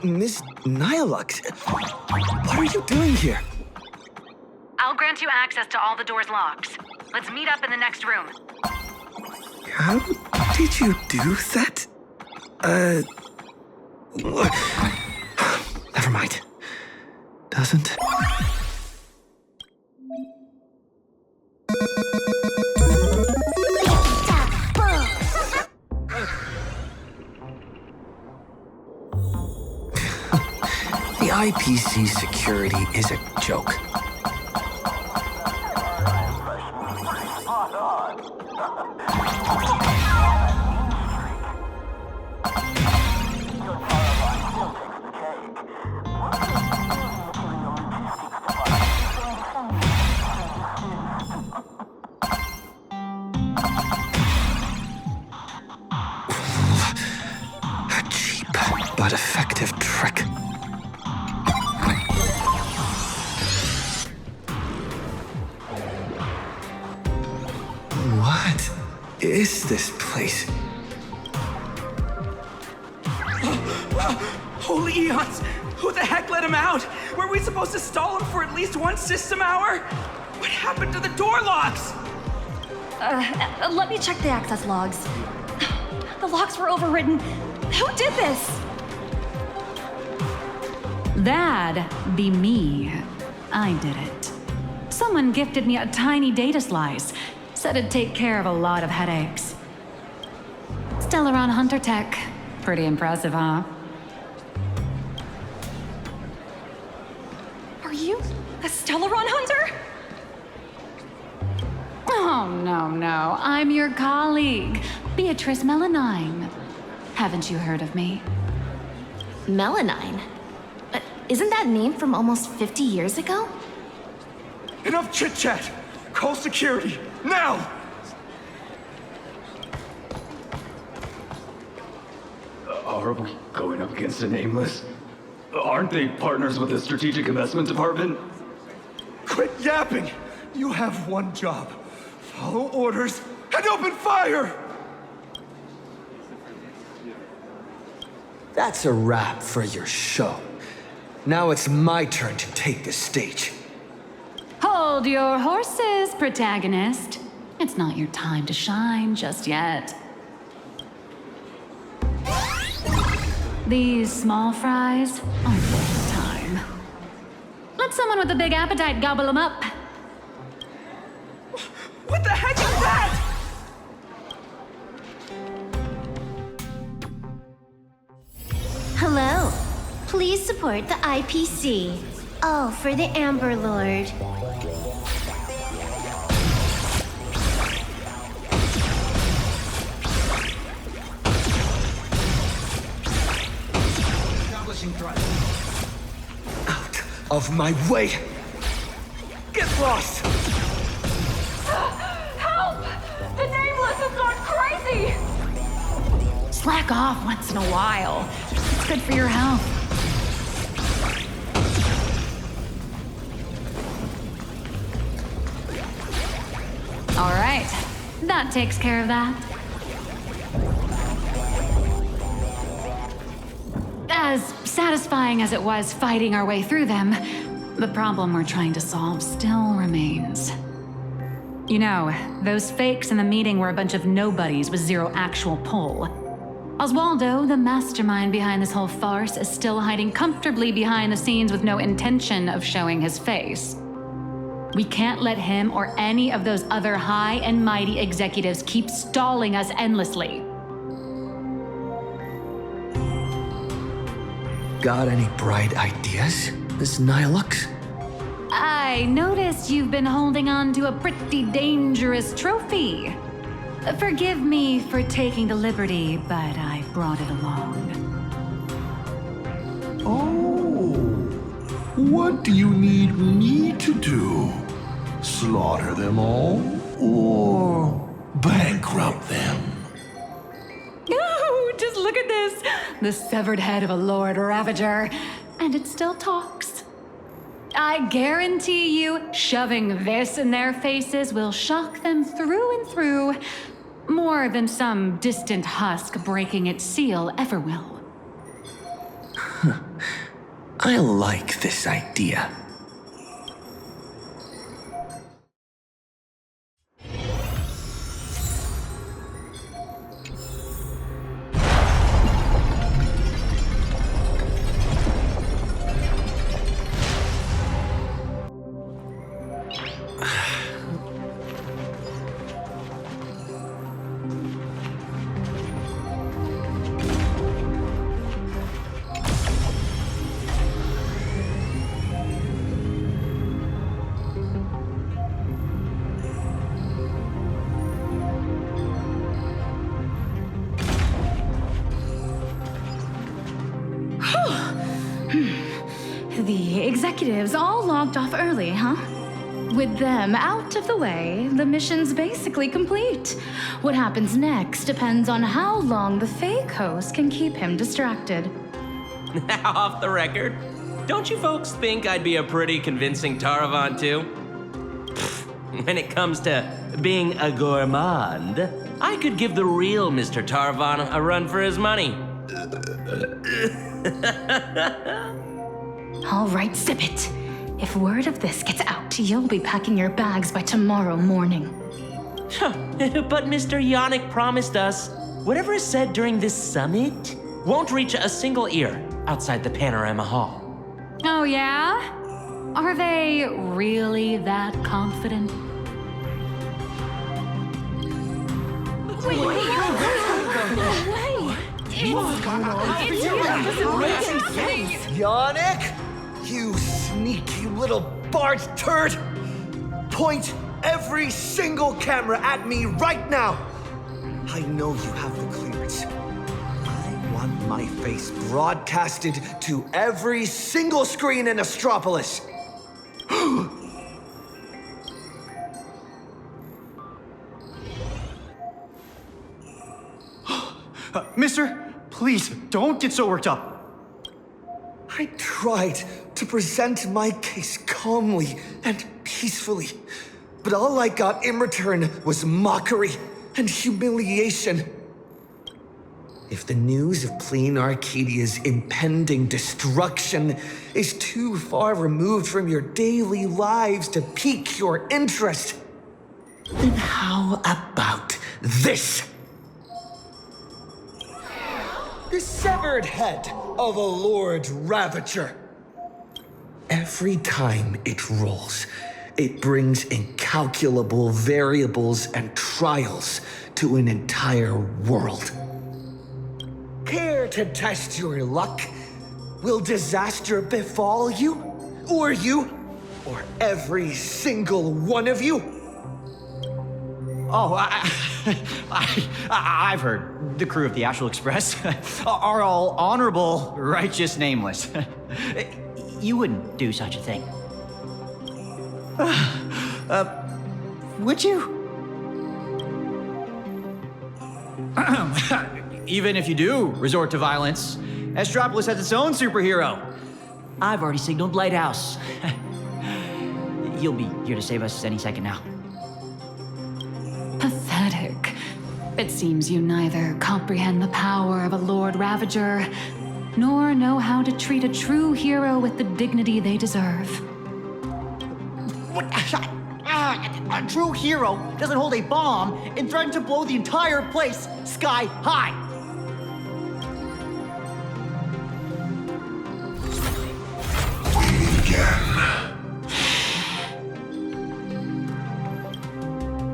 Miss Nihilux, what are you doing here? I'll grant you access to all the doors' locks. Let's meet up in the next room. How did you do that? Never mind. Doesn't. The IPC security is a joke. A cheap but effective trick. What is this place? Holy eons! Who the heck let him out? Were we supposed to stall him for at least one system hour? What happened to the door locks? Let me check the access logs. The locks were overridden. Who did this? That'd be me. I did it. Someone gifted me a tiny data slice. Said it'd take care of a lot of headaches. Stellaron Hunter Tech. Pretty impressive, huh? Are you a Stellaron hunter? Oh, no. I'm your colleague, Beatrice Melanine. Haven't you heard of me? Melanine? Isn't that name from almost 50 years ago? Enough chit-chat! Call security, now! Are we going up against a nameless? Aren't they partners with the Strategic Investment Department? Quit yapping! You have one job. Follow orders and open fire! That's a wrap for your show. Now it's my turn to take the stage. Hold your horses, protagonist. It's not your time to shine just yet. These small fries aren't worth the time. Let someone with a big appetite gobble them up. What the heck is that? Hello. Please support the IPC. All for the Amber Lord. Out of my way! Get lost! Help! The Nameless has gone crazy! slack off once in a while. It's good for your health. All right, that takes care of that. As satisfying as it was fighting our way through them, the problem we're trying to solve still remains. You know, those fakes in the meeting were a bunch of nobodies with zero actual pull. Oswaldo, the mastermind behind this whole farce, is still hiding comfortably behind the scenes with no intention of showing his face. We can't let him or any of those other high and mighty executives keep stalling us endlessly. Got any bright ideas, Miss Nihilux? I noticed you've been holding on to a pretty dangerous trophy. Forgive me for taking the liberty, but I brought it along. Oh, what do you need me to do? Slaughter them all? Or bankrupt them? No, just look at this. The severed head of a Lord Ravager. And it still talks. I guarantee you, shoving this in their faces will shock them through and through. More than some distant husk breaking its seal ever will. I like this idea. The executives all logged off early, huh? With them out of the way, the mission's basically complete. What happens next depends on how long the fake host can keep him distracted. Off the record, don't you folks think I'd be a pretty convincing Taravant too? When it comes to being a gourmand, I could give the real Mr. Taravant a run for his money. All right, sip it. If word of this gets out, you'll be packing your bags by tomorrow morning. But Mr. Yannick promised us whatever is said during this summit won't reach a single ear outside the Panorama Hall. Oh, yeah? Are they really that confident? Wait. Yannick? You sneaky little Bart turd! Point every single camera at me right now! I know you have the clearance. I want my face broadcasted to every single screen in Astropolis. Mister, please, don't get so worked up. I tried to present my case calmly and peacefully, but all I got in return was mockery and humiliation. If the news of Planarcadia's impending destruction is too far removed from your daily lives to pique your interest, then how about this? The severed head of a Lord Ravager. Every time it rolls, it brings incalculable variables and trials to an entire world. Care to test your luck? Will disaster befall you? Or every single one of you? Oh, I've heard. The crew of the Astral Express are all honorable, righteous, nameless. You wouldn't do such a thing. Would you? even if you do resort to violence, Astropolis has its own superhero. I've already signaled Lighthouse. You'll be here to save us any second now. Pathetic. It seems you neither comprehend the power of a Lord Ravager, nor know how to treat a true hero with the dignity they deserve. What? A true hero doesn't hold a bomb and threaten to blow the entire place sky high.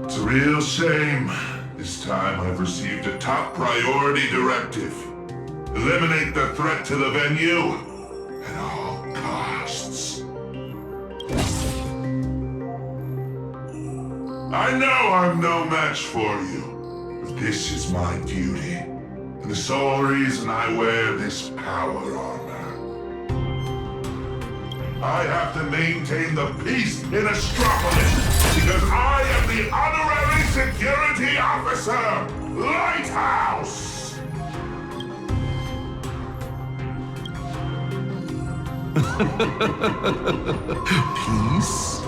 It's a real shame. This time I've received a top priority directive. Eliminate the threat to the venue at all costs. I know I'm no match for you, but this is my duty, and the sole reason I wear this power armor. I have to maintain the peace in Astropolis, because I am the honorary security officer, Lighthouse! Peace?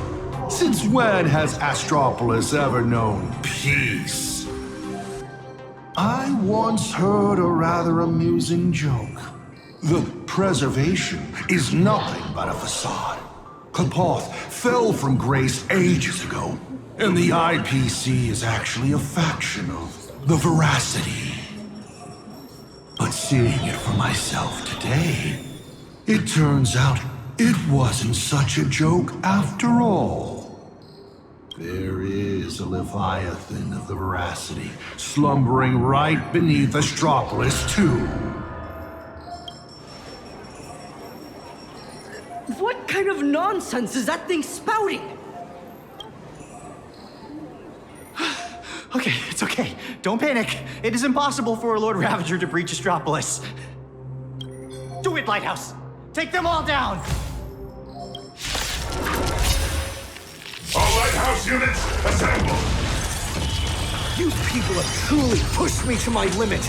Since when has Astropolis ever known peace? I once heard a rather amusing joke. The preservation is nothing but a facade. Kapoth fell from grace ages ago, and the IPC is actually a faction of the Veracity. But seeing it for myself today, it turns out it wasn't such a joke after all. There is a Leviathan of the Veracity slumbering right beneath Astropolis, too. What kind of nonsense is that thing spouting? Okay, it's okay. Don't panic. It is impossible for a Lord Ravager to breach Astropolis. Do it, Lighthouse! Take them all down! All Lighthouse units, assemble! You people have truly pushed me to my limit.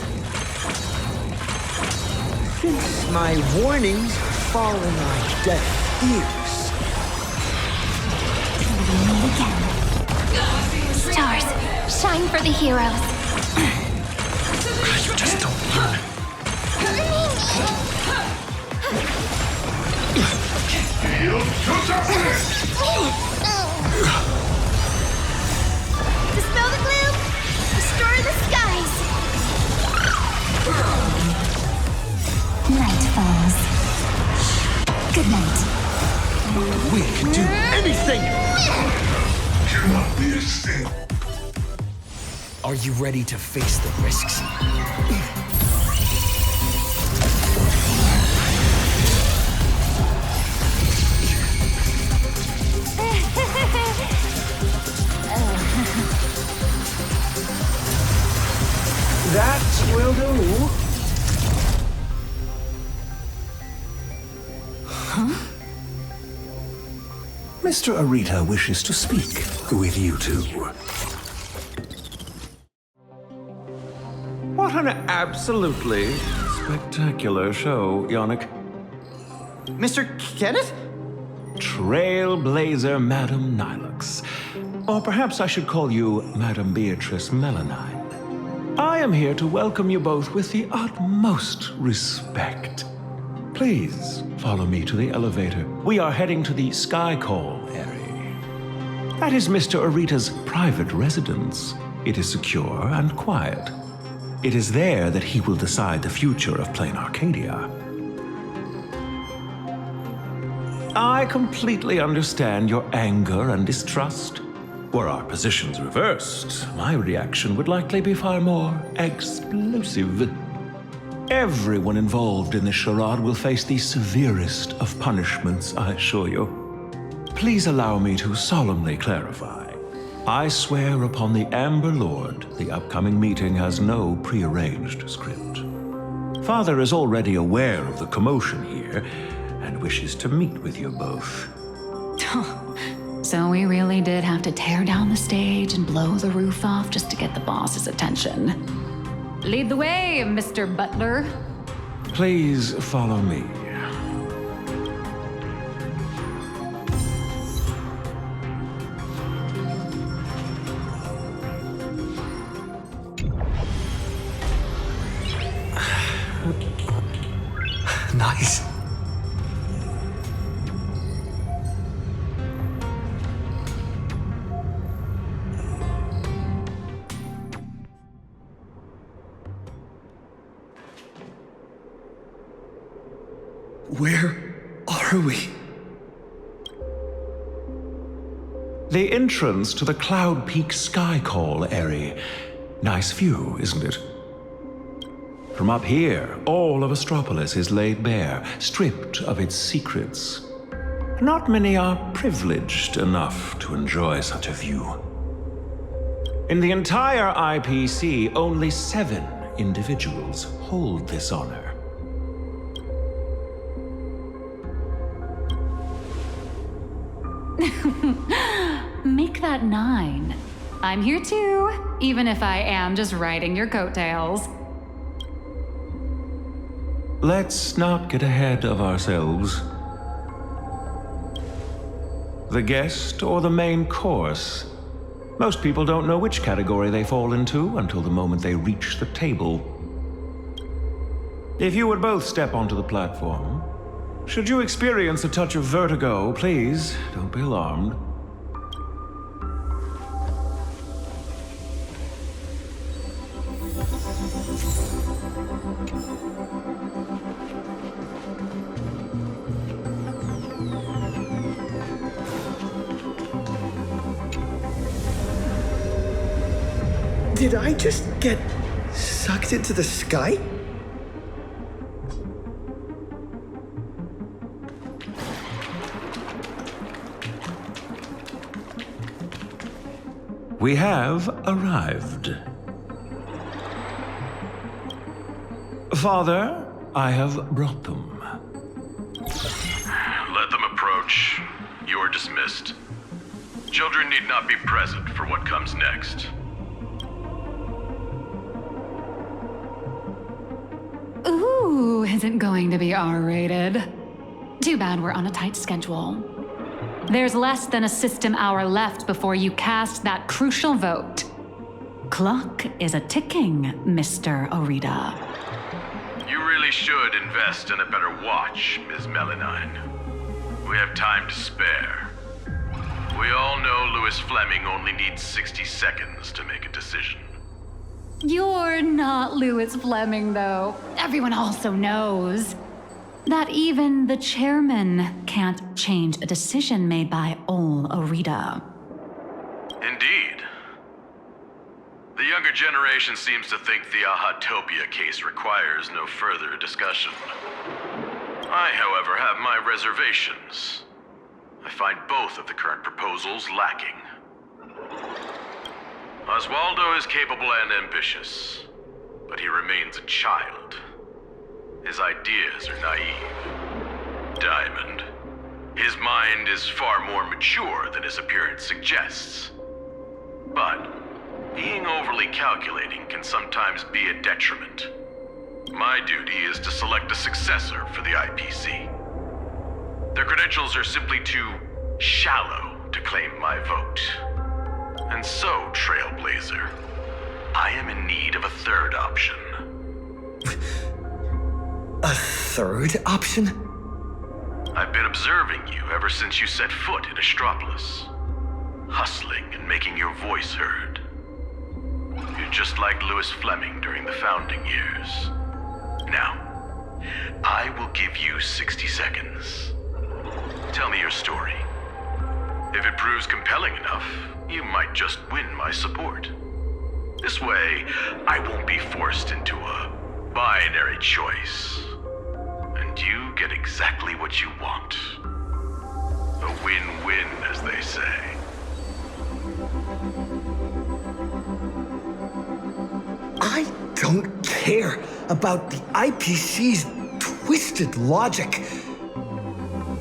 Since my warnings fallen on deaf ears. Stars, shine for the heroes. You just don't learn. Dispel the gloom! Destroy the skies! Night falls. Good night. We can do anything! Cannot be extinct. Are you ready to face the risks? That will do. Huh? Mr. Arita wishes to speak with you two. What an absolutely spectacular show, Yannick. Mr. Kenneth? Trailblazer Madam Nihilux. Or perhaps I should call you Madam Beatrice Melanine. I am here to welcome you both with the utmost respect. Please follow me to the elevator. We are heading to the Sky Call area. That is Mr. Arita's private residence. It is secure and quiet. It is there that he will decide the future of Planarcadia. I completely understand your anger and distrust. Were our positions reversed, my reaction would likely be far more explosive. Everyone involved in this charade will face the severest of punishments, I assure you. Please allow me to solemnly clarify. I swear upon the Amber Lord, the upcoming meeting has no prearranged script. Father is already aware of the commotion here and wishes to meet with you both. So we really did have to tear down the stage and blow the roof off just to get the boss's attention. Lead the way, Mr. Butler. Please follow me. Nice. Where are we? The entrance to the Cloud Peak Sky Call area. Nice view, isn't it? From up here, all of Astropolis is laid bare, stripped of its secrets. Not many are privileged enough to enjoy such a view. In the entire IPC, only 7 individuals hold this honor. Make that 9. I'm here too, even if I am just riding your coattails. Let's not get ahead of ourselves. The guest or the main course? Most people don't know which category they fall into until the moment they reach the table. If you would both step onto the platform, should you experience a touch of vertigo, please don't be alarmed. Did I just get sucked into the sky? We have arrived. Father, I have brought them. Let them approach. You are dismissed. Children need not be present for what comes next. Ooh, isn't going to be R-rated. Too bad we're on a tight schedule. There's less than a system hour left before you cast that crucial vote. Clock is a ticking, Mr. Orita. You really should invest in a better watch, Ms. Melanine. We have time to spare. We all know Louis Fleming only needs 60 seconds to make a decision. You're not Louis Fleming, though. Everyone also knows that even the chairman can't change a decision made by Ol Orita. Indeed. The younger generation seems to think the Ahatopia case requires no further discussion. I, however, have my reservations. I find both of the current proposals lacking. Oswaldo is capable and ambitious, but he remains a child. His ideas are naive. Diamond. His mind is far more mature than his appearance suggests. But being overly calculating can sometimes be a detriment. My duty is to select a successor for the IPC. Their credentials are simply too shallow to claim my vote. And so, Trailblazer, I am in need of a third option. A third option? I've been observing you ever since you set foot in Astropolis. Hustling and making your voice heard. You're just like Louis Fleming during the founding years. Now, I will give you 60 seconds. Tell me your story. If it proves compelling enough, you might just win my support. This way, I won't be forced into a binary choice. And you get exactly what you want. A win-win, as they say. I don't care about the IPC's twisted logic.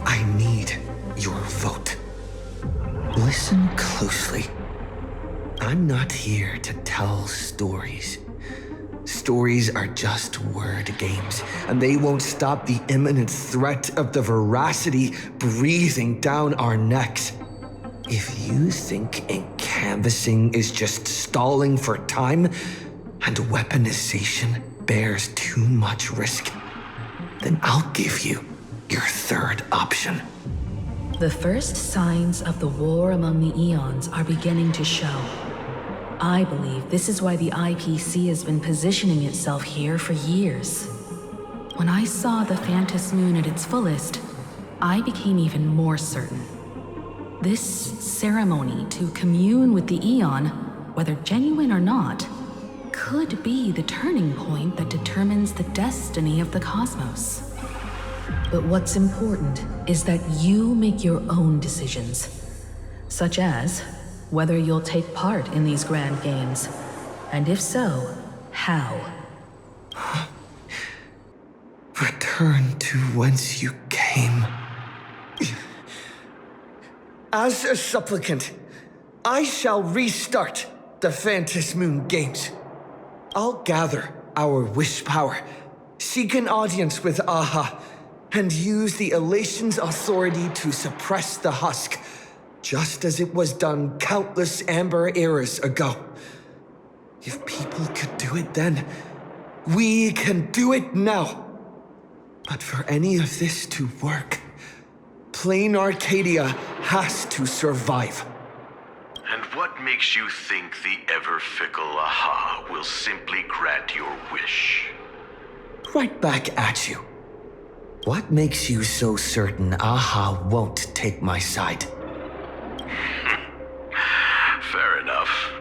I need your vote. Listen closely. I'm not here to tell stories. stories are just word games, and they won't stop the imminent threat of the veracity breathing down our necks. If you think canvassing is just stalling for time, and weaponization bears too much risk, then I'll give you your third option. The first signs of the war among the Eons are beginning to show. I believe this is why the IPC has been positioning itself here for years. When I saw the Phantom Moon at its fullest, I became even more certain. This ceremony to commune with the Eon, whether genuine or not, could be the turning point that determines the destiny of the cosmos. But what's important is that you make your own decisions, such as whether you'll take part in these grand games, and if so, how. Return to whence you came. As a supplicant, I shall restart the Phantom Moon Games. I'll gather our wish power, seek an audience with Aha, and use the Elation's authority to suppress the husk, just as it was done countless Amber eras ago. If people could do it then, we can do it now. But for any of this to work, Planarcadia has to survive. And what makes you think the ever-fickle Aha will simply grant your wish? Right back at you. What makes you so certain Aha won't take my side? Fair enough.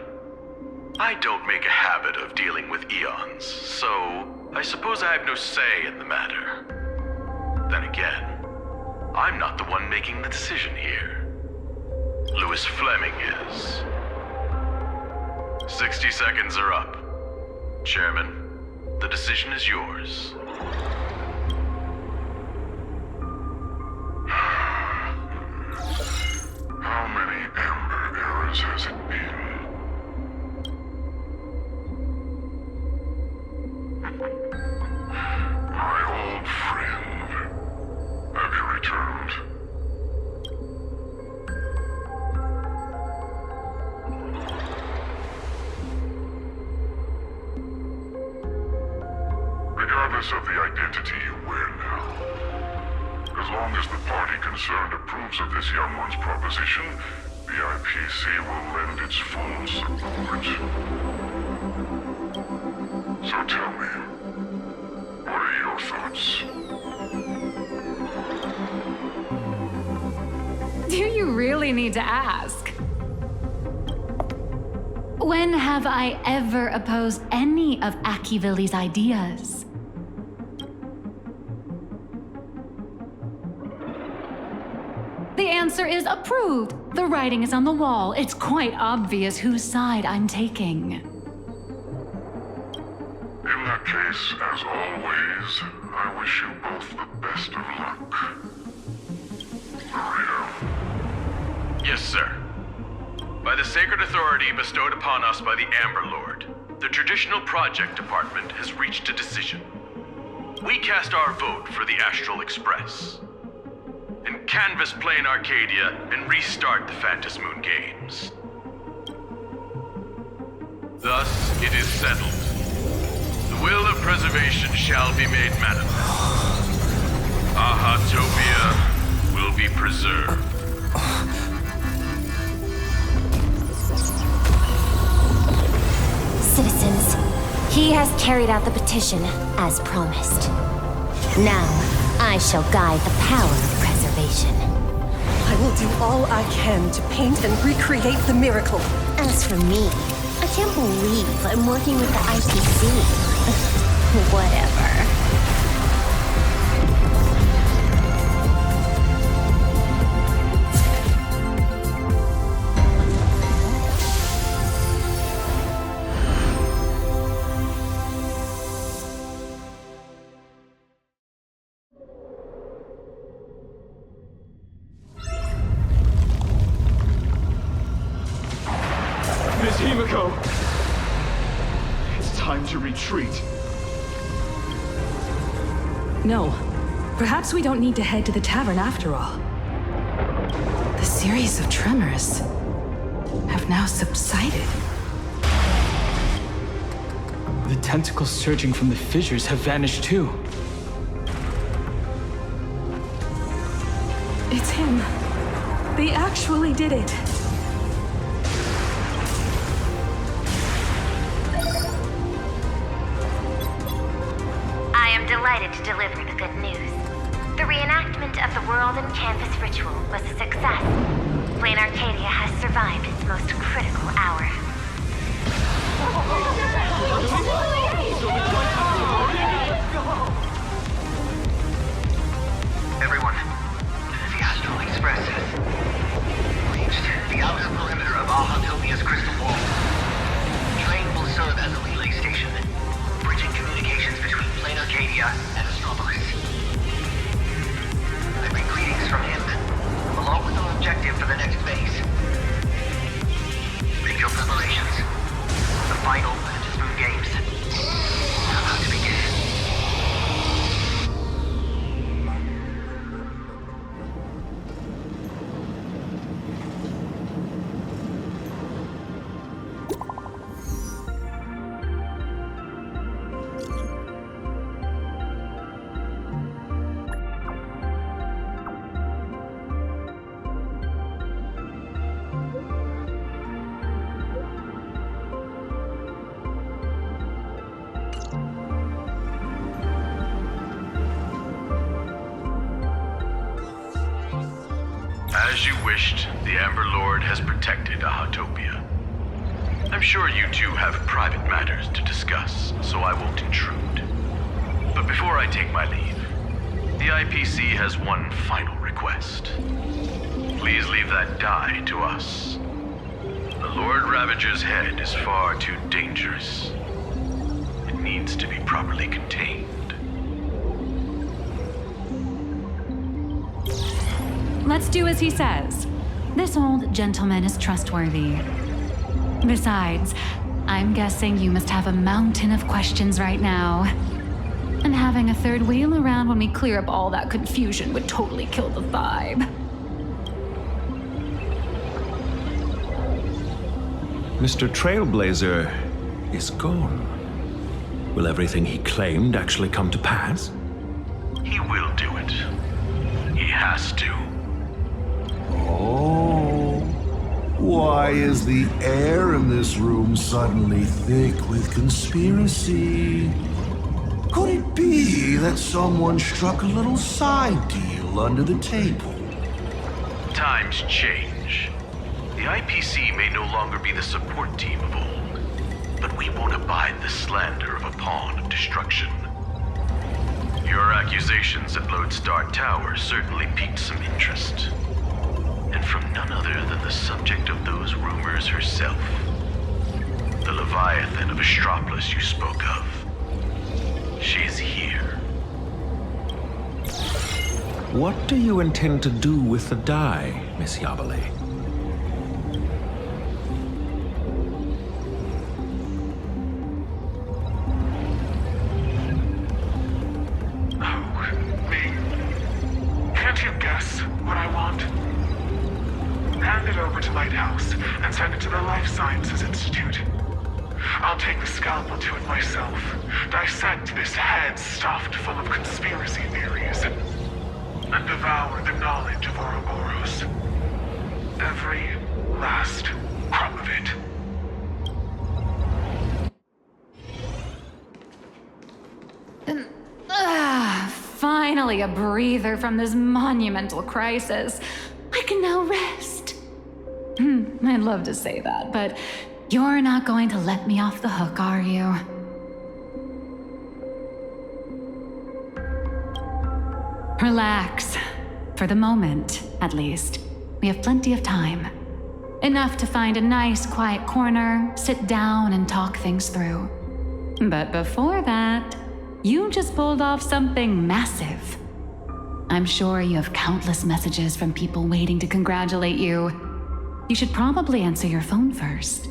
I don't make a habit of dealing with Eons, so I suppose I have no say in the matter. Then again, I'm not the one making the decision here. Louis Fleming is. 60 seconds are up. Chairman, the decision is yours. How many Amber eras has it been? My old friend, have you returned? Regardless of the identity you wear now, as long as the party concerned approves of this young one's proposition, the IPC will lend its full support. So tell me, what are your thoughts? Do you really need to ask? When have I ever opposed any of Akivilli's ideas? The answer is approved. The writing is on the wall. It's quite obvious whose side I'm taking. In that case, as always, I wish you both the best of luck. Burrito. Yes, sir. By the sacred authority bestowed upon us by the Amber Lord, the Traditional Project Department has reached a decision. We cast our vote for the Astral Express, and canvass Planarcadia and restart the Phantom Moon Games. Thus, it is settled. The will of preservation shall be made manifest. Ahatopia will be preserved. Citizens, he has carried out the petition, as promised. Now, I shall guide the power of preservation. I will do all I can to paint and recreate the miracle. As for me, I can't believe I'm working with the IPC. Whatever. It's time to retreat. No. Perhaps we don't need to head to the tavern after all. The series of tremors have now subsided. The tentacles surging from the fissures have vanished too. It's him. They actually did it. I am delighted to deliver the good news. The reenactment of the World and Campus ritual was a success. Planarcadia has survived its most critical hour. Everyone, the Astral Express has reached the outer perimeter of Ahatopia's crystal wall. The train will serve as a relay station, bridging communications between Planarcadia and Astropolis. I bring greetings from him, along with our objective for the next phase. Make your preparations. The final Spoon Games are about to begin. As you wished, the Amber Lord has protected Ahatopia. I'm sure you two have private matters to discuss, so I won't intrude. But before I take my leave, the IPC has one final request. Please leave that die to us. The Lord Ravager's head is far too dangerous. It needs to be properly contained. Let's do as he says. This old gentleman is trustworthy. Besides, I'm guessing you must have a mountain of questions right now. And having a third wheel around when we clear up all that confusion would totally kill the vibe. Mr. Trailblazer is gone. Will everything he claimed actually come to pass? He will do it. He has to. Oh, why is the air in this room suddenly thick with conspiracy? Could it be that someone struck a little side deal under the table? Times change. The IPC may no longer be the support team of old, but we won't abide the slander of a pawn of destruction. Your accusations at Lodestar Tower certainly piqued some interest. And from none other than the subject of those rumors herself. The Leviathan of Astropolis you spoke of. She's here. What do you intend to do with the die, Miss Yabale? Oh, me? Can't you guess what I want? Hand it over to Lighthouse and send it to the Life Sciences Institute. I'll take the scalpel to it myself, dissect this head stuffed full of conspiracy theories, and devour the knowledge of Ouroboros. Every last crumb of it. Finally a breather from this monumental crisis. I can now rest. I'd love to say that, but you're not going to let me off the hook, are you? Relax. For the moment, at least. We have plenty of time. Enough to find a nice, quiet corner, sit down, and talk things through. But before that, you just pulled off something massive. I'm sure you have countless messages from people waiting to congratulate you. You should probably answer your phone first.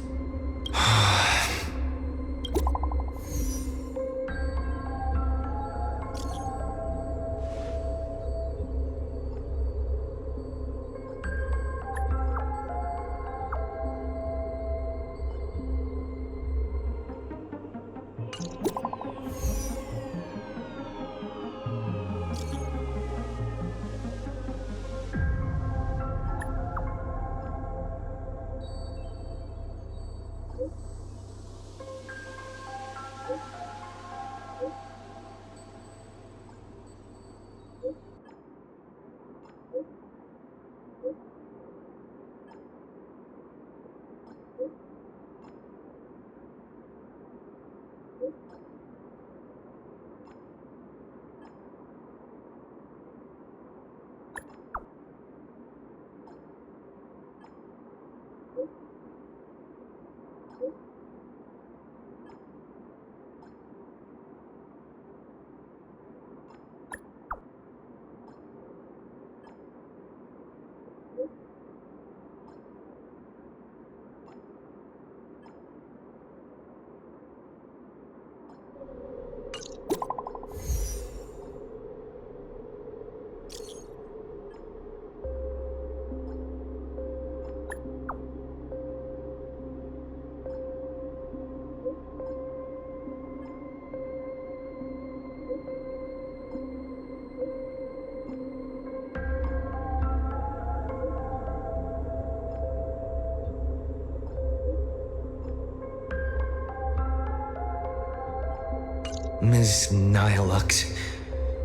name is Nihilux.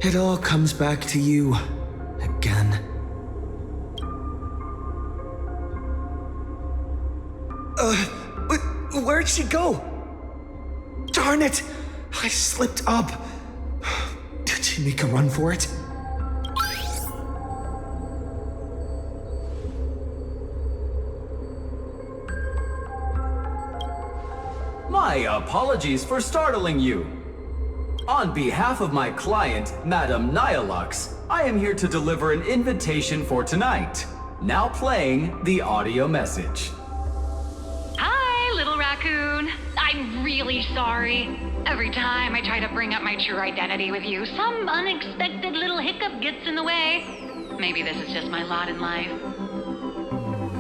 It all comes back to you. Again. Where'd she go? Darn it! I slipped up. Did she make a run for it? My apologies for startling you. On behalf of my client, Madame Nihilux, I am here to deliver an invitation for tonight. Now playing the audio message. Hi, little raccoon. I'm really sorry. Every time I try to bring up my true identity with you, some unexpected little hiccup gets in the way. Maybe this is just my lot in life.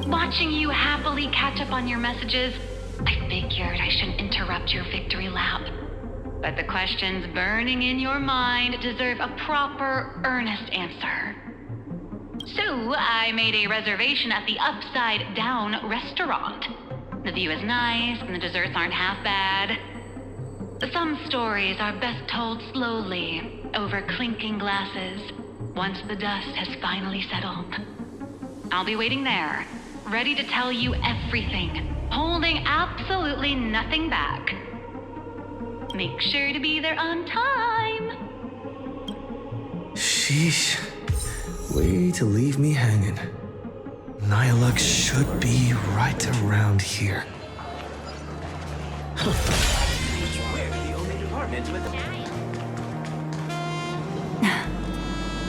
Watching you happily catch up on your messages, I figured I shouldn't interrupt your victory lap. But the questions burning in your mind deserve a proper, earnest answer. So I made a reservation at the Upside Down restaurant. The view is nice and the desserts aren't half bad. Some stories are best told slowly, over clinking glasses, once the dust has finally settled. I'll be waiting there, ready to tell you everything, holding absolutely nothing back. Make sure to be there on time. Sheesh. Way to leave me hanging. Nihilux should be right around here. We're the only department with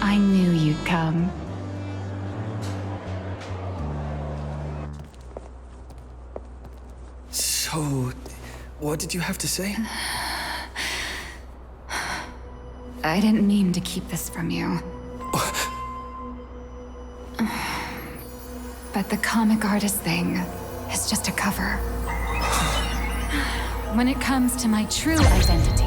I knew you'd come. So, what did you have to say? I didn't mean to keep this from you. But the comic artist thing is just a cover. When it comes to my true identity,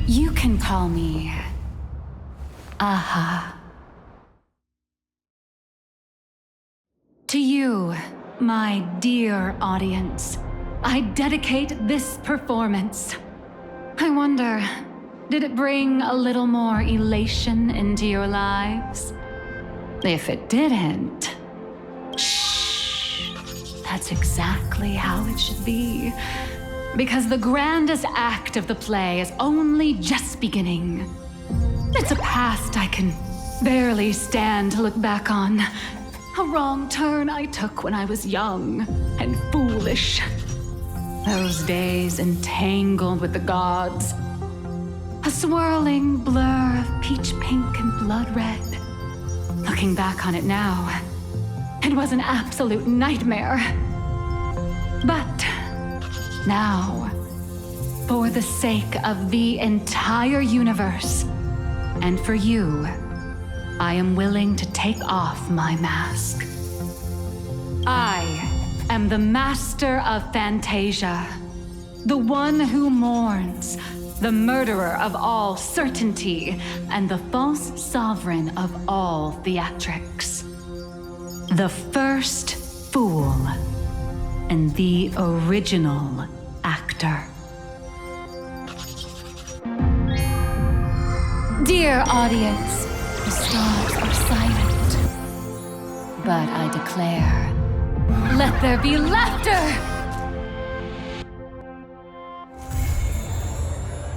you can call me Aha. To you, my dear audience, I dedicate this performance. I wonder, did it bring a little more elation into your lives? If it didn't, shh, that's exactly how it should be. Because the grandest act of the play is only just beginning. It's a past I can barely stand to look back on. A wrong turn I took when I was young and foolish. Those days entangled with the gods. A swirling blur of peach pink and blood red. Looking back on it now, it was an absolute nightmare. But now, for the sake of the entire universe, and for you, I am willing to take off my mask. I am the master of Fantasia, the one who mourns, the murderer of all certainty, and the false sovereign of all theatrics. The first fool, and the original actor. Dear audience, the stars are silent, but I declare, let there be laughter